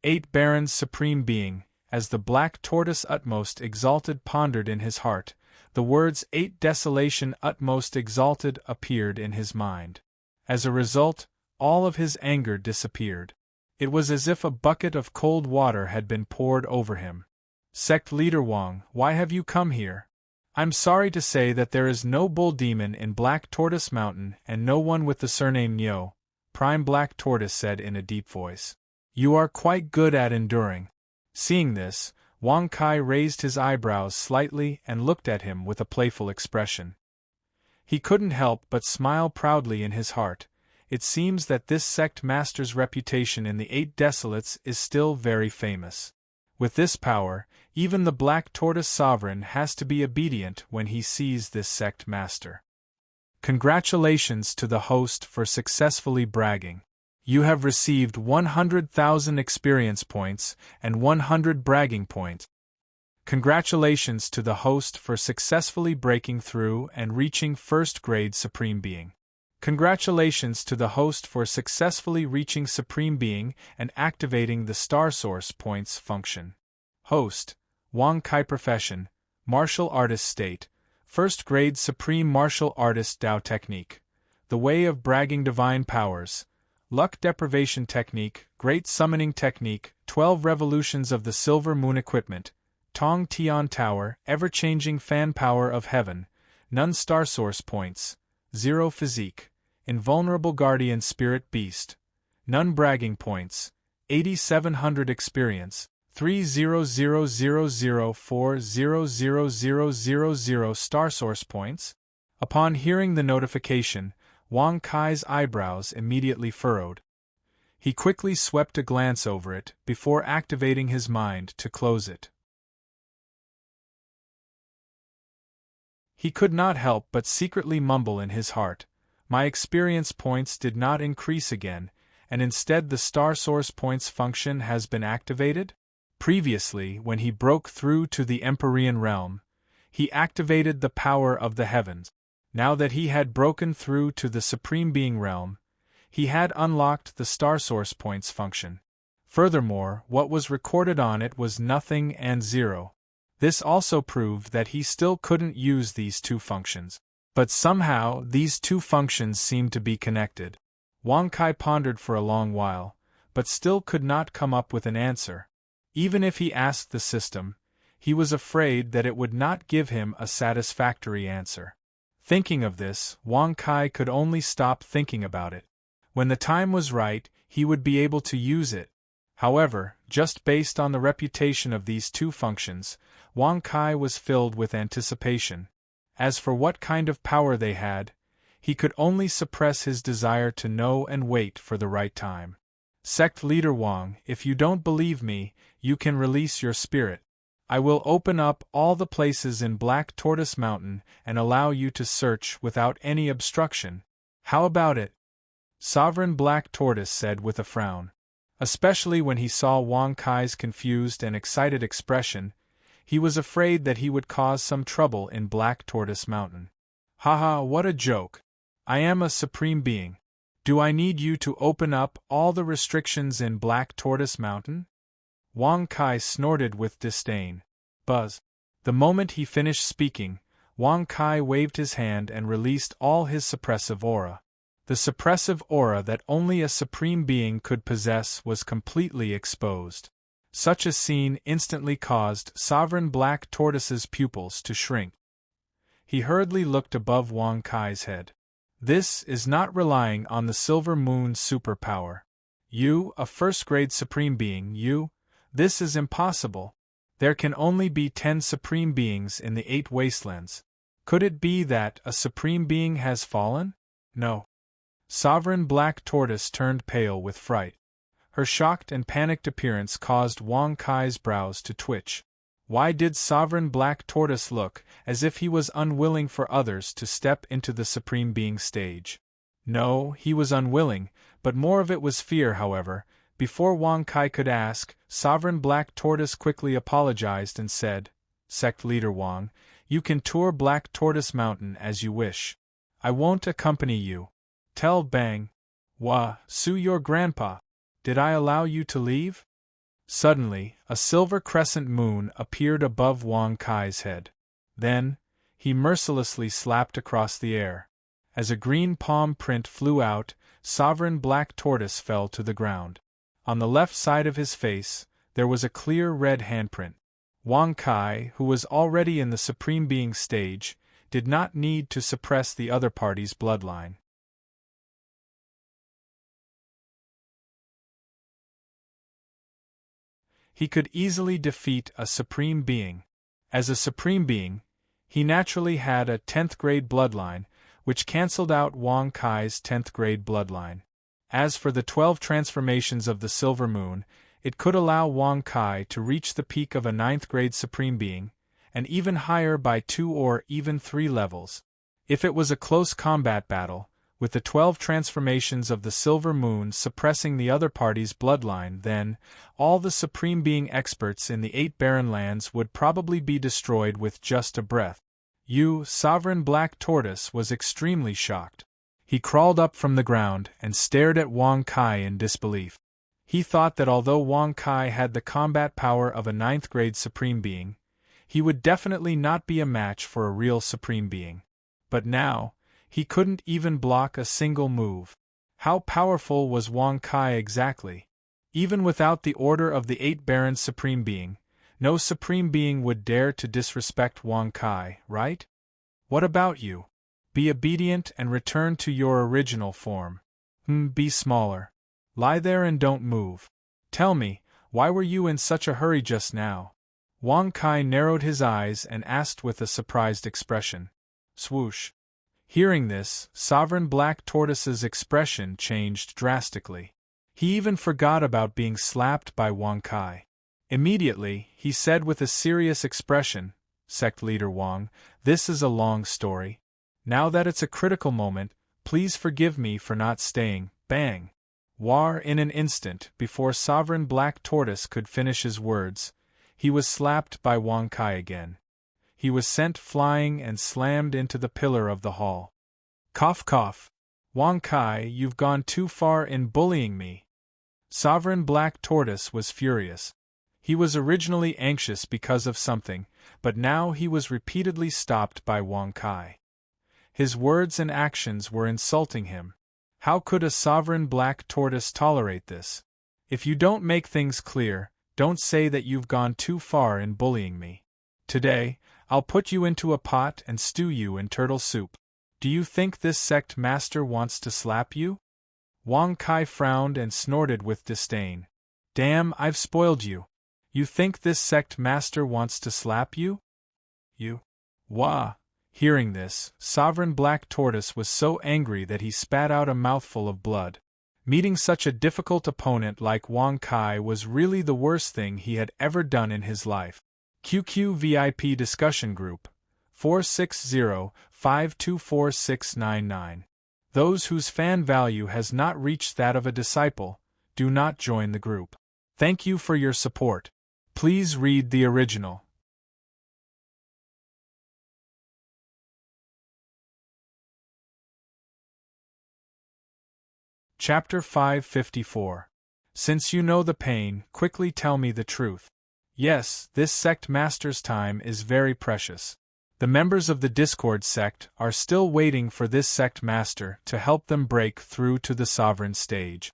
8 barons Supreme Being, as the Black Tortoise utmost exalted pondered in his heart, the words 8 desolation utmost exalted appeared in his mind. As a result, all of his anger disappeared. It was as if a bucket of cold water had been poured over him. Sect Leader Wang, why have you come here? I'm sorry to say that there is no bull demon in Black Tortoise Mountain and no one with the surname Nyo, Prime Black Tortoise said in a deep voice. You are quite good at enduring. Seeing this, Wang Kai raised his eyebrows slightly and looked at him with a playful expression. He couldn't help but smile proudly in his heart. It seems that this sect master's reputation in the 8 desolates is still very famous. With this power, even the Black Tortoise Sovereign has to be obedient when he sees this sect master. Congratulations to the host for successfully bragging. You have received 100,000 experience points and 100 bragging points. Congratulations to the host for successfully breaking through and reaching first grade Supreme Being. Congratulations to the host for successfully reaching Supreme Being and activating the Star Source Points function. Host, Wang Kai Profession, Martial Artist State, First Grade Supreme Martial Artist Dao Technique. The Way of Bragging Divine Powers. Luck Deprivation Technique, Great Summoning Technique, 12 Revolutions of the Silver Moon Equipment, Tong Tian Tower, Ever-Changing Fan Power of Heaven, None Star Source Points, 0 Physique, Invulnerable Guardian Spirit Beast, None Bragging Points, 8,700 Experience, 300,004,00000 Star Source Points. Upon hearing the notification, Wang Kai's eyebrows immediately furrowed. He quickly swept a glance over it before activating his mind to close it. He could not help but secretly mumble in his heart, my experience points did not increase again, and instead the Star Source Points function has been activated? Previously, when he broke through to the Empyrean realm, he activated the power of the heavens. Now that he had broken through to the Supreme Being realm, he had unlocked the Star Source Points function. Furthermore, what was recorded on it was nothing and 0. This also proved that he still couldn't use these 2 functions. But somehow, these 2 functions seemed to be connected. Wang Kai pondered for a long while, but still could not come up with an answer. Even if he asked the system, he was afraid that it would not give him a satisfactory answer. Thinking of this, Wang Kai could only stop thinking about it. When the time was right, he would be able to use it. However, just based on the reputation of these 2 functions, Wang Kai was filled with anticipation. As for what kind of power they had, he could only suppress his desire to know and wait for the right time. Sect Leader Wang, if you don't believe me, you can release your spirit. I will open up all the places in Black Tortoise Mountain and allow you to search without any obstruction. How about it? Sovereign Black Tortoise said with a frown. Especially when he saw Wang Kai's confused and excited expression, he was afraid that he would cause some trouble in Black Tortoise Mountain. Haha, what a joke. I am a Supreme Being. Do I need you to open up all the restrictions in Black Tortoise Mountain? Wang Kai snorted with disdain. Buzz. The moment he finished speaking, Wang Kai waved his hand and released all his suppressive aura. The suppressive aura that only a Supreme Being could possess was completely exposed. Such a scene instantly caused Sovereign Black Tortoise's pupils to shrink. He hurriedly looked above Wang Kai's head. This is not relying on the Silver Moon's superpower. You, a first-grade Supreme Being, this is impossible. There can only be 10 Supreme Beings in the 8 wastelands. Could it be that a Supreme Being has fallen? No. Sovereign Black Tortoise turned pale with fright. Her shocked and panicked appearance caused Wang Kai's brows to twitch. Why did Sovereign Black Tortoise look as if he was unwilling for others to step into the Supreme Being stage? No, he was unwilling, but more of it was fear, however. Before Wang Kai could ask, Sovereign Black Tortoise quickly apologized and said, "Sect Leader Wang, you can tour Black Tortoise Mountain as you wish. I won't accompany you. Tell Bang. Wah, sue your grandpa. Did I allow you to leave?" Suddenly, a silver crescent moon appeared above Wang Kai's head. Then, he mercilessly slapped across the air. As a green palm print flew out, Sovereign Black Tortoise fell to the ground. On the left side of his face, there was a clear red handprint. Wang Kai, who was already in the Supreme Being stage, did not need to suppress the other party's bloodline. He could easily defeat a Supreme Being. As a Supreme Being, he naturally had a 10th grade bloodline, which cancelled out Wang Kai's 10th grade bloodline. As for the 12 transformations of the Silver Moon, it could allow Wang Kai to reach the peak of a 9th grade Supreme Being, and even higher by 2 or even 3 levels. If it was a close combat battle, with the 12 transformations of the Silver Moon suppressing the other party's bloodline, then all the Supreme Being experts in the 8 barren lands would probably be destroyed with just a breath. Sovereign Black Tortoise was extremely shocked. He crawled up from the ground and stared at Wang Kai in disbelief. He thought that although Wang Kai had the combat power of a 9th grade Supreme Being, he would definitely not be a match for a real Supreme Being. But now, he couldn't even block a single move. How powerful was Wang Kai exactly? Even without the order of the 8 barren Supreme Being, no Supreme Being would dare to disrespect Wang Kai, right? What about you? Be obedient and return to your original form. Be smaller. Lie there and don't move. Tell me, why were you in such a hurry just now? Wang Kai narrowed his eyes and asked with a surprised expression. Swoosh. Hearing this, Sovereign Black Tortoise's expression changed drastically. He even forgot about being slapped by Wang Kai. Immediately, he said with a serious expression, "Sect Leader Wang, this is a long story. Now that it's a critical moment, please forgive me for not staying." Bang! War in an instant, before Sovereign Black Tortoise could finish his words, he was slapped by Wang Kai again. He was sent flying and slammed into the pillar of the hall. Cough cough. Wang Kai, you've gone too far in bullying me. Sovereign Black Tortoise was furious. He was originally anxious because of something, but now he was repeatedly stopped by Wang Kai. His words and actions were insulting him. How could a Sovereign Black Tortoise tolerate this? If you don't make things clear, don't say that you've gone too far in bullying me. Today, I'll put you into a pot and stew you in turtle soup. Do you think this sect master wants to slap you? Wang Kai frowned and snorted with disdain. Damn, I've spoiled you. You think this sect master wants to slap you? Wah! Hearing this, Sovereign Black Tortoise was so angry that he spat out a mouthful of blood. Meeting such a difficult opponent like Wang Kai was really the worst thing he had ever done in his life. QQ VIP Discussion Group 460-524699. Those whose fan value has not reached that of a disciple, do not join the group. Thank you for your support. Please read the original. Chapter 554. Since you know the pain, quickly tell me the truth. Yes, this sect master's time is very precious. The members of the Discord sect are still waiting for this sect master to help them break through to the sovereign stage.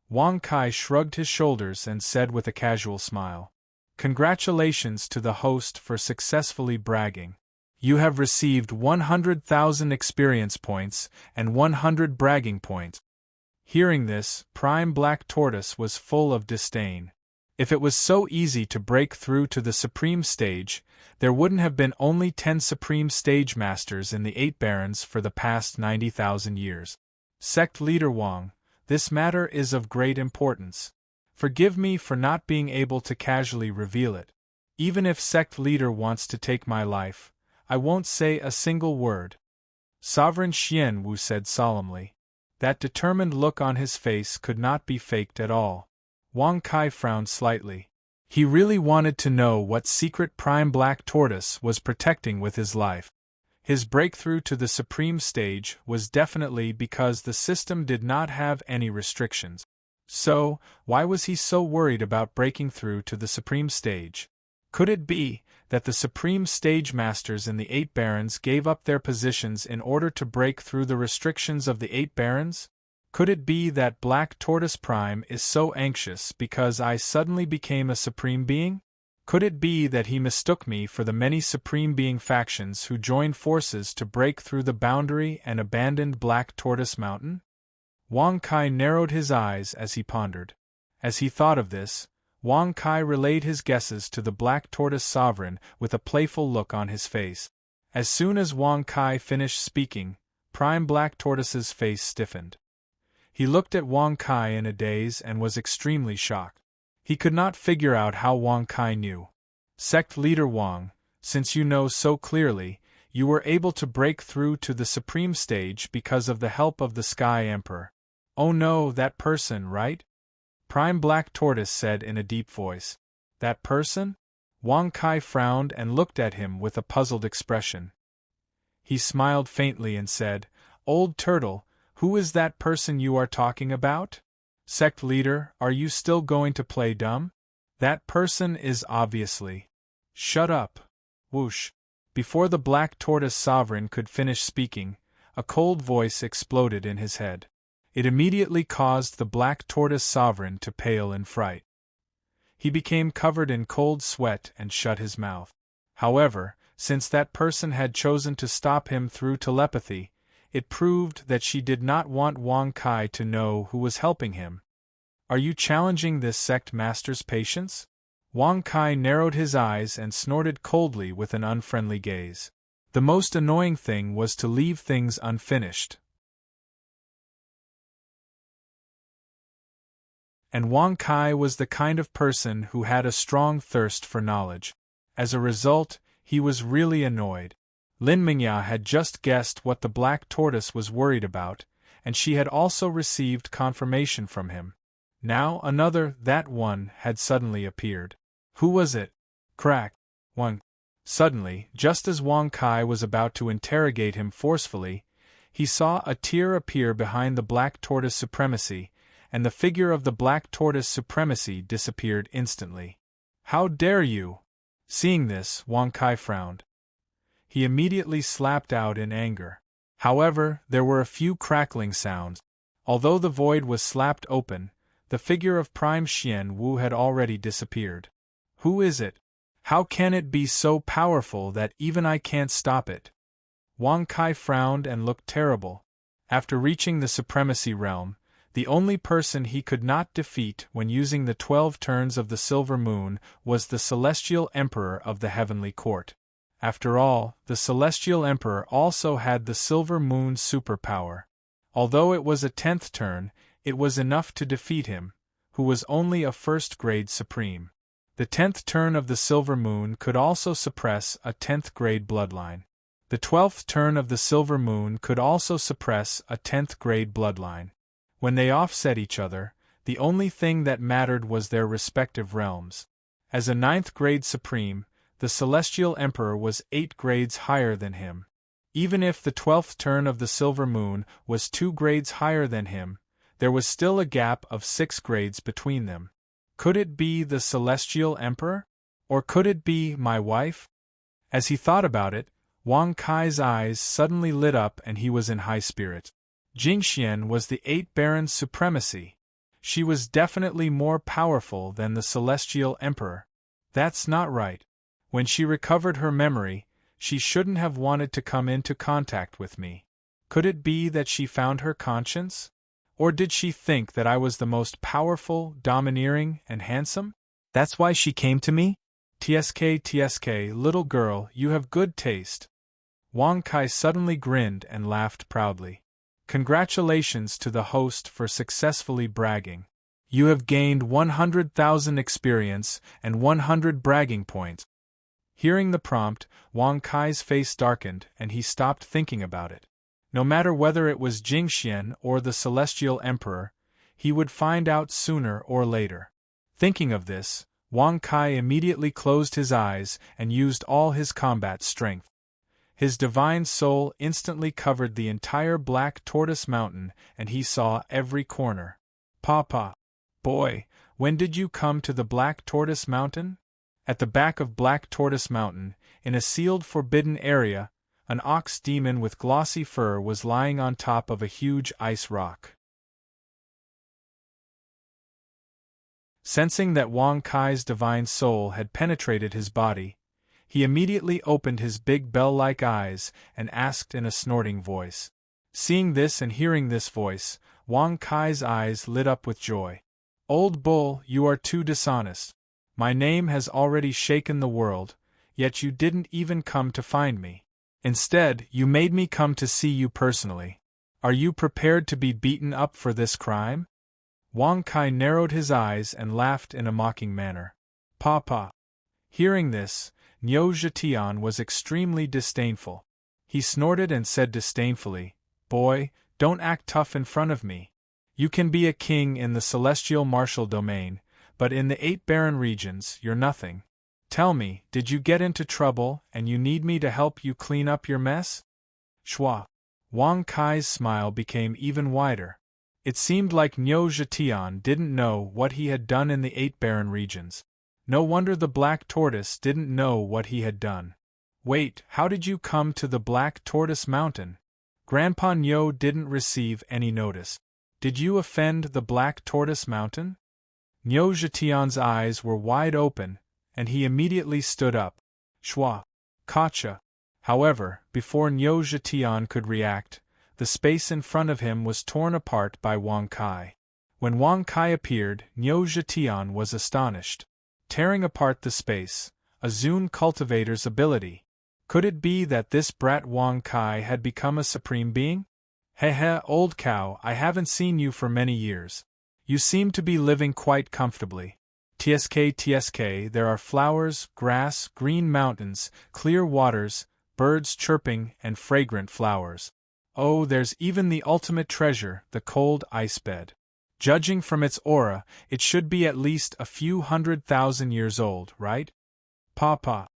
Wang Kai shrugged his shoulders and said with a casual smile, "Congratulations to the host for successfully bragging. You have received 100,000 experience points and 100 bragging points." Hearing this, Prime Black Tortoise was full of disdain. If it was so easy to break through to the Supreme Stage, there wouldn't have been only 10 Supreme Stage Masters in the 8 Barons for the past 90,000 years. Sect Leader Wang, this matter is of great importance. Forgive me for not being able to casually reveal it. Even if Sect Leader wants to take my life, I won't say a single word. Sovereign Xian Wu said solemnly. That determined look on his face could not be faked at all. Wang Kai frowned slightly. He really wanted to know what secret Prime Black Tortoise was protecting with his life. His breakthrough to the Supreme Stage was definitely because the system did not have any restrictions. So, why was he so worried about breaking through to the Supreme Stage? Could it be that the Supreme Stage Masters in the 8 Barons gave up their positions in order to break through the restrictions of the 8 Barons? Could it be that Black Tortoise Prime is so anxious because I suddenly became a Supreme Being? Could it be that he mistook me for the many Supreme Being factions who joined forces to break through the boundary and abandoned Black Tortoise Mountain? Wang Kai narrowed his eyes as he pondered. As he thought of this, Wang Kai relayed his guesses to the Black Tortoise Sovereign with a playful look on his face. As soon as Wang Kai finished speaking, Prime Black Tortoise's face stiffened. He looked at Wang Kai in a daze and was extremely shocked. He could not figure out how Wang Kai knew. Sect Leader Wang, since you know so clearly, you were able to break through to the Supreme Stage because of the help of the Sky Emperor. Oh no, that person, right? Prime Black Tortoise said in a deep voice. That person? Wang Kai frowned and looked at him with a puzzled expression. He smiled faintly and said, Old Turtle, who is that person you are talking about? Sect Leader, are you still going to play dumb? That person is obviously. Shut up. Whoosh. Before the Black Tortoise Sovereign could finish speaking, a cold voice exploded in his head. It immediately caused the Black Tortoise Sovereign to pale in fright. He became covered in cold sweat and shut his mouth. However, since that person had chosen to stop him through telepathy, it proved that she did not want Wang Kai to know who was helping him. Are you challenging this sect master's patience? Wang Kai narrowed his eyes and snorted coldly with an unfriendly gaze. The most annoying thing was to leave things unfinished. And Wang Kai was the kind of person who had a strong thirst for knowledge. As a result, he was really annoyed. Lin Mingya had just guessed what the Black Tortoise was worried about, and she had also received confirmation from him. Now another that one had suddenly appeared. Who was it? Crack. One. Suddenly, just as Wang Kai was about to interrogate him forcefully, he saw a tear appear behind the Black Tortoise Supremacy, and the figure of the Black Tortoise Supremacy disappeared instantly. How dare you! Seeing this, Wang Kai frowned. He immediately slapped out in anger. However, there were a few crackling sounds. Although the void was slapped open, the figure of Prime Xian Wu had already disappeared. Who is it? How can it be so powerful that even I can't stop it? Wang Kai frowned and looked terrible. After reaching the Supremacy Realm, the only person he could not defeat when using the 12 turns of the Silver Moon was the Celestial Emperor of the Heavenly Court. After all, the Celestial Emperor also had the Silver Moon's superpower. Although it was a 10th turn, it was enough to defeat him, who was only a first-grade Supreme. The 10th turn of the Silver Moon could also suppress a 10th-grade bloodline. The 12th turn of the Silver Moon could also suppress a 10th-grade bloodline. When they offset each other, the only thing that mattered was their respective realms. As a 9th-grade Supreme, the Celestial Emperor was 8 grades higher than him. Even if the 12th turn of the Silver Moon was 2 grades higher than him, there was still a gap of 6 grades between them. Could it be the Celestial Emperor? Or could it be my wife? As he thought about it, Wang Kai's eyes suddenly lit up and he was in high spirits. Jingxian was the 8 Barons' supremacy. She was definitely more powerful than the Celestial Emperor. That's not right. When she recovered her memory, she shouldn't have wanted to come into contact with me. Could it be that she found her conscience? Or did she think that I was the most powerful, domineering, and handsome? That's why she came to me? TSK, little girl, you have good taste. Wang Kai suddenly grinned and laughed proudly. Congratulations to the host for successfully bragging. You have gained 100,000 experience and 100 bragging points. Hearing the prompt, Wang Kai's face darkened and he stopped thinking about it. No matter whether it was Jingxian or the Celestial Emperor, he would find out sooner or later. Thinking of this, Wang Kai immediately closed his eyes and used all his combat strength. His divine soul instantly covered the entire Black Tortoise Mountain, and he saw every corner. Papa, boy, when did you come to the Black Tortoise Mountain? At the back of Black Tortoise Mountain, in a sealed forbidden area, an ox demon with glossy fur was lying on top of a huge ice rock. Sensing that Wang Kai's divine soul had penetrated his body, he immediately opened his big bell-like eyes and asked in a snorting voice. Seeing this and hearing this voice, Wang Kai's eyes lit up with joy. Old bull, you are too dishonest. My name has already shaken the world, yet you didn't even come to find me. Instead, you made me come to see you personally. Are you prepared to be beaten up for this crime? Wang Kai narrowed his eyes and laughed in a mocking manner. Papa. Hearing this, Niu Zhetian was extremely disdainful. He snorted and said disdainfully, Boy, don't act tough in front of me. You can be a king in the celestial martial domain, but in the 8 barren regions, you're nothing. Tell me, did you get into trouble and you need me to help you clean up your mess? Shua. Wang Kai's smile became even wider. It seemed like Niu Zhetian didn't know what he had done in the 8 barren regions. No wonder the Black Tortoise didn't know what he had done. Wait, how did you come to the Black Tortoise Mountain? Grandpa Niu didn't receive any notice. Did you offend the Black Tortoise Mountain? Niu Zhetian's eyes were wide open, and he immediately stood up. Shua. Gotcha. However, before Niu Zhetian could react, the space in front of him was torn apart by Wang Kai. When Wang Kai appeared, Niu Zhetian was astonished. Tearing apart the space, a Zune cultivator's ability. Could it be that this brat Wang Kai had become a supreme being? Heh, old cow, I haven't seen you for many years. You seem to be living quite comfortably. TSK, there are flowers, grass, green mountains, clear waters, birds chirping, and fragrant flowers. Oh, there's even the ultimate treasure, the cold ice bed. Judging from its aura, it should be at least a few 100,000 years old, right? Papa.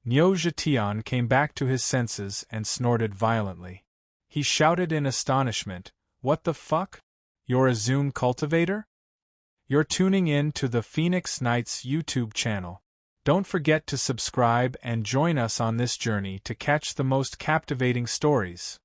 Niu Zhetian came back to his senses and snorted violently. He shouted in astonishment, What the fuck? You're a Zune cultivator? You're tuning in to the Phoenix Knights YouTube channel. Don't forget to subscribe and join us on this journey to catch the most captivating stories.